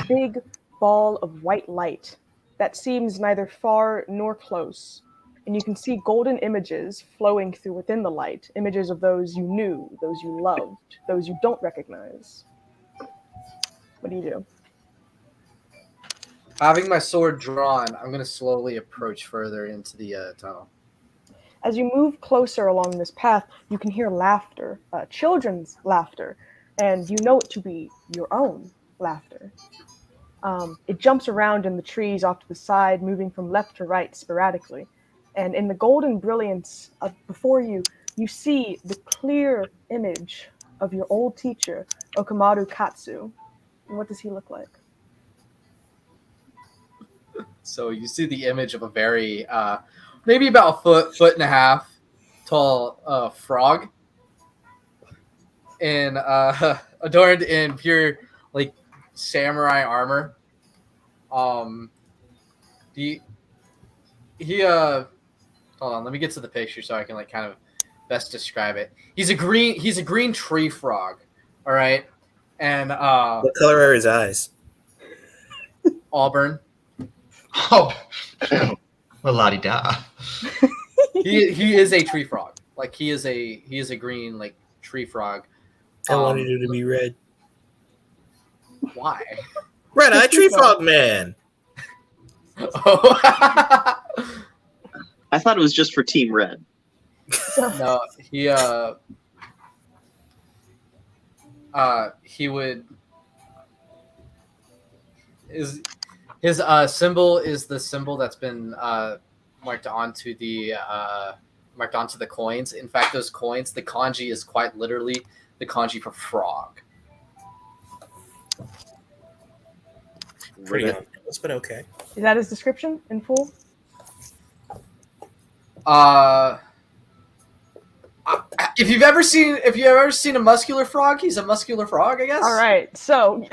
big ball of white light that seems neither far nor close. And you can see golden images flowing through within the light, images of those you knew, those you loved, those you don't recognize. What do you do? Having my sword drawn, I'm going to slowly approach further into the tunnel. As you move closer along this path, you can hear laughter, children's laughter, and you know it to be your own laughter. It jumps around in the trees off to the side, moving from left to right sporadically. And in the golden brilliance before you, you see the clear image of your old teacher, Okamaru Katsu. And what does he look like? So you see the image of a very, maybe about a foot and a half tall frog, and adorned in pure like samurai armor. He hold on, let me get to the picture so I can like kind of best describe it. He's a green tree frog, all right, and What color are his eyes? auburn. Oh, well, la-di-da. He is a tree frog. Like he is a green like tree frog. I wanted it to be red. Why? Red Eye Tree Frog Man. Oh. I thought it was just for Team Red. No, he would his symbol is the symbol that's been marked onto the coins. In fact, those coins, the kanji is quite literally the kanji for frog. Pretty honest, but okay. Is that his description in full? If you've ever seen a muscular frog, he's a muscular frog, I guess. All right, so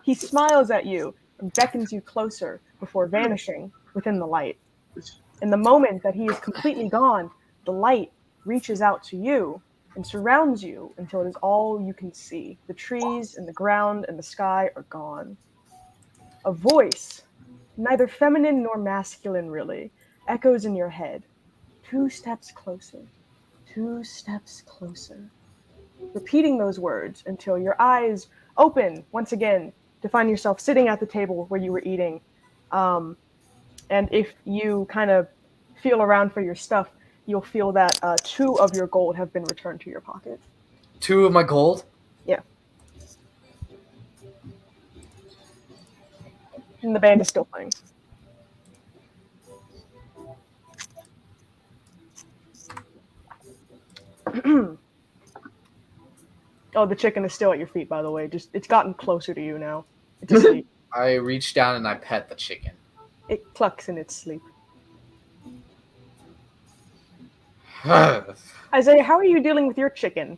he smiles at you and beckons you closer before vanishing within the light. In the moment that he is completely gone, the light reaches out to you and surrounds you until it is all you can see. The trees and the ground and the sky are gone. A voice, neither feminine nor masculine really, echoes in your head. 2 steps closer. 2 steps closer. repeating those words until your eyes open once again to find yourself sitting at the table where you were eating. Um, and if you kind of feel around for your stuff, you'll feel that 2 of your gold have been returned to your pocket. 2 of my gold. Yeah. And the band is still playing. Oh, the chicken is still at your feet, by the way. Just it's gotten closer to you now. It's asleep. I reach down and I pet the chicken. It clucks in its sleep. I'm Isaiah, how are you dealing with your chicken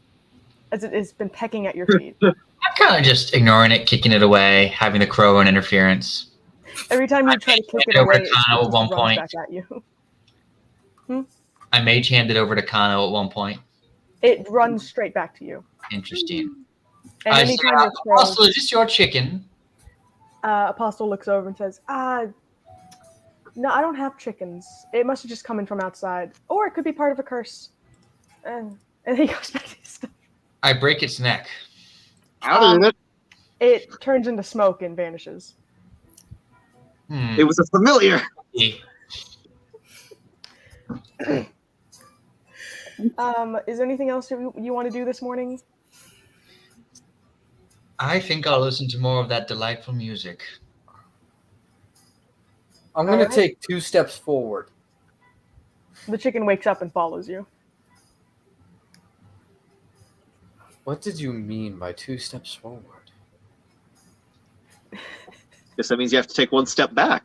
as it has been pecking at your feet? I'm kind of just ignoring it, kicking it away, having the crow and interference. Every time you try to kick it over away, to it Kano at just one runs point. back at you. I mage handed over to Kano at one point. It runs straight back to you. Interesting. And I anytime said, your crow, also, is this your chicken? Apostle looks over and says, no, I don't have chickens. It must have just come in from outside. Or it could be part of a curse. And he goes back to his stuff. I break its neck. I'll eat it. It turns into smoke and vanishes. It was a familiar. Is there anything else you want to do this morning? I think I'll listen to more of that delightful music. going Alright. to take 2 steps forward. The chicken wakes up and follows you. What did you mean by 2 steps forward? Guess that means you have to take 1 step back.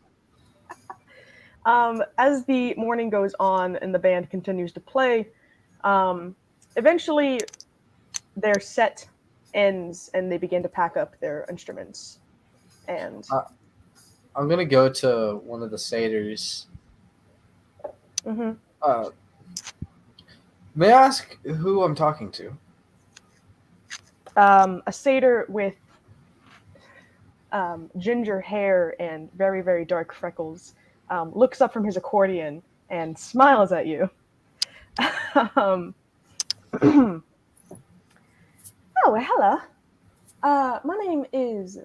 As the morning goes on and the band continues to play, eventually their set ends and they begin to pack up their instruments. And I'm going to go to one of the satyrs. Mhm. May I ask who I'm talking to? A satyr with ginger hair and very, very dark freckles looks up from his accordion and smiles at you. Oh, hello. My name is...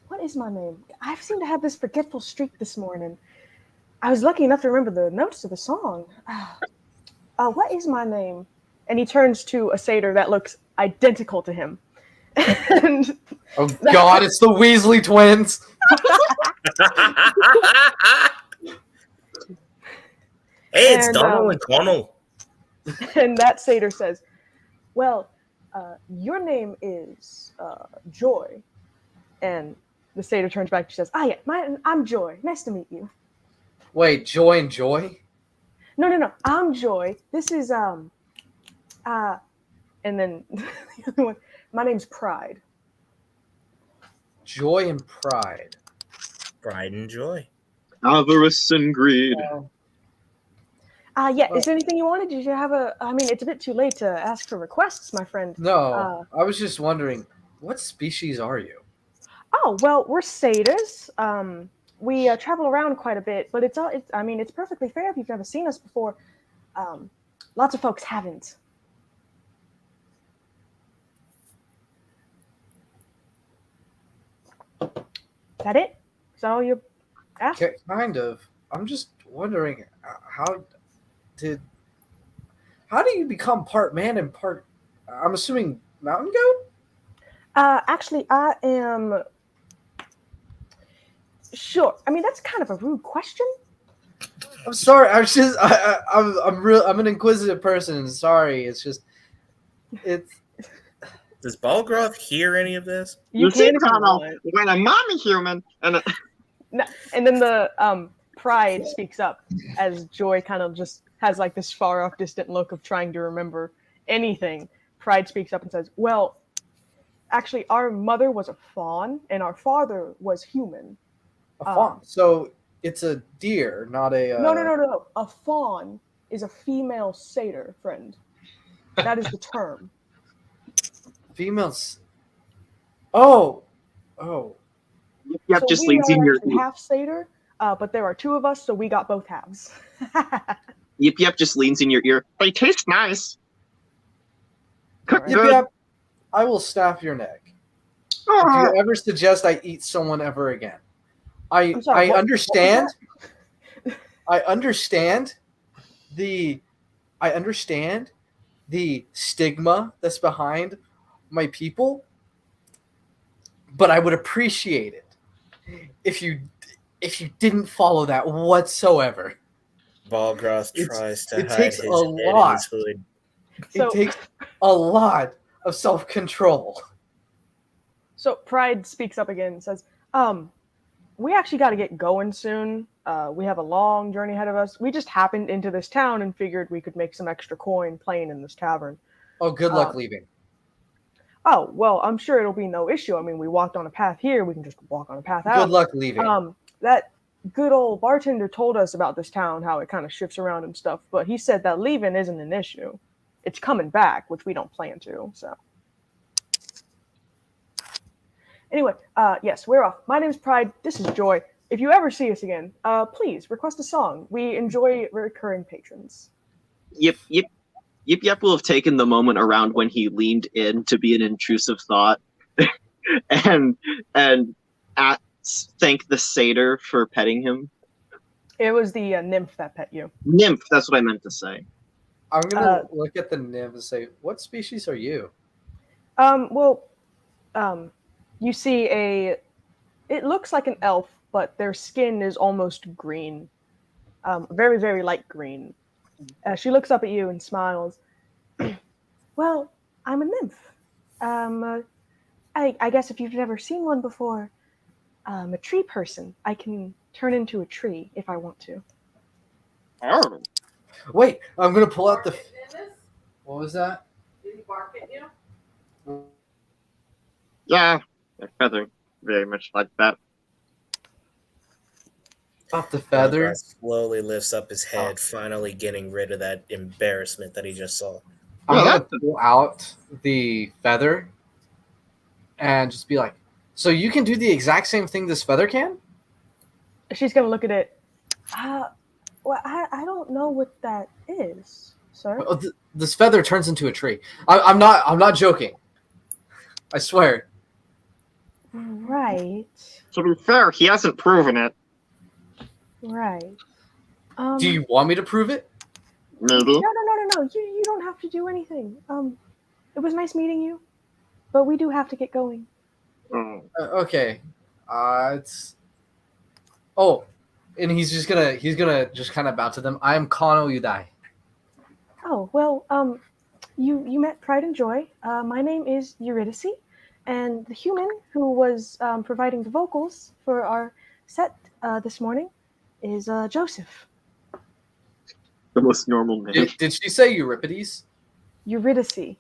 What is my name? I seem to have this forgetful streak this morning. I was lucky enough to remember the notes of the song. What is my name? And he turns to a satyr that looks identical to him. And Oh God, it's the Weasley twins. Hey, it's And, Donald and Connell. and that satyr says, well, your name is Joy. And the satyr turns back and says, yeah, I'm Joy. Nice to meet you. Wait, Joy and Joy? No. I'm Joy. This is, and then the other one, my name's Pride. Joy and Pride. Pride and joy. Avarice and greed. Yeah, is there anything you wanted? Did you have it's a bit too late to ask for requests, my friend. No, I was just wondering, what species are you? Oh, well, we're satyrs. We travel around quite a bit, but it's perfectly fair if you've never seen us before. Lots of folks haven't. Is that it? Is that all you asked? Kind of. I'm just wondering, how do you become part man and part? I'm assuming mountain goat. Actually, I am. Sure. I mean, that's kind of a rude question. I'm sorry. I'm just. I'm an inquisitive person. Sorry. It's. Does Balgroth hear any of this? You see, can if you Connell, want. when a mommy human and And then the Pride speaks up as Joy kind of just has like this far off distant look of trying to remember anything. Pride speaks up and says, well, actually, our mother was a fawn and our father was human. A fawn. So it's a deer, not a. No. A fawn is a female satyr, friend. That is the term. Females. Oh. Yep, So just we leans are in your actually half satyr, but there are 2 of us, so we got both halves. yep, just leans in your ear. they taste nice. All right. Yip Good. yap, I will snap your neck if Oh, you ever suggest I eat someone ever again. I'm sorry. I what understand. was I understand the I understand the stigma that's behind my people, but I would appreciate it if you didn't follow that whatsoever. Balgroth It's tries to it hide takes a his head in lot. his hood. It So, takes a lot of self-control. so Pride speaks up again and says, we actually got to get going soon. We have a long journey ahead of us. We just happened into this town and figured we could make some extra coin playing in this tavern. Oh, good luck Um, leaving. oh, well, I'm sure it'll be no issue. I mean, we walked on a path here. We can just walk on a path Good out. luck leaving. That good old bartender told us about this town, how it kind of shifts around and stuff. But he said that leaving isn't an issue. It's coming back, which we don't plan to. So anyway, yes, we're off. My name's Pride. This is Joy. If you ever see us again, please request a song. We enjoy recurring patrons. Yip Yip Yip Yip will have taken the moment around when he leaned in to be an intrusive thought, and at, thank the satyr for petting him. It was the nymph that pet you. Nymph, that's what I meant to say. I'm gonna look at the nymph and say, "What species are you?" Well, you see it looks like an elf, but their skin is almost green, very, very light green. She looks up at you and smiles. Well, I'm a nymph. I guess if you've never seen one before, I'm a tree person. I can turn into a tree if I want to. oh. Wait, I'm gonna pull out the. What was that? Did he bark at you? Yeah, a feather. Very much like that. Off the feather. Balgroth slowly lifts up his head, finally getting rid of that embarrassment that he just saw. I'm Well, gonna pull out the feather and just be like, "So you can do the exact same thing this feather can?" She's gonna look at it. Well, I don't know what that is, sir. Oh, this feather turns into a tree. I'm not joking. I swear. Right, To be fair, he hasn't proven it. right. Do you want me to prove it? Maybe. No. You don't have to do anything. It was nice meeting you, but we do have to get going. Oh. Okay. It's. Oh, and he's gonna just kind of bow to them. I am Kano Udai. Oh well, you met Pride and Joy. My name is Eurydice, and the human who was providing the vocals for our set this morning is Joseph. The most normal name. Did she say Euripides? Eurydice.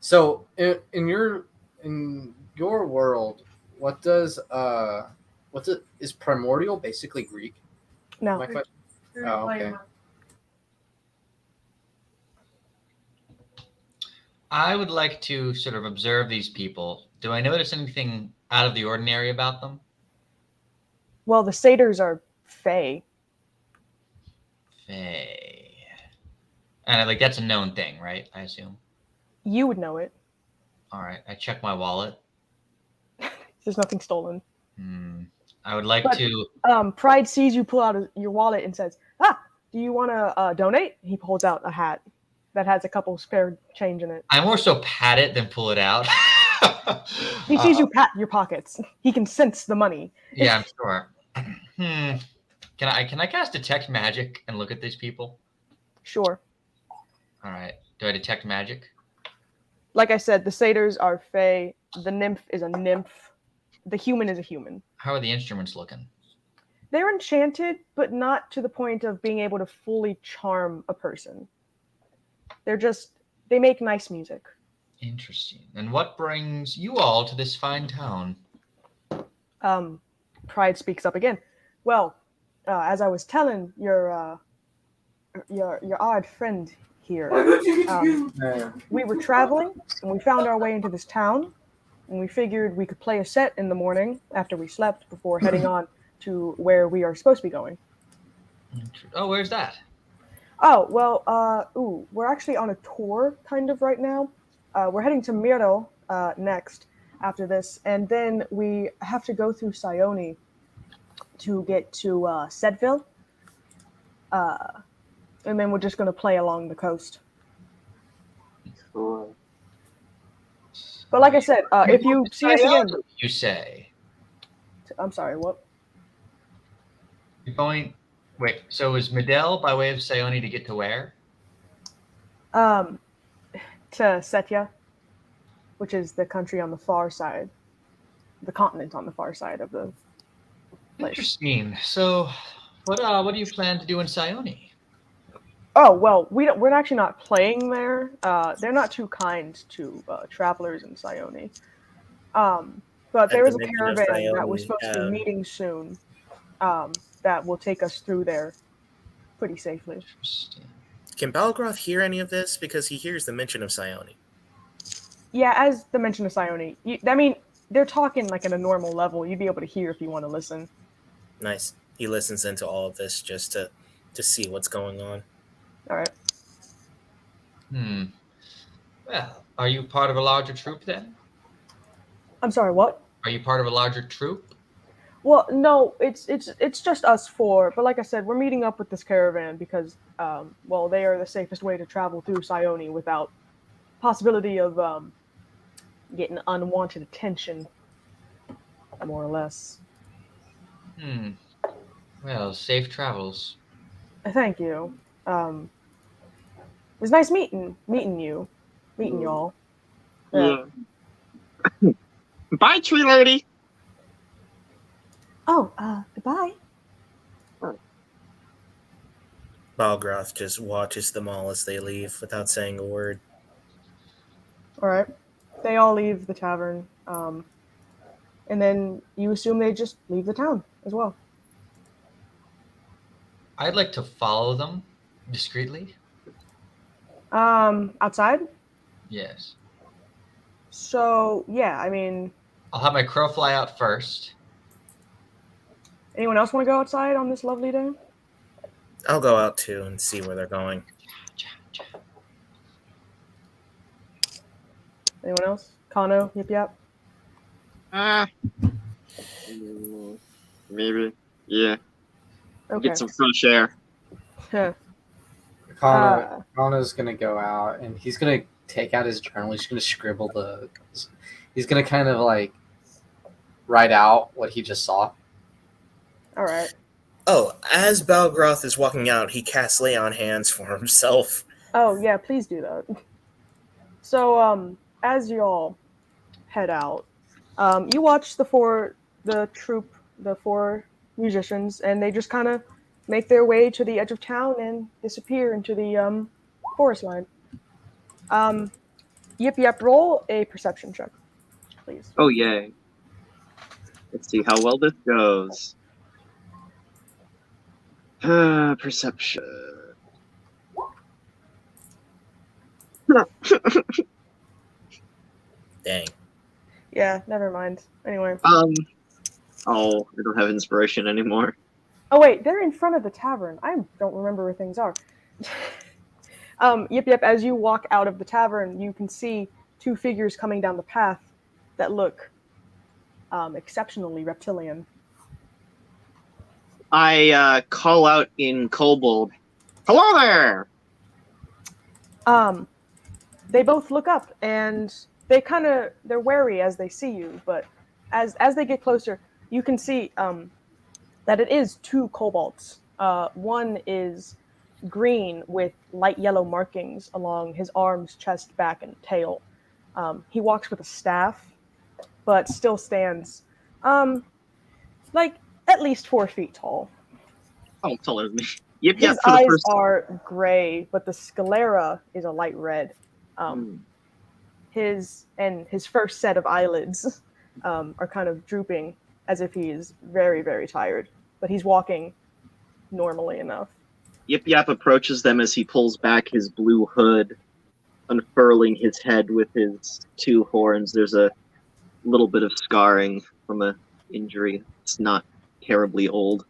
So in your world, is primordial basically Greek? No, My question. Oh, okay. I would like to sort of observe these people. Do I notice anything out of the ordinary about them? well, the satyrs are fey. Faye. And like that's a known thing, right? I assume. You would know it. All right. I check my wallet. There's nothing stolen. I would like But- to. Pride sees you pull out your wallet and says, do you want to donate? He pulls out a hat that has a couple spare change in it. I more so pat it than pull it out. He sees you pat your pockets. He can sense the money. Yeah, I'm sure. Can I cast detect magic and look at these people? Sure. All right. Do I detect magic? Like I said, the satyrs are fey. The nymph is a nymph. The human is a human. How are the instruments looking? They're enchanted, but not to the point of being able to fully charm a person. They make nice music. Interesting. And what brings you all to this fine town? Pride speaks up again. Well, as I was telling your odd friend here, we were traveling and we found our way into this town, and we figured we could play a set in the morning after we slept before heading on to where we are supposed to be going. Oh, where's that? Oh, well, we're actually on a tour kind of right now. we're heading to Miro next after this, and then we have to go through Sione to get to Sedville, and then we're just going to play along the coast. Cool. But like I said, if you see us again, You say I'm sorry, what? you're going. Wait, so is Medell by way of Sione to get to where? Um, to Setya, which is the country on the far side, the continent on the far side of the place. Interesting. So, what do you plan to do in Sione? Oh well, we're actually not playing there. They're not too kind to travelers in Sione. But At there the is a mention of caravan that we're Sione, supposed to be meeting soon. That will take us through there pretty safely. Interesting. can Balgroth hear any of this? Because he hears the mention of Sione. Yeah, as the mention of Sione, I mean, they're talking like at a normal level. You'd be able to hear if you want to listen. Nice. He listens into all of this just to see what's going on. All right. Well, are you part of a larger troop then? I'm sorry. What? Are you part of a larger troop? Well, no, it's just us four. But like I said, we're meeting up with this caravan because, well, they are the safest way to travel through Sione without possibility of getting unwanted attention, more or less. Well, safe travels. Thank you. It was nice meeting you, meeting y'all. Yeah. Bye, tree lady. Oh, goodbye. Balgroth just watches them all as they leave without saying a word. All right. They all leave the tavern, and then you assume they just leave the town as well. I'd like to follow them discreetly. Outside. Yes. So yeah, I mean, I'll have my crow fly out first. anyone else want to go outside on this lovely day? I'll go out too and see where they're going. Anyone else? Kano, yip yap. Maybe. Yeah. Okay. Get some fresh air. Kano's gonna go out and he's gonna take out his journal. He's gonna scribble He's gonna kind of like write out what he just saw. All right. Oh, as Balgroth is walking out, he casts Lay on Hands for himself. Oh yeah, please do that. So as y'all head out, you watch the four musicians, and they just kind of make their way to the edge of town and disappear into the forest line. Yip yap, roll a perception check, please. Oh, yay. Let's see how well this goes. Perception. Dang. Yeah, never mind. Anyway. Oh, I don't have inspiration anymore. Oh wait, they're in front of the tavern. I don't remember where things are. Yip yip, as you walk out of the tavern, you can see two figures coming down the path that look exceptionally reptilian. I call out in Kobold. Hello there! They both look up and they're wary as they see you, but as they get closer, you can see that it is two kobolds. One is green with light yellow markings along his arms, chest, back, and tail. He walks with a staff, but still stands like at least 4 feet tall. Oh, taller than me. Yep, His for the eyes first. are gray, but the sclera is a light red. His first set of eyelids are kind of drooping as if he is very, very tired, but he's walking normally enough. Yip Yap approaches them as he pulls back his blue hood, unfurling his head with his two horns. There's a little bit of scarring from a injury. It's not terribly old.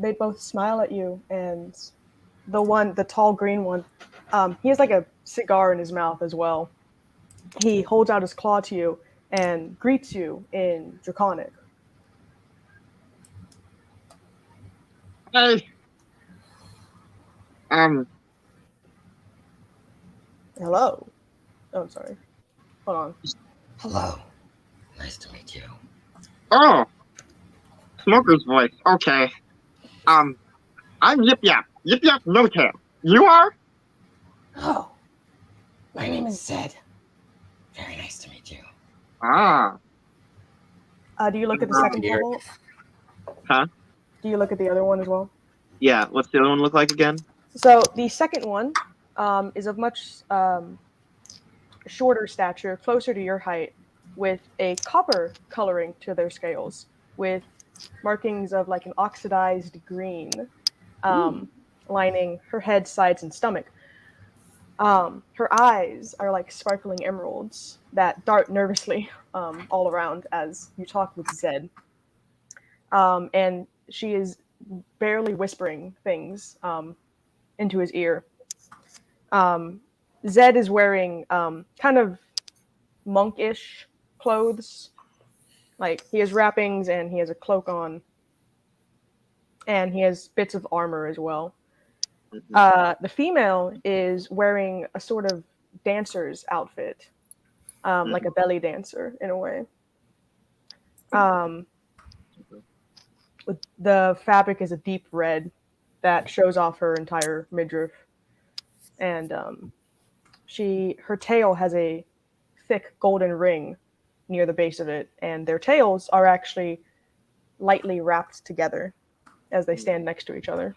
They both smile at you, and the tall green one, He has like a cigar in his mouth as well. He holds out his claw to you and greets you in Draconic. Hey, um, Hello. Oh, I'm sorry. Hold on. Hello. Nice to meet you. oh, Smoker's voice. Okay. I'm Yip Yap. Yip Yap No Tail. You are? Oh, my name is Zed. Very nice to meet you. Ah, Do you look at the Oh, second dear. kobold? Huh? Do you look at the other one as well? Yeah. What's the other one look like again? So the second one is of much shorter stature, closer to your height, with a copper coloring to their scales, with markings of like an oxidized green lining her head, sides, and stomach. Her eyes are like sparkling emeralds that dart nervously all around as you talk with Zed. And she is barely whispering things into his ear. Zed is wearing kind of monkish clothes. Like he has wrappings and he has a cloak on, and he has bits of armor as well. The female is wearing a sort of dancer's outfit, like a belly dancer in a way. Um, the fabric is a deep red that shows off her entire midriff, and her tail has a thick golden ring near the base of it, and their tails are actually lightly wrapped together as they stand next to each other.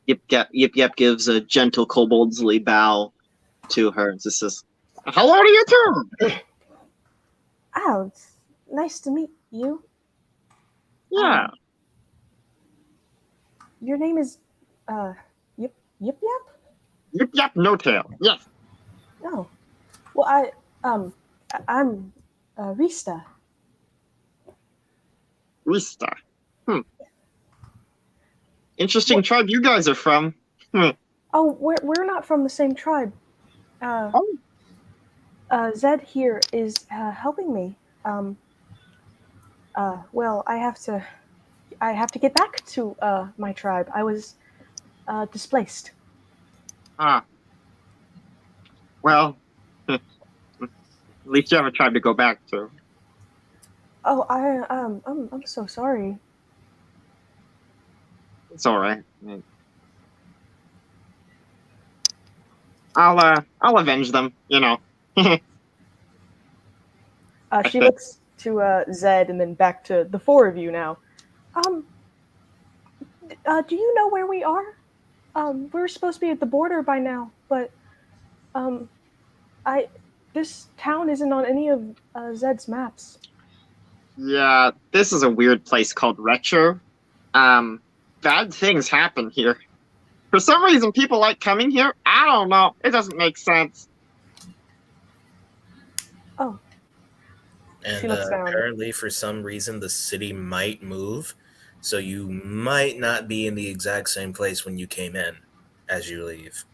Yip Yap gives a gentle koboldly bow to her and just says, "Hello to you too." Oh, it's nice to meet you. yeah. Your name is Yip Yip Yap? Yip Yap No Tail. Yes. Oh, well, I'm Rista. Rista. Interesting tribe you guys are from. Oh, we're not from the same tribe. Uh, Oh. Zed here is helping me. Well, I have to get back to my tribe. I was displaced. Ah. Well, at least you have a tribe to go back to. Oh, I'm so sorry. It's all right. I'll avenge them. You know. She looks to Zed and then back to the four of you now. Um, do you know where we are? We're supposed to be at the border by now, but um, I this town isn't on any of Zed's maps. Yeah, this is a weird place called Retro. Bad things happen here. For some reason, people like coming here. I don't know. It doesn't make sense. Oh, And she looks down. apparently, for some reason, the city might move, so you might not be in the exact same place when you came in as you leave.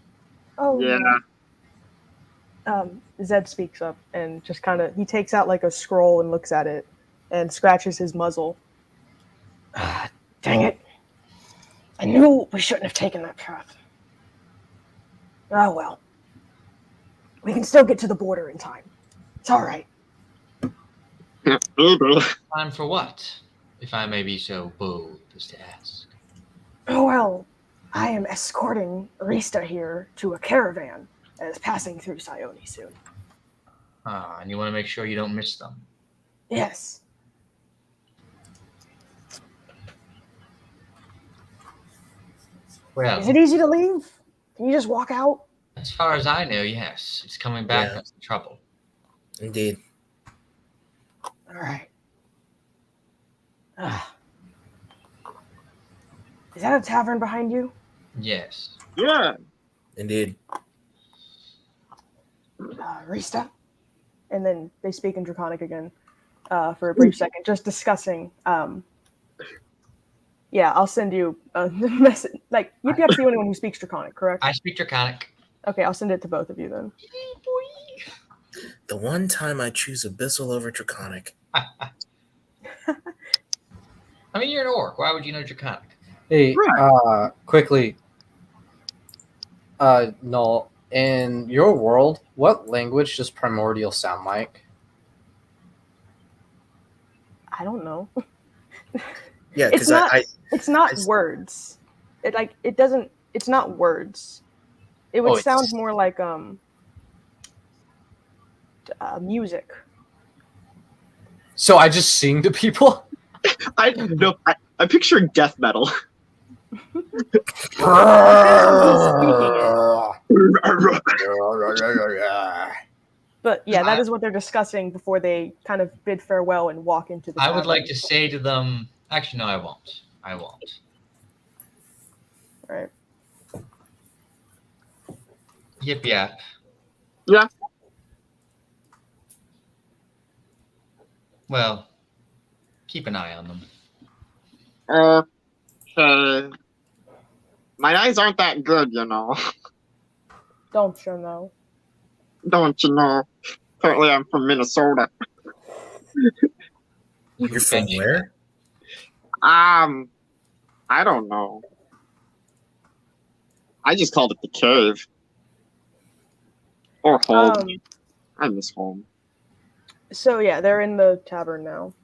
Oh Yeah. no. Zed speaks up and just kind of he takes out like a scroll and looks at it and scratches his muzzle. Dang it. I knew we shouldn't have taken that path. Oh well. We can still get to the border in time. It's all right. Maybe. Time for what, if I may be so bold as to ask? Oh well. I am escorting Rista here to a caravan that is passing through Sione soon. And you want to make sure you don't miss them. Yes. Well, Is it easy to leave? Can you just walk out? as far as I know, yes. It's coming back Yeah. that's the trouble. Indeed. All right. Is that a tavern behind you? Yes. Yeah. Indeed. Rista? And then they speak in Draconic again for a brief second, just discussing Yeah, I'll send you a message. Like, you're perhaps the only one who speaks Draconic, correct? I speak Draconic. Okay, I'll send it to both of you then. The one time I choose Abyssal over Draconic. I mean, you're an orc. Why would you know Draconic? Hey, quickly, Null, in your world, what language does Primordial sound like? I don't know. Yeah, It's because not. I It's not I- words. It doesn't. It's not words. It would Oh, it's- sound more like music. So I just sing to people? I'm picturing death metal. But yeah, that is what they're discussing before they kind of bid farewell and walk into the I would tavern. like to say to them. Actually, no, I won't. I won't. Right. Yip yap. Yeah. Well, keep an eye on them. Okay. My eyes aren't that good, you know. Don't you know? Don't you know? Apparently, I'm from Minnesota. You're from where? I don't know. I just called it the cave. Or home. I miss home. So yeah, they're in the tavern now.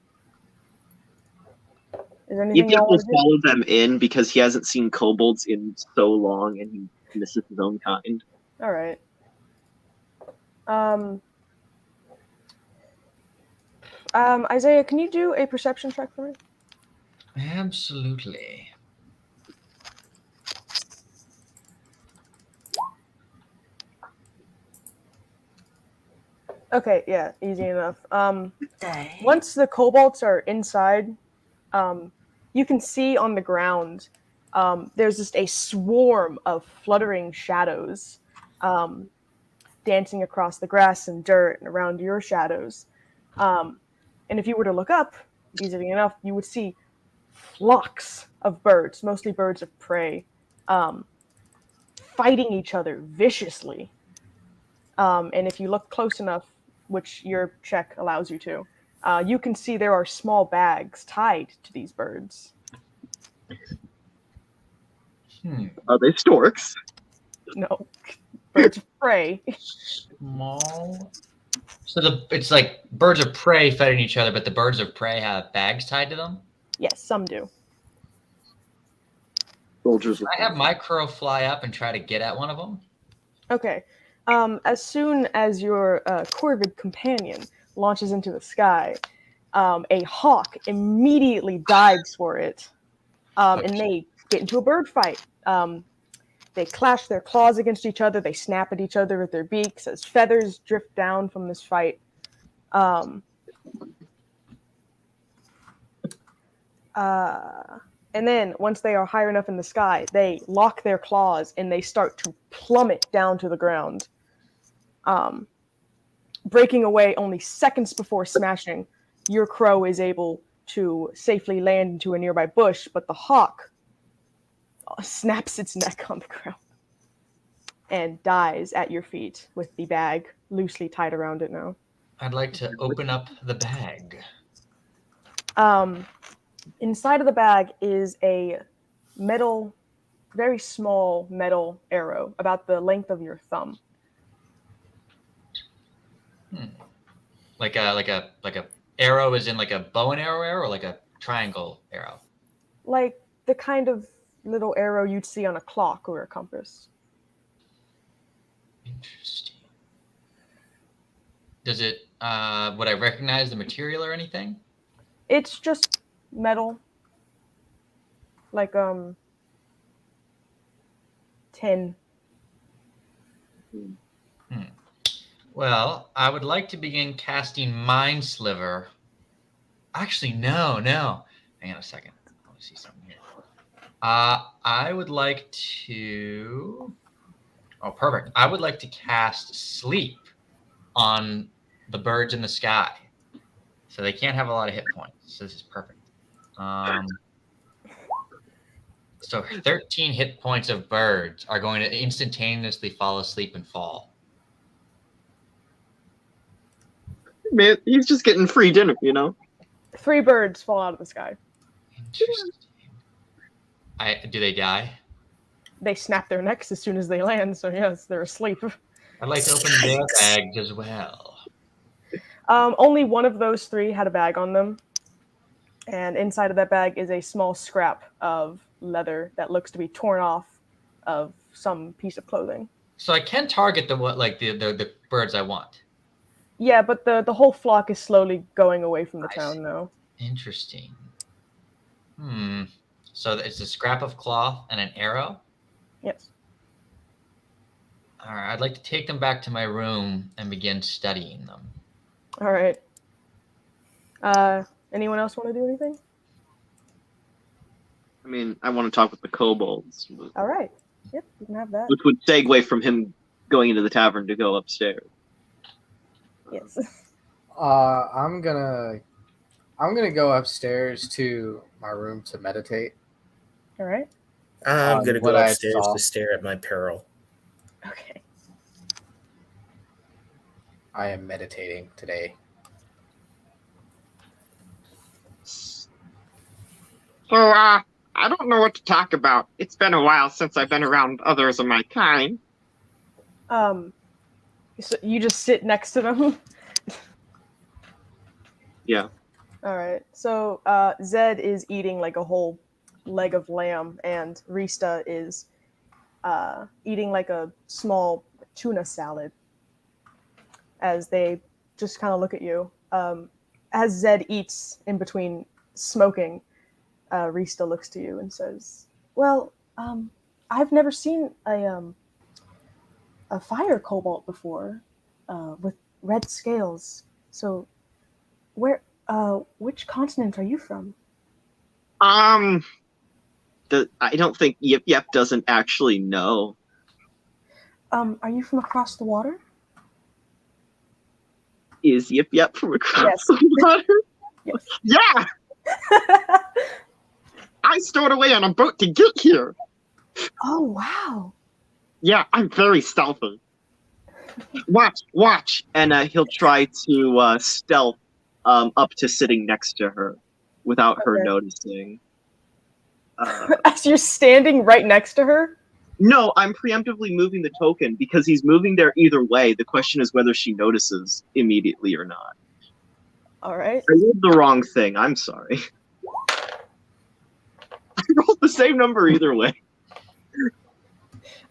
Is there anything Ethan y'all will want to do? follow them in because he hasn't seen kobolds in so long and he misses his own kind. All right. Isaiah, can you do a perception check for me? Absolutely. Okay, yeah, easy enough. Once the kobolds are inside, you can see on the ground there's just a swarm of fluttering shadows dancing across the grass and dirt and around your shadows. And if you were to look up, easily enough, you would see flocks of birds, mostly birds of prey, fighting each other viciously. And if you look close enough, which your check allows you to, you can see there are small bags tied to these birds. Are they storks? No, birds of prey. Small. So it's like birds of prey fighting each other, but the birds of prey have bags tied to them. Yes, some do. Soldiers Can with I have my crow fly up and try to get at one of them? Okay. As soon as your corvid companion launches into the sky, a hawk immediately dives for it, and they get into a bird fight. They clash their claws against each other. They snap at each other with their beaks as feathers drift down from this fight. And then once they are higher enough in the sky, they lock their claws and they start to plummet down to the ground, breaking away only seconds before smashing. Your crow is able to safely land into a nearby bush, but the hawk snaps its neck on the ground and dies at your feet with the bag loosely tied around it now. I'd like to open up the bag. Inside of the bag is a metal, very small metal arrow, about the length of your thumb. Like a arrow is in like a bow and arrow or like a triangle arrow? Like the kind of little arrow you'd see on a clock or a compass. Interesting. Does it, would I recognize the material or anything? It's just metal. Like, tin. Well, I would like to begin casting Mind Sliver. Actually, no. Hang on a second. I want to see something here. I would like to... Oh, perfect. I would like to cast Sleep on the birds in the sky. So they can't have a lot of hit points. So this is perfect. So 13 hit points of birds are going to instantaneously fall asleep and fall. Man, he's just getting free dinner, you know? 3 birds fall out of the sky. Interesting. Do they die? They snap their necks as soon as they land, so yes, they're asleep. I'd like to open their bags as well. Only one of those 3 had a bag on them, and inside of that bag is a small scrap of leather that looks to be torn off of some piece of clothing. So I can target the birds I want. Yeah, but the whole flock is slowly going away from the I town see. now. Interesting. So it's a scrap of cloth and an arrow? Yes. All right, I'd like to take them back to my room and begin studying them. All right. Anyone else want to do anything? I mean, I want to talk with the kobolds, All right. Yep, you can have that. which would segue from him going into the tavern to go upstairs. Yes. I'm gonna go upstairs to my room to meditate. All right. I'm gonna what go I upstairs saw. to stare at my peril. Okay. I am meditating today. So, I don't know what to talk about. It's been a while since I've been around others of my kind. So you just sit next to them. Yeah. All right. So Zed is eating like a whole leg of lamb, and Rista is eating like a small tuna salad. As they just kind of look at you. As Zed eats in between smoking, Rista looks to you and says, "Well, I've never seen a fire cobalt before with red scales. So, which continent are you from?" Um, I don't think Yip Yep doesn't actually know. Are you from across the water? Is Yip Yep from across Yes. the water? Yes. yeah, I stowed away on a boat to get here. Oh, wow. Yeah, I'm very stealthy. Watch, and he'll try to stealth up to sitting next to her without her Okay. noticing. As you're standing right next to her? No, I'm preemptively moving the token because he's moving there either way. The question is whether she notices immediately or not. All right. I rolled the wrong thing. I'm sorry. I rolled the same number either way.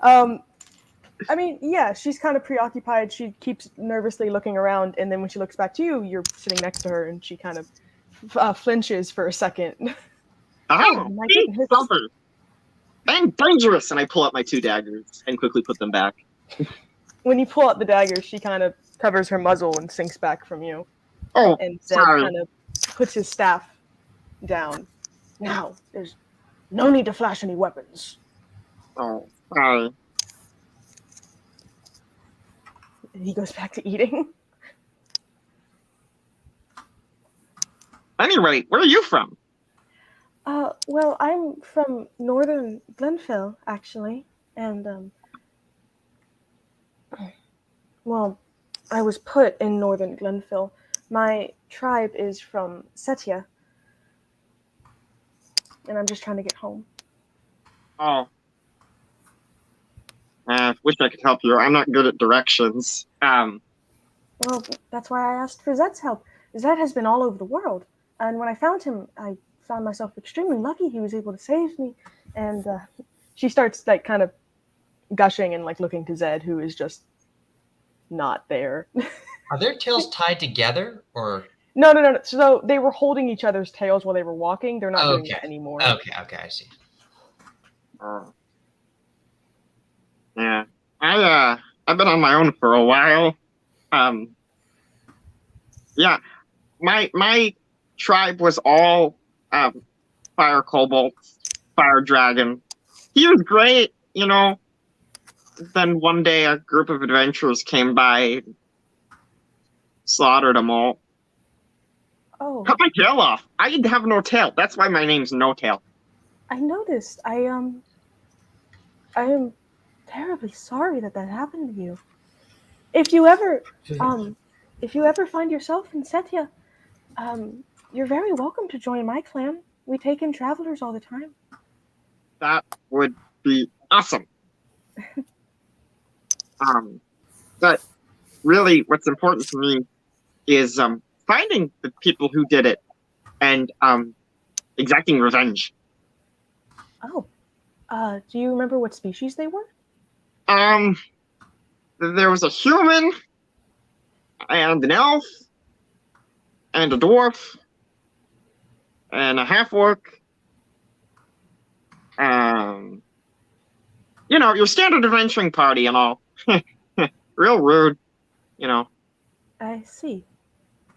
I mean, yeah, she's kind of preoccupied. She keeps nervously looking around, and then when she looks back to you, you're sitting next to her, and she kind of flinches for a second. Oh, my be goodness. stealthy. And dangerous. And I pull out my 2 daggers and quickly put them back. When you pull out the dagger, she kind of covers her muzzle and sinks back from you. Oh, And Zed sorry. kind of puts his staff down. Now, there's no need to flash any weapons. Oh, sorry. And he goes back to eating. Anyway, where are you from? Well, I'm from northern Glenfell, actually. And, well, I was put in northern Glenfell. My tribe is from Setia. And I'm just trying to get home. Oh. Wish I could help you. I'm not good at directions. Well, that's why I asked for Zed's help. Zed has been all over the world. And when I found him, I found myself extremely lucky. He was able to save me. And she starts, like, kind of gushing and, like, looking to Zed, who is just not there. Are their tails tied together, or? No. So they were holding each other's tails while they were walking. They're not doing that anymore. Okay, I see. Yeah. I've been on my own for a while. Yeah. My tribe was all fire kobolds, fire dragon. He was great, you know. Then one day a group of adventurers came by, slaughtered them all. Oh. Cut my tail off. I have no tail. That's why my name's No Tail. I noticed. I am terribly sorry that that happened to you. If you ever, um, if you ever find yourself in Setia, you're very welcome to join my clan. We take in travelers all the time. That would be awesome. Um, but really, what's important to me is finding the people who did it and exacting revenge. Oh, do you remember what species they were? Um, there was a human and an elf and a dwarf and a half orc. Um, your standard adventuring party and all. Real rude, you know. I see.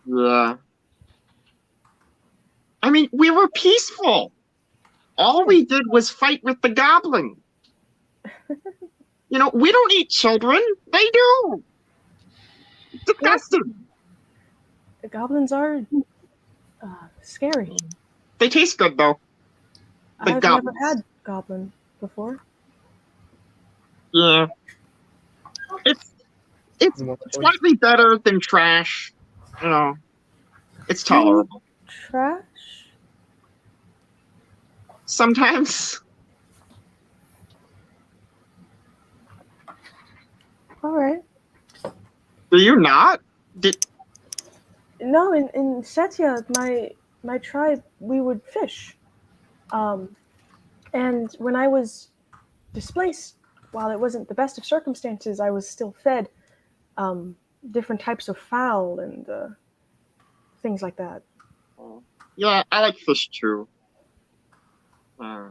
Yeah. I mean, we were peaceful. All we did was fight with the goblin. We don't eat children. They do. Yes, Disgusting. the goblins are scary. They taste good though. The I've never goblins. had goblin before. Yeah. It's slightly better than trash. It's tolerable. Trash? Sometimes. All right. Do you not? No, in Setia, my tribe, we would fish. And when I was displaced, while it wasn't the best of circumstances, I was still fed um, different types of fowl and things like that. Yeah, I like fish too. Huh.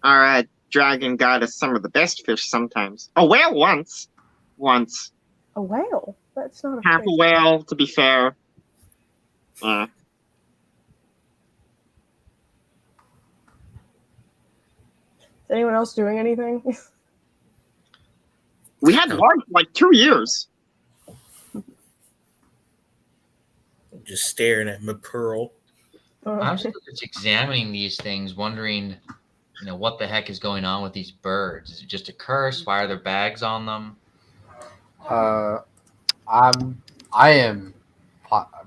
Our dragon got us some of the best fish sometimes. A whale once. Once. A whale? That's not a Half fish. a whale, to be fair. Is anyone else doing anything? We had large for like 2 years. Just staring at my pearl. I'm still just examining these things, wondering, what the heck is going on with these birds? Is it just a curse? Why are there bags on them? I am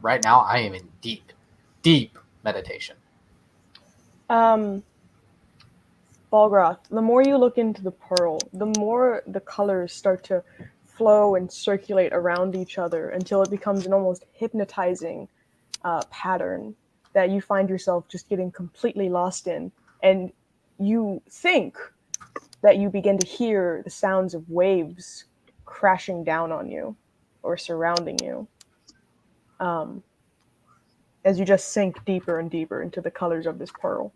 right now. I am in deep meditation. Balgroth, the more you look into the pearl, the more the colors start to flow and circulate around each other until it becomes an almost hypnotizing pattern that you find yourself just getting completely lost in. And you think that you begin to hear the sounds of waves crashing down on you or surrounding you as you just sink deeper and deeper into the colors of this pearl.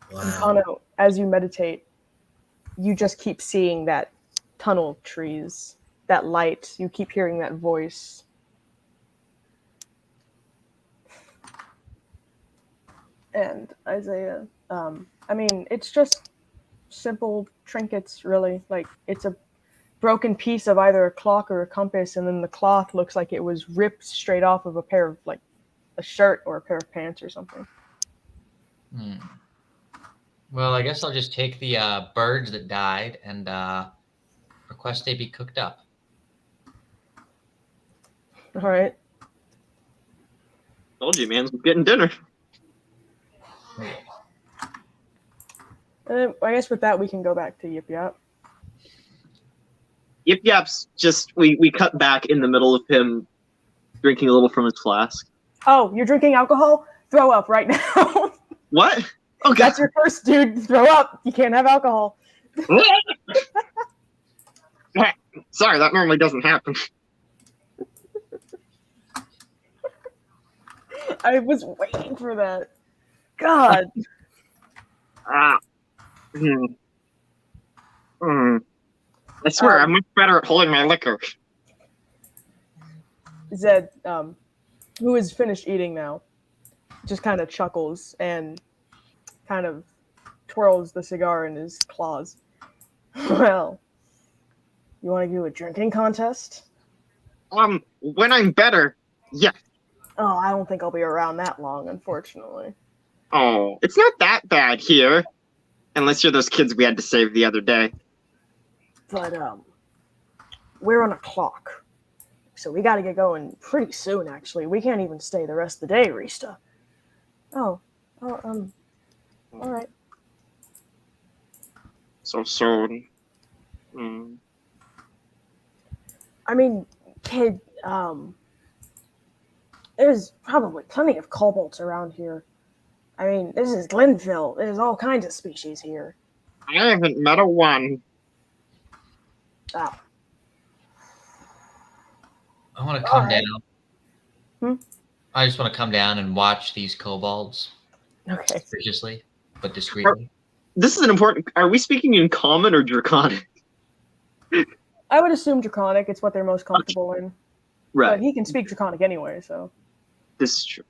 And Wow. Kano, as you meditate, you just keep seeing that tunnel of trees, that light. You keep hearing that voice. And Isaiah, I mean, it's just simple trinkets, really. Like, it's a broken piece of either a clock or a compass, and then the cloth looks like it was ripped straight off of a pair of, like, a shirt or a pair of pants or something. Well, I guess I'll just take the birds that died and request they be cooked up. All right. Told you, man, we're getting dinner. And then, I guess with that, we can go back to Yip Yap. Yip Yap's just, we cut back in the middle of him drinking a little from his flask. Oh, you're drinking alcohol? Throw up right now. What? Oh, God. That's your curse, dude. Throw up. You can't have alcohol. Sorry, that normally doesn't happen. I was waiting for that. God. I swear, I'm much better at holding my liquor. Zed, who is finished eating now, just kind of chuckles and kind of twirls the cigar in his claws. Well, you want to do a drinking contest? When I'm better, yeah. Oh, I don't think I'll be around that long, unfortunately. Oh, it's not that bad here. Unless you're those kids we had to save the other day. But we're on a clock, so we got to get going pretty soon. Actually, we can't even stay the rest of the day, Rista. Oh, all right. So soon. Hmm. I mean, kid, there's probably plenty of kobolds around here. I mean, this is Glenville. There's all kinds of species here. I haven't met a one. Oh, I want to all come right. down. Hmm? I just want to come down and watch these kobolds Okay. suspiciously, but discreetly. This is an important. Are we speaking in common or draconic? I would assume Draconic. It's what they're most comfortable in. But Right. he can speak Draconic anyway, so. This is true.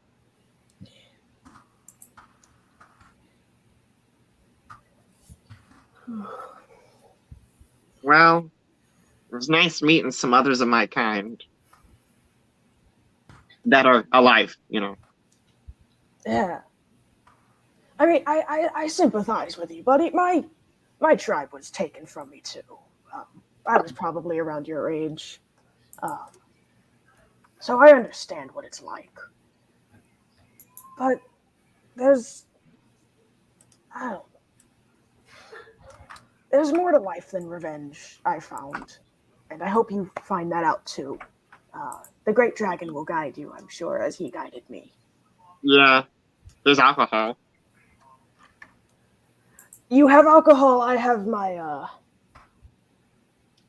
Well, it was nice meeting some others of my kind that are alive, Yeah. I mean, I sympathize with you, buddy. My tribe was taken from me too. I was probably around your age, so I understand what it's like. But there's, I don't. There's more to life than revenge. I found, and I hope you find that out too. The great dragon will guide you, I'm sure, as he guided me. Yeah, there's alcohol. You have alcohol. I have my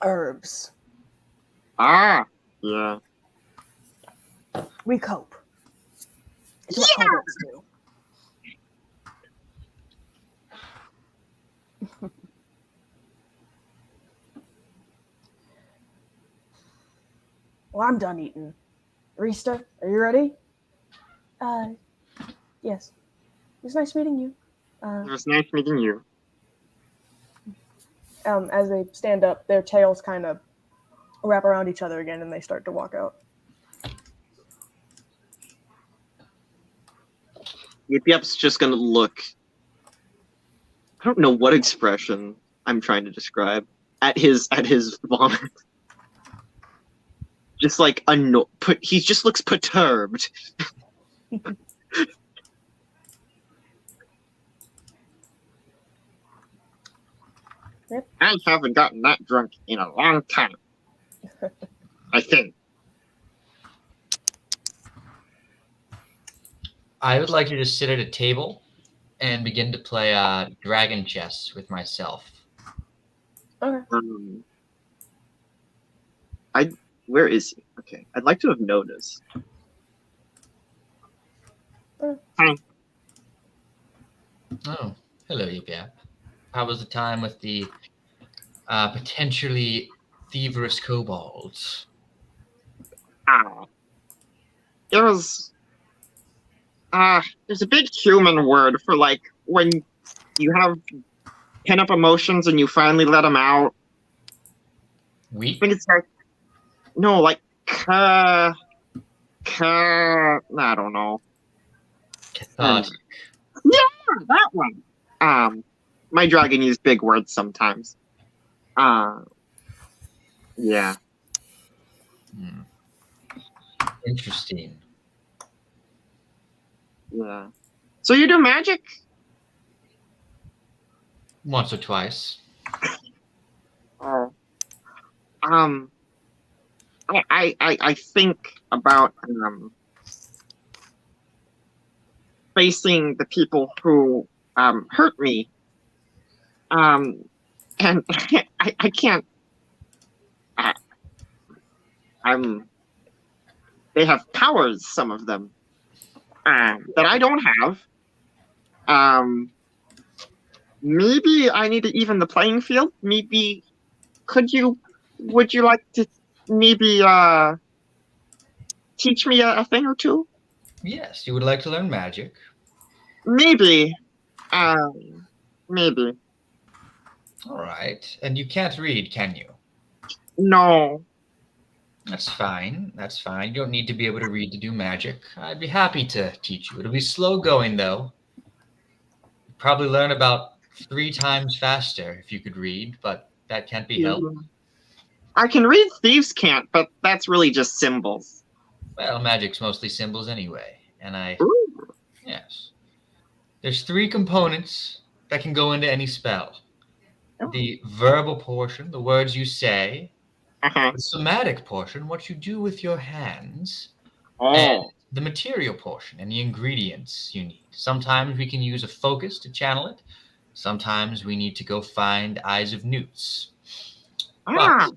herbs. Ah, yeah. We cope. It's what kobolds do. Well, I'm done eating. Rista, are you ready? Yes. It was nice meeting you. It was nice meeting you. As they stand up, their tails kind of wrap around each other again, and they start to walk out. Yip Yap's just gonna look. I don't know what expression I'm trying to describe at his vomit. Just like he just looks perturbed. Yep. I haven't gotten that drunk in a long time. I think. I would like to just sit at a table and begin to play dragon chess with myself. Okay. Where is he? Okay, I'd like to have noticed. Oh, hello, Yip Yap. How was the time with the potentially thieverous kobolds? It was. There's a big human word for like when you have pin up emotions and you finally let them out. I Weep? think it's like no, like I don't know. Cathartic. Yeah, that one. My dragon used big words sometimes. Yeah. Interesting. Yeah. So you do magic? Once or twice. Oh. I think about facing the people who hurt me. And I can't. They have powers, some of them, that I don't have. Maybe I need to even the playing field. Maybe would you like to maybe teach me a thing or two? Yes, you would like to learn magic. Maybe. Maybe. All right. And you can't read, can you? No. That's fine. That's fine. You don't need to be able to read to do magic. I'd be happy to teach you. It'll be slow going, though. probably learn about 3 times faster if you could read, but that can't be helped. I can read Thieves' Cant, but that's really just symbols. Well, magic's mostly symbols anyway, and Ooh. yes. There's 3 components that can go into any spell. The verbal portion, the words you say, Uh-huh. the somatic portion, what you do with your hands, and Oh. the material portion and the ingredients you need. Sometimes we can use a focus to channel it. Sometimes we need to go find eyes of newts. Ah.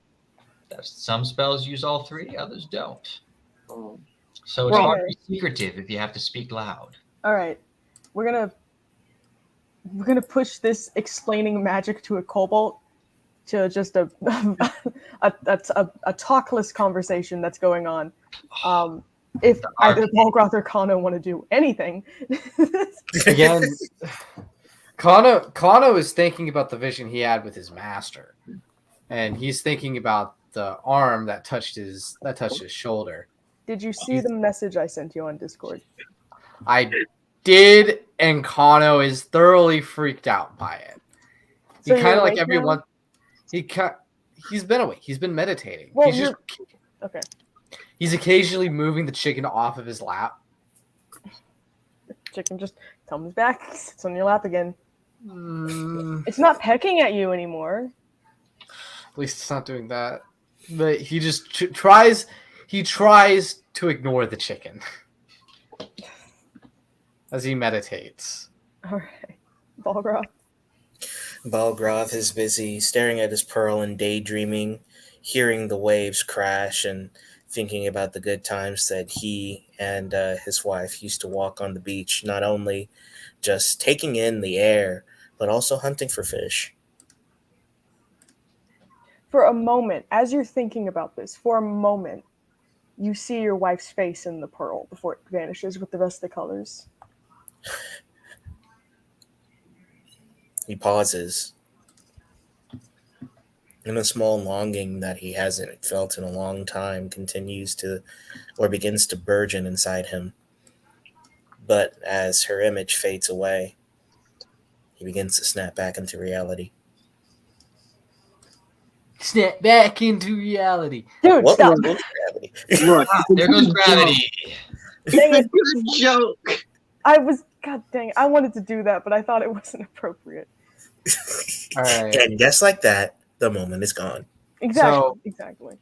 But some spells use all 3, others don't. Oh. So it's Well- hard to be secretive if you have to speak loud. All right, we're gonna push this explaining magic to a kobold to just a a talkless conversation that's going on. If either Balgroth or Kano want to do anything, Again, Kano is thinking about the vision he had with his master, and he's thinking about the arm that touched his shoulder. did you see the message I sent you on Discord? I did, and Kano is thoroughly freaked out by it. He So you're kind of like awake everyone. now? He's been awake. He's been meditating. Well, he's just Okay. he's occasionally moving the chicken off of his lap. Chicken just comes back, sits on your lap again. Mm, It's not pecking at you anymore. at least it's not doing that. But he just tries. He tries to ignore the chicken as he meditates. All right, Balgroth. Balgroth is busy staring at his pearl and daydreaming, hearing the waves crash and thinking about the good times that he and his wife used to walk on the beach, not only just taking in the air, but also hunting for fish. For a moment, as you're thinking about this, for a moment, you see your wife's face in the pearl before it vanishes with the rest of the colors. He pauses, and a small longing that he hasn't felt in a long time continues to, or begins to burgeon inside him. But as her image fades away, he begins to snap back into reality. Snap back into reality. Dude, What stop! was gravity? Look, There goes gravity. Dang it's a it. good joke. God dang it, I wanted to do that, but I thought it wasn't appropriate. All right. And just like that, the moment is gone. Exactly.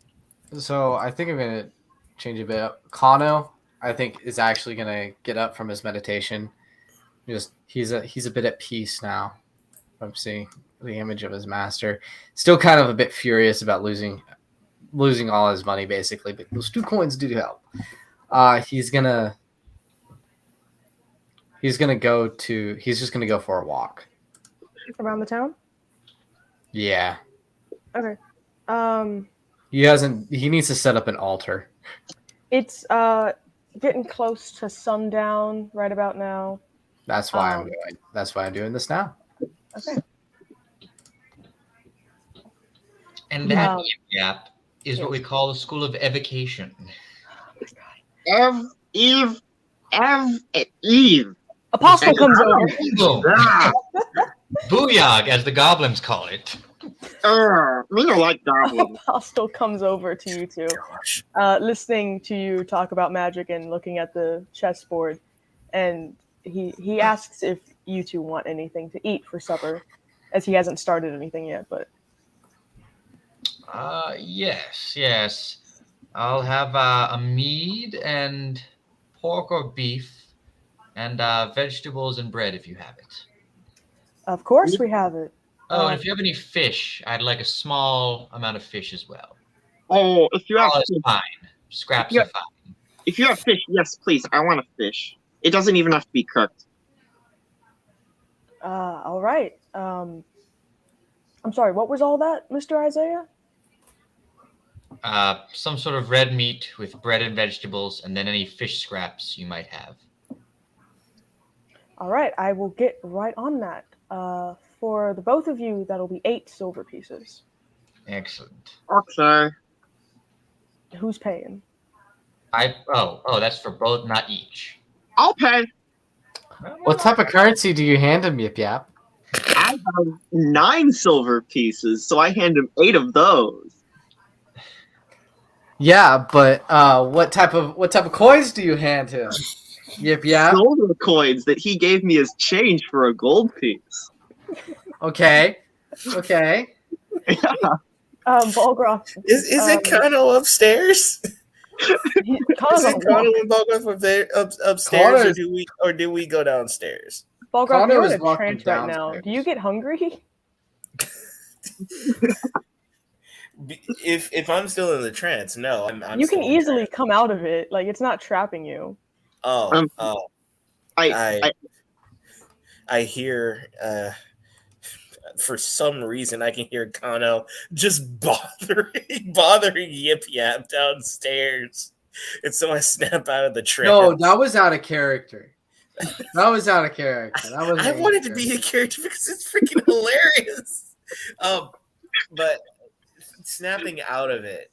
So I think I'm gonna change a bit. Kano, I think, is actually gonna get up from his meditation. He's a bit at peace now. I'm seeing the image of his master. Still kind of a bit furious about losing all his money, basically. But those 2 coins do help. He's just gonna go for a walk. Around the town? Yeah. Okay. He needs to set up an altar. It's getting close to sundown right about now. That's why I'm doing this now. Okay. And that Um, gap is what we call the school of evocation. Eve. Apostle comes over. Boom. Ah, Booyah, as the goblins call it. me don't like goblins. Apostle comes over to you two, Gosh. listening to you talk about magic and looking at the chessboard, and he asks if you two want anything to eat for supper, as he hasn't started anything yet. But Yes. I'll have a mead and pork or beef and vegetables and bread if you have it. of course we have it. Oh, and if you have any fish, I'd like a small amount of fish as well. Oh, if you have All is fish, fine. Scraps Yeah. are fine. if you have fish, yes, please. I want a fish. It doesn't even have to be cooked. All right. I'm sorry. What was all that, Mr. Isaiah? Some sort of red meat with bread and vegetables, and then any fish scraps you might have. All right. I will get right on that. For the both of you, that'll be 8 silver pieces. Excellent. Okay. Who's paying? Oh, that's for both, not each. I'll pay. What type of currency do you hand him, Yip Yap? I have 9 silver pieces, so I hand him 8 of those. Yeah, but what type of coins do you hand him? Yip Yap. Silver coins that he gave me as change for a gold piece. Okay. Okay. Balgroth. Is it Kano upstairs? Kano's Is on it a walk. Kano and Balgroth upstairs, Connor's- or do we go downstairs? Balgroth, Connor you're is in a walking trance right now. downstairs. Do you get hungry? If I'm still in the trance, no, I'm You can still in easily trance. come out of it. Like, it's not trapping you. Oh, I I hear. For some reason, I can hear Kano just bothering Yip Yap downstairs, and so I snap out of the trance. No, that was out of character. That was out of character. That was. I wanted to be a character because it's freaking hilarious. But snapping out of it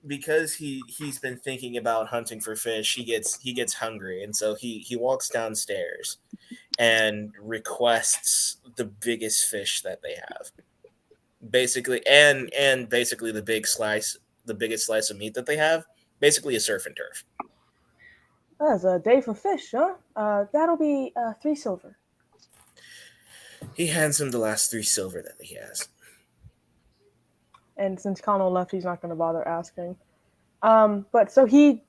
because he's been thinking about hunting for fish. He gets hungry, and so he walks downstairs and requests the biggest fish that they have, basically, and basically the biggest slice of meat that they have, basically a surf and turf. That's a day for fish, huh? That'll be 3 silver. He hands him the last 3 silver that he has. And since Kano left, he's not going to bother asking. But so he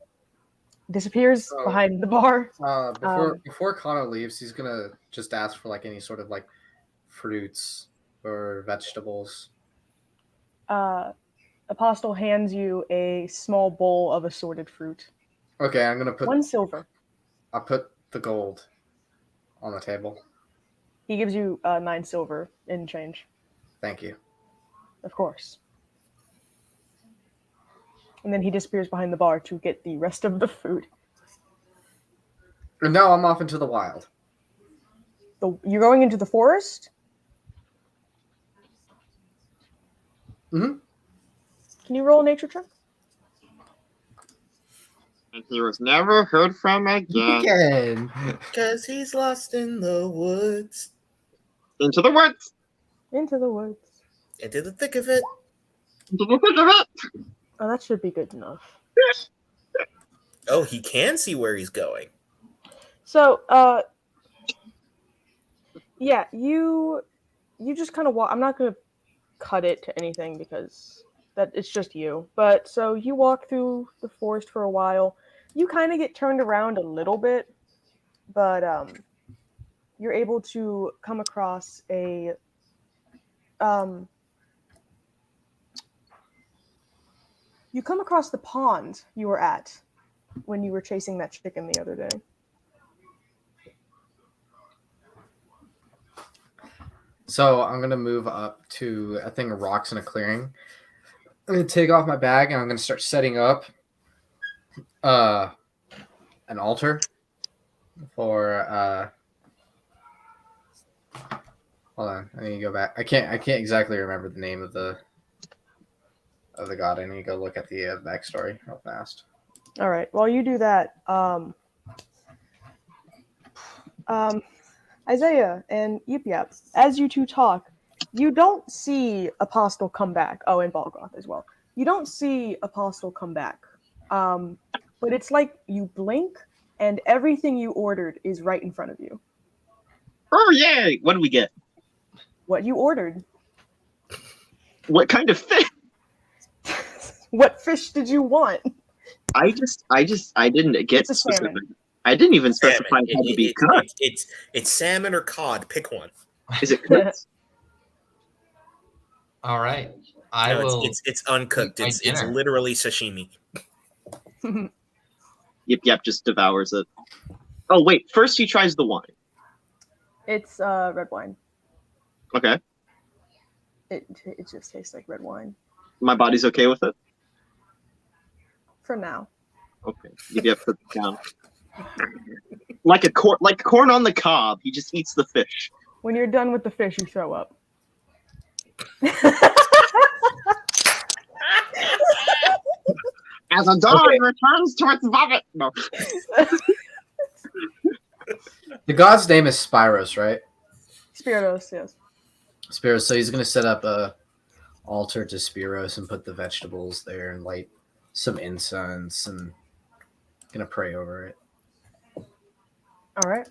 disappears Oh. behind the bar. Before Connor leaves, he's gonna just ask for like any sort of like fruits or vegetables. Apostle hands you a small bowl of assorted fruit. Okay, I'm gonna put. 1 silver. I'll put the gold on the table. He gives you 9 silver in change, Thank you. of course. And then he disappears behind the bar to get the rest of the food. And now I'm off into the wild. You're going into the forest? Mm-hmm. Can you roll a nature check? And he was never heard from again. Again. Because he's lost in the woods. Into the woods. Into the woods. Into the thick of it. Into the thick of it. Oh, that should be good enough. Oh, he can see where he's going. So, yeah, you just kind of walk. I'm not gonna cut it to anything because that it's just you. But so you walk through the forest for a while. You kind of get turned around a little bit, but you're able to come across a you come across the pond you were at when you were chasing that chicken the other day. So I'm gonna move up to a thing of rocks in a clearing. I'm gonna take off my bag and I'm gonna start setting up an altar for hold on, I need to go back. I can't exactly remember the name of the god. I need to go look at the backstory real fast. All right. While you do that, Isaiah and Yip Yap, as you two talk, you don't see Apostle come back. Oh, and Balgroth as well. You don't see Apostle come back. But it's like you blink and everything you ordered is right in front of you. Oh yay! What do we get? What you ordered. What kind of fish? What fish did you want? I didn't get It's a specific. salmon. I didn't even specify Salmon. it had to be cooked. It's salmon or cod. Pick one. Is it cooked? All right. No, it's uncooked. eat my It's dinner. literally sashimi. Yip just devours it. Oh wait, first he tries the wine. It's red wine. Okay, It just tastes like red wine. my body's okay with it. For now. Okay, Yip puts it down. Like corn on the cob. He just eats the fish. When you're done with the fish, you throw up. As a dog returns to its vomit. No. The god's name is Spyros, right? Spiritos, yes. Spiros. So he's gonna set up a altar to Spiros and put the vegetables there and light some incense and gonna pray over it. All right.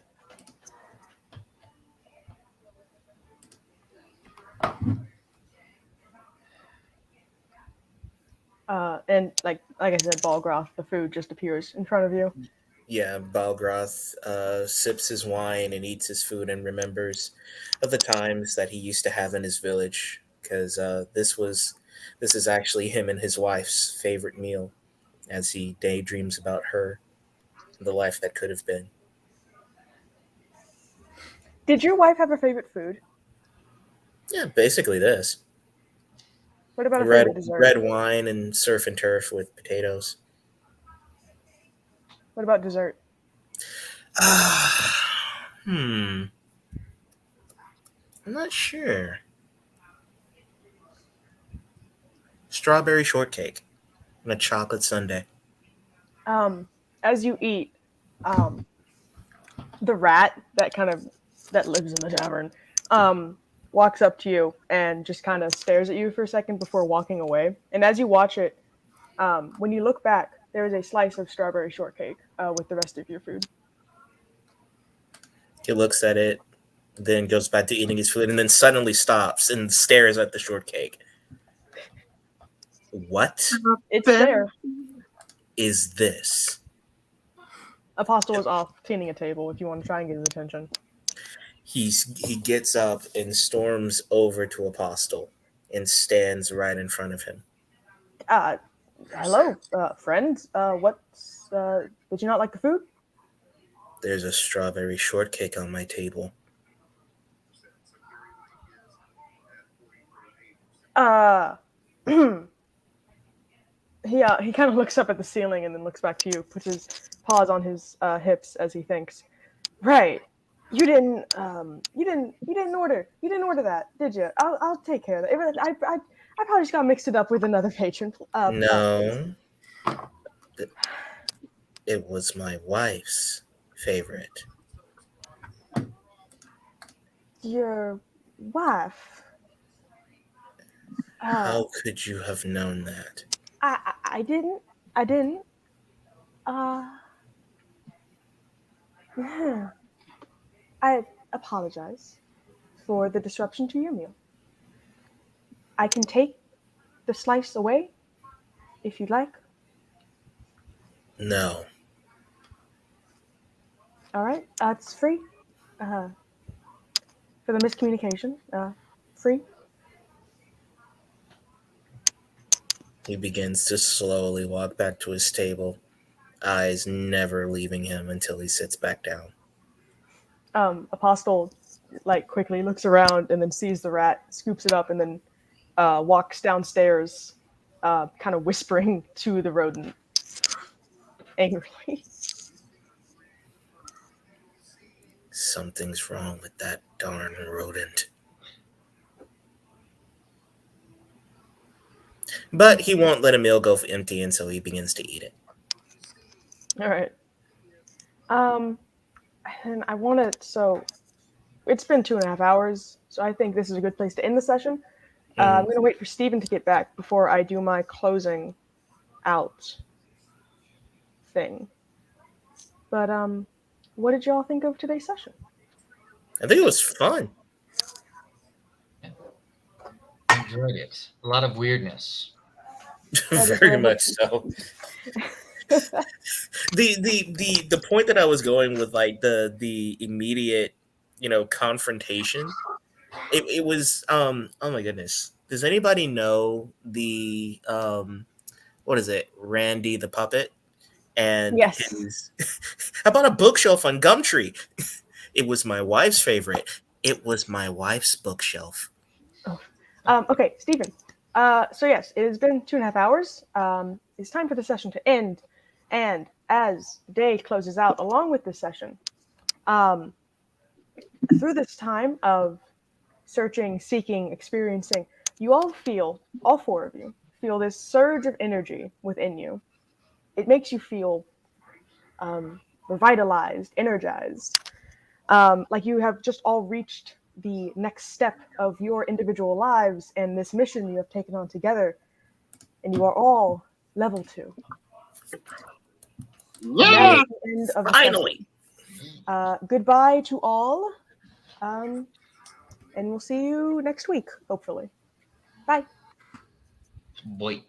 And like I said, Balgroth, the food just appears in front of you. Yeah, Balgroth sips his wine and eats his food and remembers of the times that he used to have in his village, because this is actually him and his wife's favorite meal, as he daydreams about her, the life that could have been. Did your wife have a favorite food? Yeah, basically this What about a red favorite dessert? red wine and surf and turf with potatoes. What about dessert? Hmm, I'm not sure. Strawberry shortcake and a chocolate sundae. As you eat, um, the rat that lives in the tavern, um, walks up to you and just kind of stares at you for a second before walking away. And as you watch it, when you look back, there is a slice of strawberry shortcake with the rest of your food. He looks at it, then goes back to eating his food, and then suddenly stops and stares at the shortcake. What It's Ben, there. is this? Apostle is off cleaning a table if you want to try and get his attention. He gets up and storms over to Apostle and stands right in front of him. Uh, hello, friends. Did you not like the food? There's a strawberry shortcake on my table. Uh, he kind of looks up at the ceiling and then looks back to you, puts his paws on his hips as he thinks. Right. You didn't order that, did you? I'll take care of that. I probably just got mixed it up with another patron. Please. No, it was my wife's favorite. Your wife. Uh, How could you have known that? I didn't. I didn't. Uh, I apologize for the disruption to your meal. I can take the slice away if you'd like. No. All right, it's free. Uh, for the miscommunication, free. He begins to slowly walk back to his table, eyes never leaving him until he sits back down. Apostle quickly looks around and then sees the rat, scoops it up, and then walks downstairs, kind of whispering to the rodent angrily. Something's wrong with that darn rodent. But he won't let a meal go empty, and so he begins to eat it. All right. Um, and I want to. So it's been 2.5 hours, so I think this is a good place to end the session. I'm Mhm. gonna wait for Steven to get back before I do my closing out thing. But what did y'all think of today's session? I think it was fun. Enjoyed it. A lot of weirdness. Very much so. The point that I was going with, like the immediate, confrontation. It was oh my goodness. Does anybody know the what is it? Randy the puppet and Yes. his I bought a bookshelf on Gumtree. It was my wife's favorite. It was my wife's bookshelf. Oh. Okay, Stephen. So yes, it has been 2.5 hours. It's time for the session to end, and as the day closes out, along with this session, um, through this time of searching, seeking, experiencing, you all four of you, feel this surge of energy within you. It makes you feel revitalized, energized. like you have just all reached the next step of your individual lives and this mission you have taken on together, and you are all level 2. And that Yeah. is the end of the Finally. session. Goodbye to all, and we'll see you next week, hopefully. Bye. Boy.